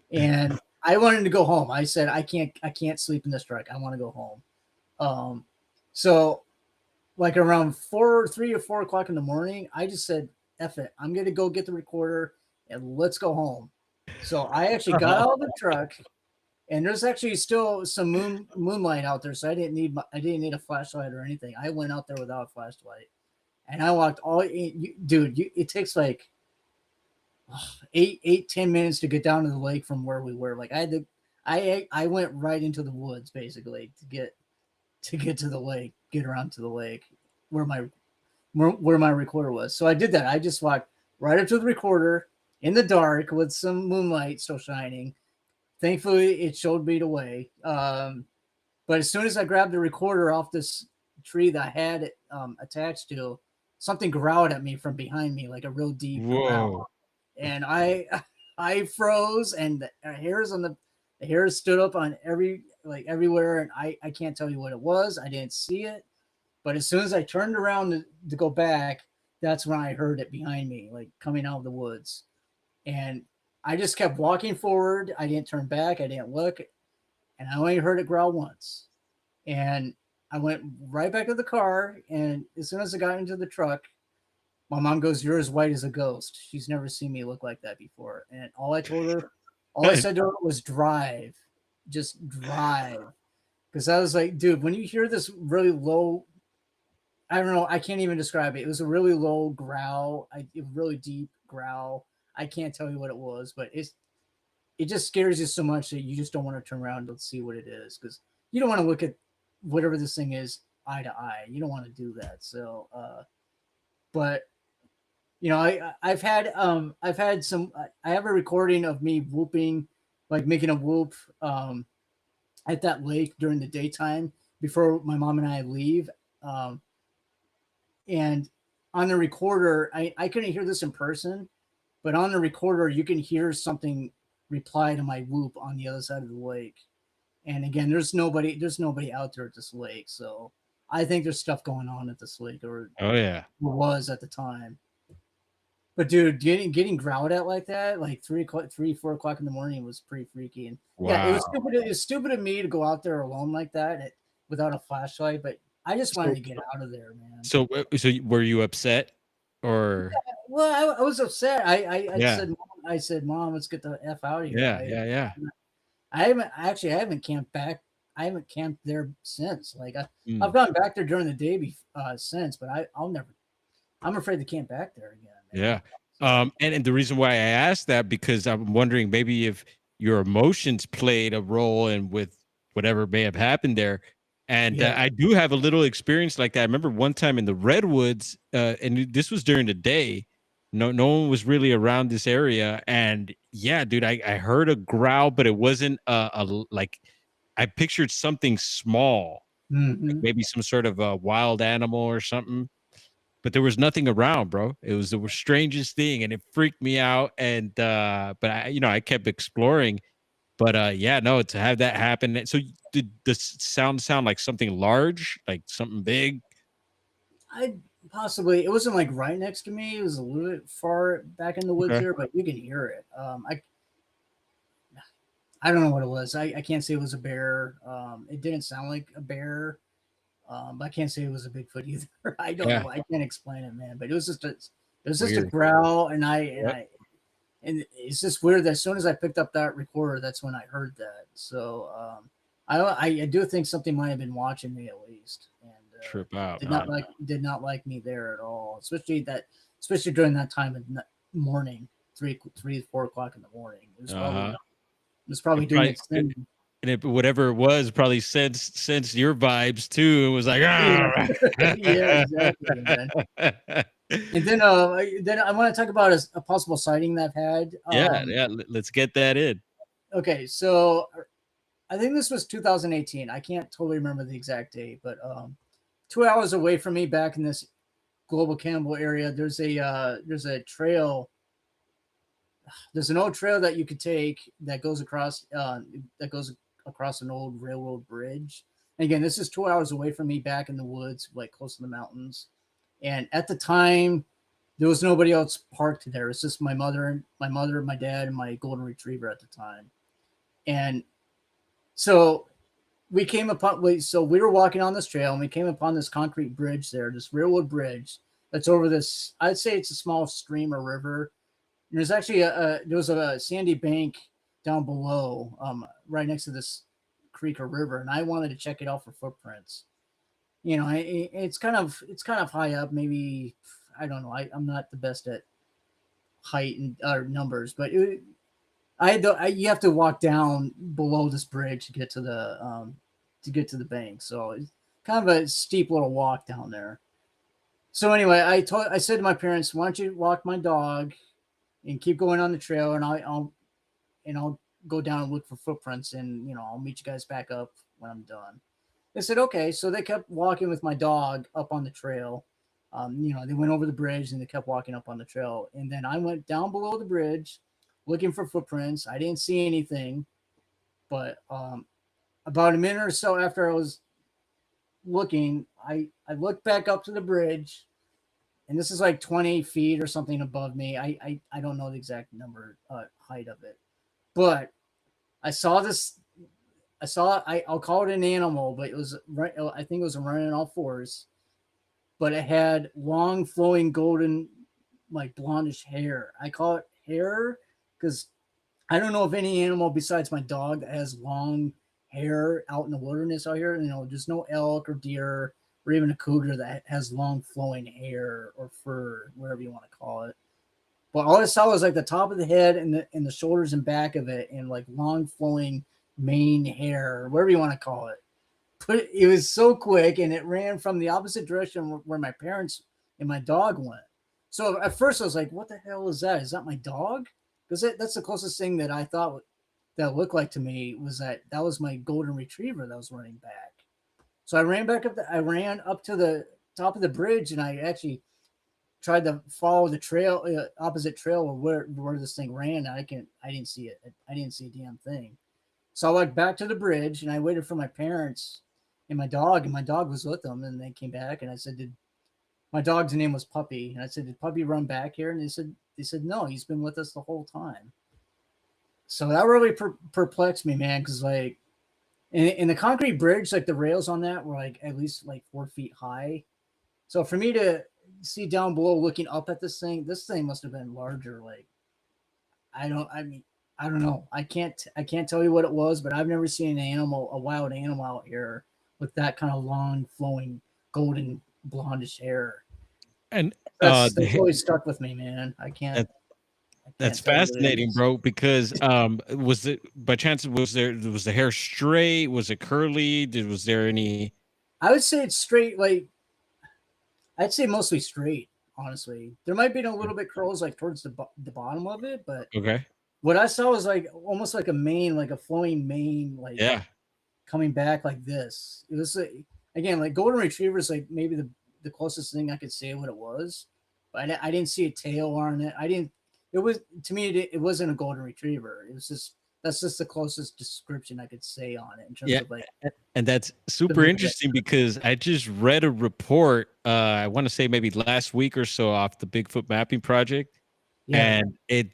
And I wanted to go home. I said, I can't sleep in this truck. I want to go home. So like around 3 or 4 o'clock in the morning, I just said, F it. I'm going to go get the recorder and let's go home. So I actually got out of the truck. And there's actually still some moonlight out there, so I didn't need a flashlight or anything. I went out there without a flashlight, and I walked it takes like 10 minutes to get down to the lake from where we were. Like I went right into the woods basically to get to the lake, get around to the lake where where my recorder was. So I did that. I just walked right up to the recorder in the dark with some moonlight still shining. Thankfully, it showed me the way. But as soon as I grabbed the recorder off this tree that I had it attached to, something growled at me from behind me, like a real deep growl. And I froze, and the hairs stood up on everywhere, and I can't tell you what it was. I didn't see it, but as soon as I turned around to go back, that's when I heard it behind me, like coming out of the woods. And I just kept walking forward. I didn't turn back. I didn't look, and I only heard it growl once. And I went right back to the car, and as soon as I got into the truck, my mom goes, "You're as white as a ghost." She's never seen me look like that before. And all I said to her was drive. Just drive. Because I was like, dude, when you hear this really low, I don't know, I can't even describe it. It was a really low growl, a really deep growl. I can't tell you what it was, but it just scares you so much that you just don't want to turn around and see what it is, because you don't want to look at whatever this thing is eye to eye. You don't want to do that. So, but you know, I've had some. I have a recording of me whooping, like making a whoop at that lake during the daytime before my mom and I leave. And on the recorder, I couldn't hear this in person, but on the recorder, you can hear something reply to my whoop on the other side of the lake. And again, there's nobody out there at this lake. So I think there's stuff going on at this lake, or was at the time. But dude, getting growled at like that, like 4 o'clock in the morning, was pretty freaky. And yeah, it was stupid of me to go out there alone like that without a flashlight. But I just wanted to get out of there, man. So were you upset, or? Yeah, well, I was upset. I said, Mom, let's get the F out of here. Yeah. I haven't camped back. I haven't camped there since. Like I've gone back there during the day since, but I'm afraid to camp back there again. Man. Yeah. And the reason why I asked that, because I'm wondering maybe if your emotions played a role in with whatever may have happened there. And I do have a little experience like that. I remember one time in the redwoods, and this was during the day. No one was really around this area. And yeah, dude, I heard a growl, but it wasn't like, I pictured something small, like maybe some sort of a wild animal or something. But there was nothing around, bro. It was the strangest thing, and it freaked me out. And but I kept exploring. But yeah, no, to have that happen. So did the sound like something large, like something big? It wasn't like right next to me. It was a little bit far back in the woods here, but you can hear it. I don't know what it was. I can't say it was a bear. It didn't sound like a bear. I can't say it was a Bigfoot either. I don't know. I can't explain it, man. But it was just a growl, and and it's just weird that as soon as I picked up that recorder, that's when I heard that. So I do think something might have been watching me at least, and trip out. Did not like me there at all, especially during that time of morning, 4 o'clock in the morning. It was probably doing its thing. And whatever it was probably sensed your vibes too. It was like, yeah, exactly, man. And then I want to talk about a possible sighting that I've had. Yeah, let's get that in. Okay, so I think this was 2018. I can't totally remember the exact date, but 2 hours away from me, back in this Global Campbell area, there's a trail. There's an old trail that you could take that goes across an old railroad bridge. And again, this is 2 hours away from me, back in the woods, like close to the mountains. And at the time, there was nobody else parked there. It's just my mother, my dad, and my golden retriever at the time. And so we were walking on this trail, and we came upon this concrete bridge there, this railroad bridge that's over this, I'd say it's a small stream or river. And there's actually there was a sandy bank down below, right next to this creek or river, and I wanted to check it out for footprints. You know, it's kind of high up. Maybe, I don't know. I'm not the best at height and numbers, but you have to walk down below this bridge to get to the bank. So it's kind of a steep little walk down there. So anyway, I said to my parents, "Why don't you walk my dog and keep going on the trail, and I'll go down and look for footprints, and I'll meet you guys back up when I'm done." They said okay. So they kept walking with my dog up on the trail. They went over the bridge and they kept walking up on the trail, and then I went down below the bridge, looking for footprints. I didn't see anything, but about a minute or so after I was looking, I looked back up to the bridge, and this is like 20 feet or something above me. I don't know the exact number height of it, but I saw this. I'll call it an animal, but it was right. I think it was running on all fours, but it had long flowing golden, like blondish hair. I call it hair because I don't know of any animal besides my dog that has long hair out in the wilderness out here. There's no elk or deer or even a cougar that has long flowing hair or fur, whatever you want to call it. But all I saw was like the top of the head and the shoulders and back of it, and like long flowing mane hair, or whatever you want to call it. But it was so quick, and it ran from the opposite direction where my parents and my dog went. So at first I was like, "What the hell is that? Is that my dog?" Because that's the closest thing that I thought that looked like to me was that was my golden retriever that was running back. So I ran back up. I ran up to the top of the bridge, and I actually tried to follow the trail, opposite trail where this thing ran. I didn't see it. I didn't see a damn thing. So I went back to the bridge, and I waited for my parents and my dog was with them, and they came back, and I said, "Did my dog's name was Puppy?" And I said, "Did Puppy run back here?" And they said no, he's been with us the whole time. So that really perplexed me, man, because like in the concrete bridge, like the rails on that were like at least like 4 feet high. So for me to see down below looking up at this thing must have been larger. Like I don't know. I can't tell you what it was, but I've never seen a wild animal out here with that kind of long flowing golden blondish hair. And That's always stuck with me, man. I can't that's tell you what it fascinating, is. bro. Because was it by chance? Was the hair straight? Was it curly? Was there any? I would say it's straight. Like I'd say mostly straight. Honestly, there might be a little bit curls like towards the bottom of it, but Okay. what I saw was like almost like a mane, like a flowing mane, like Yeah. coming back like this. It was again like golden retrievers, like maybe the closest thing I could say what it was, but I didn't see a tail on it. I didn't. It was to me it wasn't a golden retriever. It was just that's just the closest description I could say on it in terms Yeah. of like. And that's super interesting because I just read a report. I want to say maybe last week or so off the Bigfoot mapping project. Yeah. And it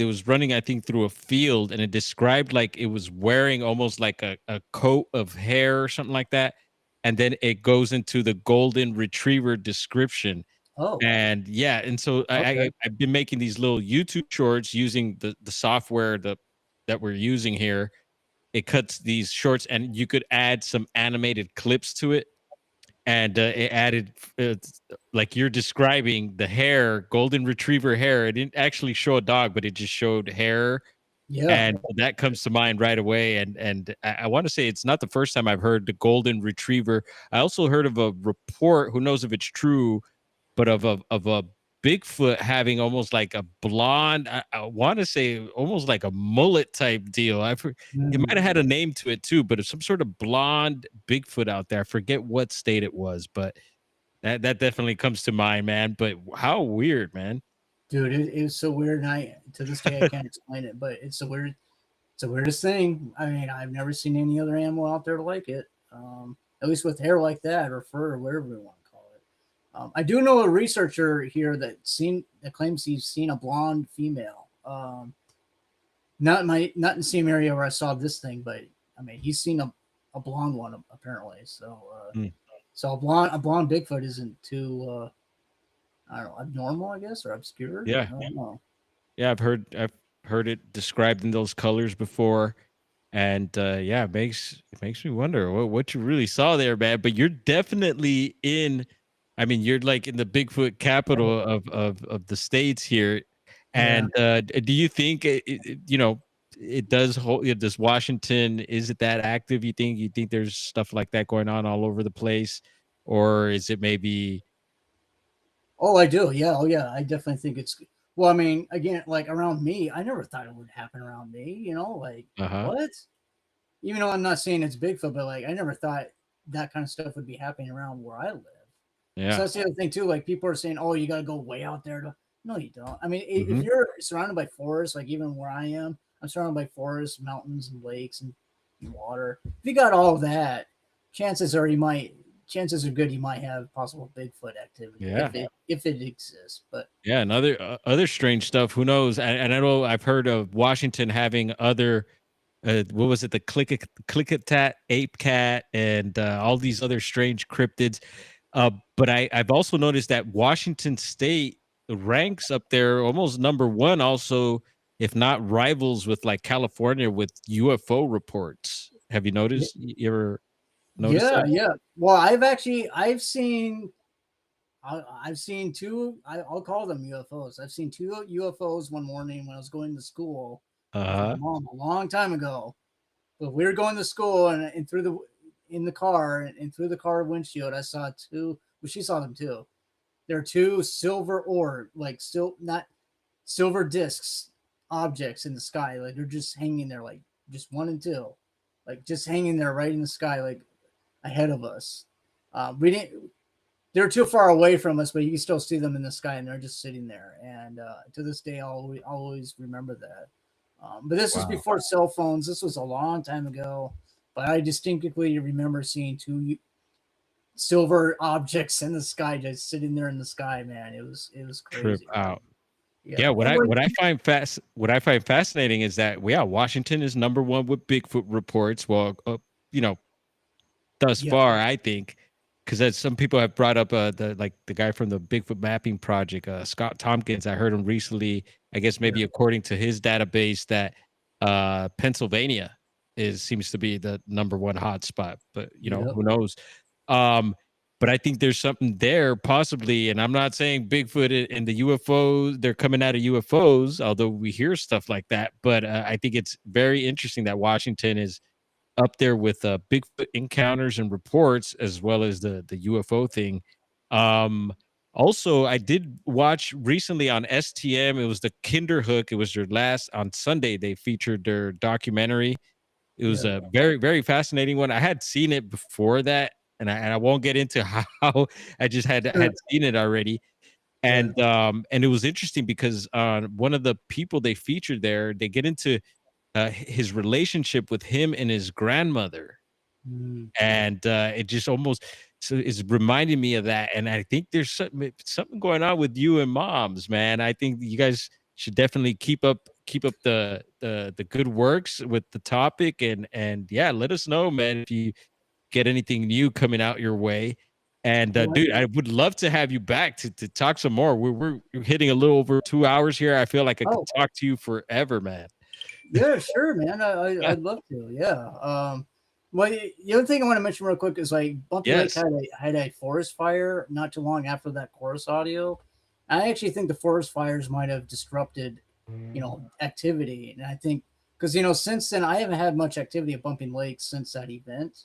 was running, I think, through a field, and it described like it was wearing almost like a coat of hair or something like that. And then it goes into the golden retriever description. Oh. And yeah, and so Okay. I've been making these little YouTube shorts using the software that we're using here. It cuts these shorts, and you could add some animated clips to it, and it added like you're describing the hair, golden retriever hair. It didn't actually show a dog, but it just showed hair, Yeah. and that comes to mind right away. And I want to say it's not the first time I've heard the golden retriever. I also heard of a report, who knows if it's true, but of a Bigfoot having almost like a blonde, I want to say almost like a mullet type deal. It might have had a name to it too, but it's some sort of blonde Bigfoot out there. I forget what state it was, but that definitely comes to mind, man. But how weird, man. Dude, it was so weird, and I to this day I can't explain it, but it's the weirdest thing. I mean, I've never seen any other animal out there like it. At least with hair like that or fur or whatever you want to call it. I do know a researcher here that claims he's seen a blonde female. Not in the same area where I saw this thing, but I mean he's seen a blonde one apparently. So Mm. so a blonde Bigfoot isn't too I don't know, abnormal, I guess, or obscure. Yeah, I don't know. yeah. I've heard it described in those colors before, and yeah, it makes me wonder what you really saw there, man. But you're definitely in. I mean, you're like in the Bigfoot capital of the states here. Yeah. And do you think it does hold? Does Washington, is it that active? You think there's stuff like that going on all over the place, or is it maybe Oh, I do. Yeah. Oh, yeah. I definitely think it's. Well, I mean, again, like around me, I never thought it would happen around me. Like Uh-huh. what? Even though I'm not saying it's Bigfoot, but like I never thought that kind of stuff would be happening around where I live. So Yeah. that's the other thing too. Like people are saying, "Oh, you got to go way out there." No, you don't. I mean, if Hmm. you're surrounded by forests, like even where I am, I'm surrounded by forests, mountains, and lakes and water. If you got all that, chances are chances are good you might have possible Bigfoot activity Yeah. if it exists. But Yeah, and other strange stuff. Who knows? And I know I've heard of Washington having other what was it, the clickatat, ape cat, and all these other strange cryptids. But I've also noticed that Washington State ranks up there almost number one, also, if not rivals with like California with UFO reports. Have you noticed? You ever noticed yeah, that? yeah. Well, I've seen two. I'll call them UFOs. I've seen two UFOs one morning when I was going to school with my Uh-huh. mom a long time ago. But we were going to school, and through the in the car and through the car windshield, I saw two. Well, she saw them too. There are two silver orb, like still not silver discs objects in the sky. Like they're just hanging there, like just one and two, like just hanging there right in the sky, like ahead of us. We didn't. They're too far away from us, but you can still see them in the sky, and they're just sitting there. And to this day, I'll always remember that. But this was Wow. before cell phones. This was a long time ago. But I distinctly remember seeing two silver objects in the sky, just sitting there in the sky. Man, it was Trip crazy. out. Yeah. Yeah, And when, what I find fascinating is that, yeah, Washington is number one with Bigfoot reports. Well, you know, thus yeah, far, I think, because as some people have brought up the guy from the Bigfoot mapping project, Scott Tompkins. I heard him recently. I guess yeah, maybe according to his database, that Pennsylvania is seems to be the number one hotspot. But yeah. who knows? Um, but I think there's something there possibly, and I'm not saying Bigfoot and the UFOs, they're coming out of UFOs, although we hear stuff like that. But I think it's very interesting that Washington is up there with Bigfoot encounters and reports, as well as the UFO thing. Um, Also, I did watch recently on STM. It was the Kinderhook. It was their last on Sunday. They featured their documentary. It was Yeah. a very, very fascinating one. I had seen it before that, and I won't get into how I just had seen it already. Yeah. And it was interesting because one of the people they featured there, they get into his relationship with him and his grandmother, Mm. and it just almost so it's reminding me of that. And I think there's something going on with you and moms, man. I think you guys should definitely keep up the good works with the topic, and yeah, let us know, man, if you get anything new coming out your way. And Well, dude, I would love to have you back to talk some more. We're hitting a little over 2 hours here. I feel like I could oh, talk to you forever, man. yeah, sure, man. Yeah. I'd love to. Yeah. Well, the other thing I want to mention real quick is like Bumpy Lake Yes. had a forest fire not too long after that chorus audio. I actually think the forest fires might have disrupted, activity, and I think because since then I haven't had much activity at Bumping Lake since that event.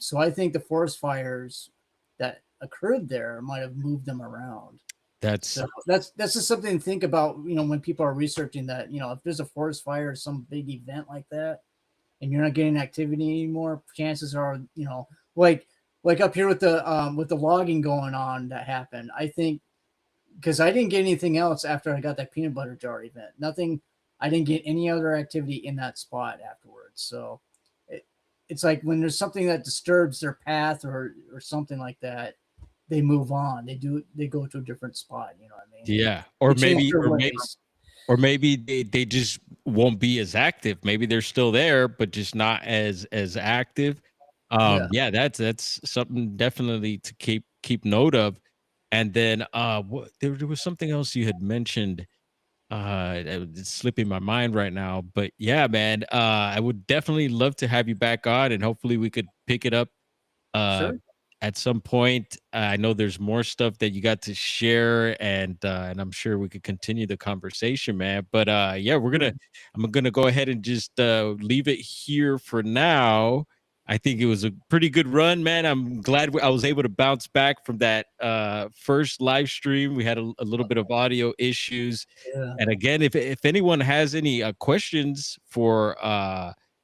So I think the forest fires that occurred there might have moved them around. That's So that's just something to think about, when people are researching that, if there's a forest fire or some big event like that, and you're not getting activity anymore, chances are, like up here with the logging going on that happened. I think because I didn't get anything else after I got that peanut butter jar event. Nothing. I didn't get any other activity in that spot afterwards. So it's like when there's something that disturbs their path or something like that, they move on. They go to a different spot. You know what I mean? yeah. They change their ways. Or maybe they just won't be as active. Maybe they're still there, but just not as active. Yeah, Yeah, that's something definitely to keep note of. And then there was something else you had mentioned. It's slipping my mind right now. But yeah, man, I would definitely love to have you back on, and hopefully we could pick it up uh sure. at some point. I know there's more stuff that you got to share, and I'm sure we could continue the conversation, man. But yeah, Yeah. I'm gonna go ahead and just leave it here for now. I think it was a pretty good run, man. I'm glad I was able to bounce back from that first live stream. We had a little bit of audio issues. Yeah. And again, if anyone has any questions for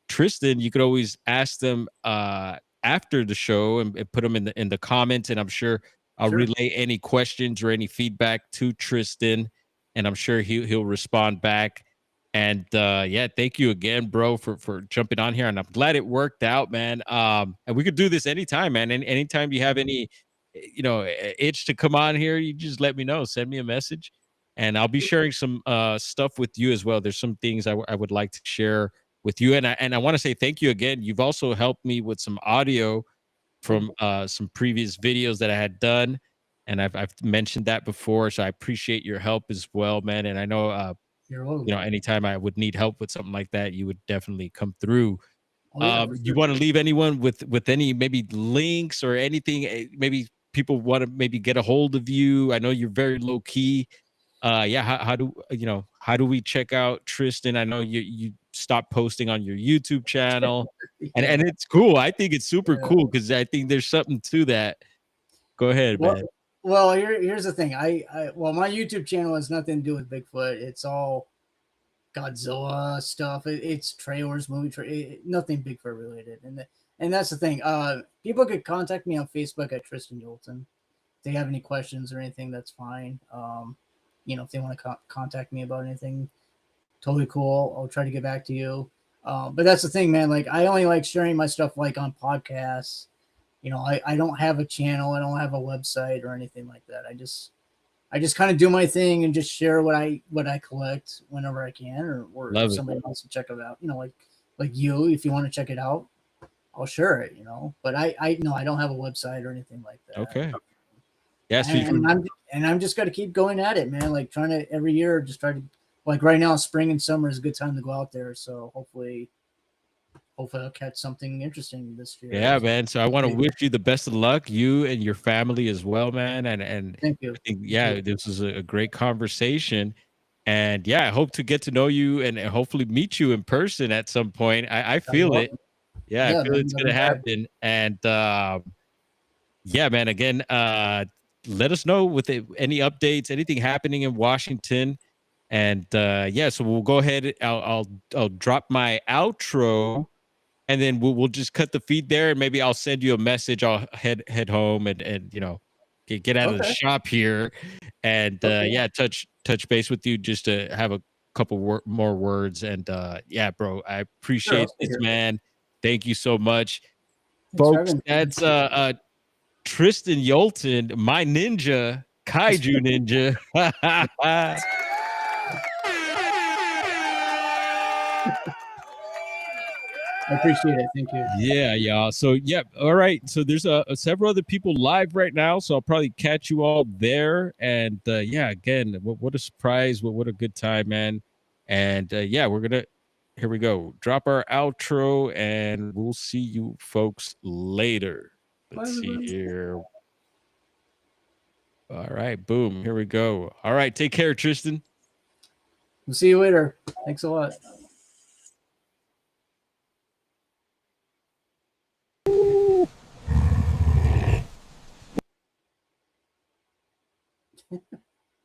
Tristan, you could always ask them after the show and put them in the comments. And I'm sure I'll relay any questions or any feedback to Tristan, and I'm sure he'll respond back. And yeah, thank you again, bro, for jumping on here. And I'm glad it worked out, man. And we could do this anytime, man. And anytime you have any, itch to come on here, you just let me know. Send me a message, and I'll be sharing some stuff with you as well. There's some things I would like to share with you, and I want to say thank you again. You've also helped me with some audio from some previous videos that I had done, and I've mentioned that before. So I appreciate your help as well, man. And I know You're welcome. anytime I would need help with something like that, you would definitely come through. Oh, yeah, You want to leave anyone with any maybe links or anything? Maybe people want to maybe get a hold of you. I know you're very low key. Yeah, how do we check out Tristan? I know you stopped posting on your YouTube channel, and it's cool. I think it's super cool because I think there's something to that. Go ahead, man. Well, here's the thing. Well, my YouTube channel has nothing to do with Bigfoot. It's all Godzilla stuff. It's trailers, nothing Bigfoot related. And that's the thing. People could contact me on Facebook at Tristan Yolton. If they have any questions or anything, that's fine. If they want to contact me about anything, totally cool. I'll try to get back to you. But that's the thing, man. Like, I only like sharing my stuff like on podcasts. I don't have a channel. I don't have a website or anything like that. I just kind of do my thing and just share what I collect whenever I can, or if somebody wants to check it out. Like you, if you want to check it out, I'll share it. But I don't have a website or anything like that. Okay. Yes, and I'm just got to keep going at it, man. Like, trying to every year just try to, like, right now, spring and summer is a good time to go out there. So hopefully I'll catch something interesting this year. Yeah, man. So I want to wish you the best of luck, you and your family as well, man. And thank you. I think, this was a great conversation. And yeah, I hope to get to know you and hopefully meet you in person at some point. I feel it. Yeah, I feel it's gonna happen. And yeah, man. Again, let us know with any updates, anything happening in Washington. And yeah, so we'll go ahead. I'll drop my outro, and then we'll just cut the feed there, and maybe I'll send you a message. I'll head home and get out of the shop here, and yeah, touch base with you just to have a couple more words. And yeah, bro, I appreciate this, man. Thank you so much, folks. That's Tristan Yolton, my ninja, kaiju ninja. I appreciate it. Thank you. Yeah, y'all. So, yeah. All right. So there's several other people live right now. So I'll probably catch you all there. And yeah, again, what a surprise. What a good time, man. And yeah, here we go. Drop our outro and we'll see you folks later. Let's see here. All right. Boom. Here we go. All right. Take care, Tristan. We'll see you later. Thanks a lot.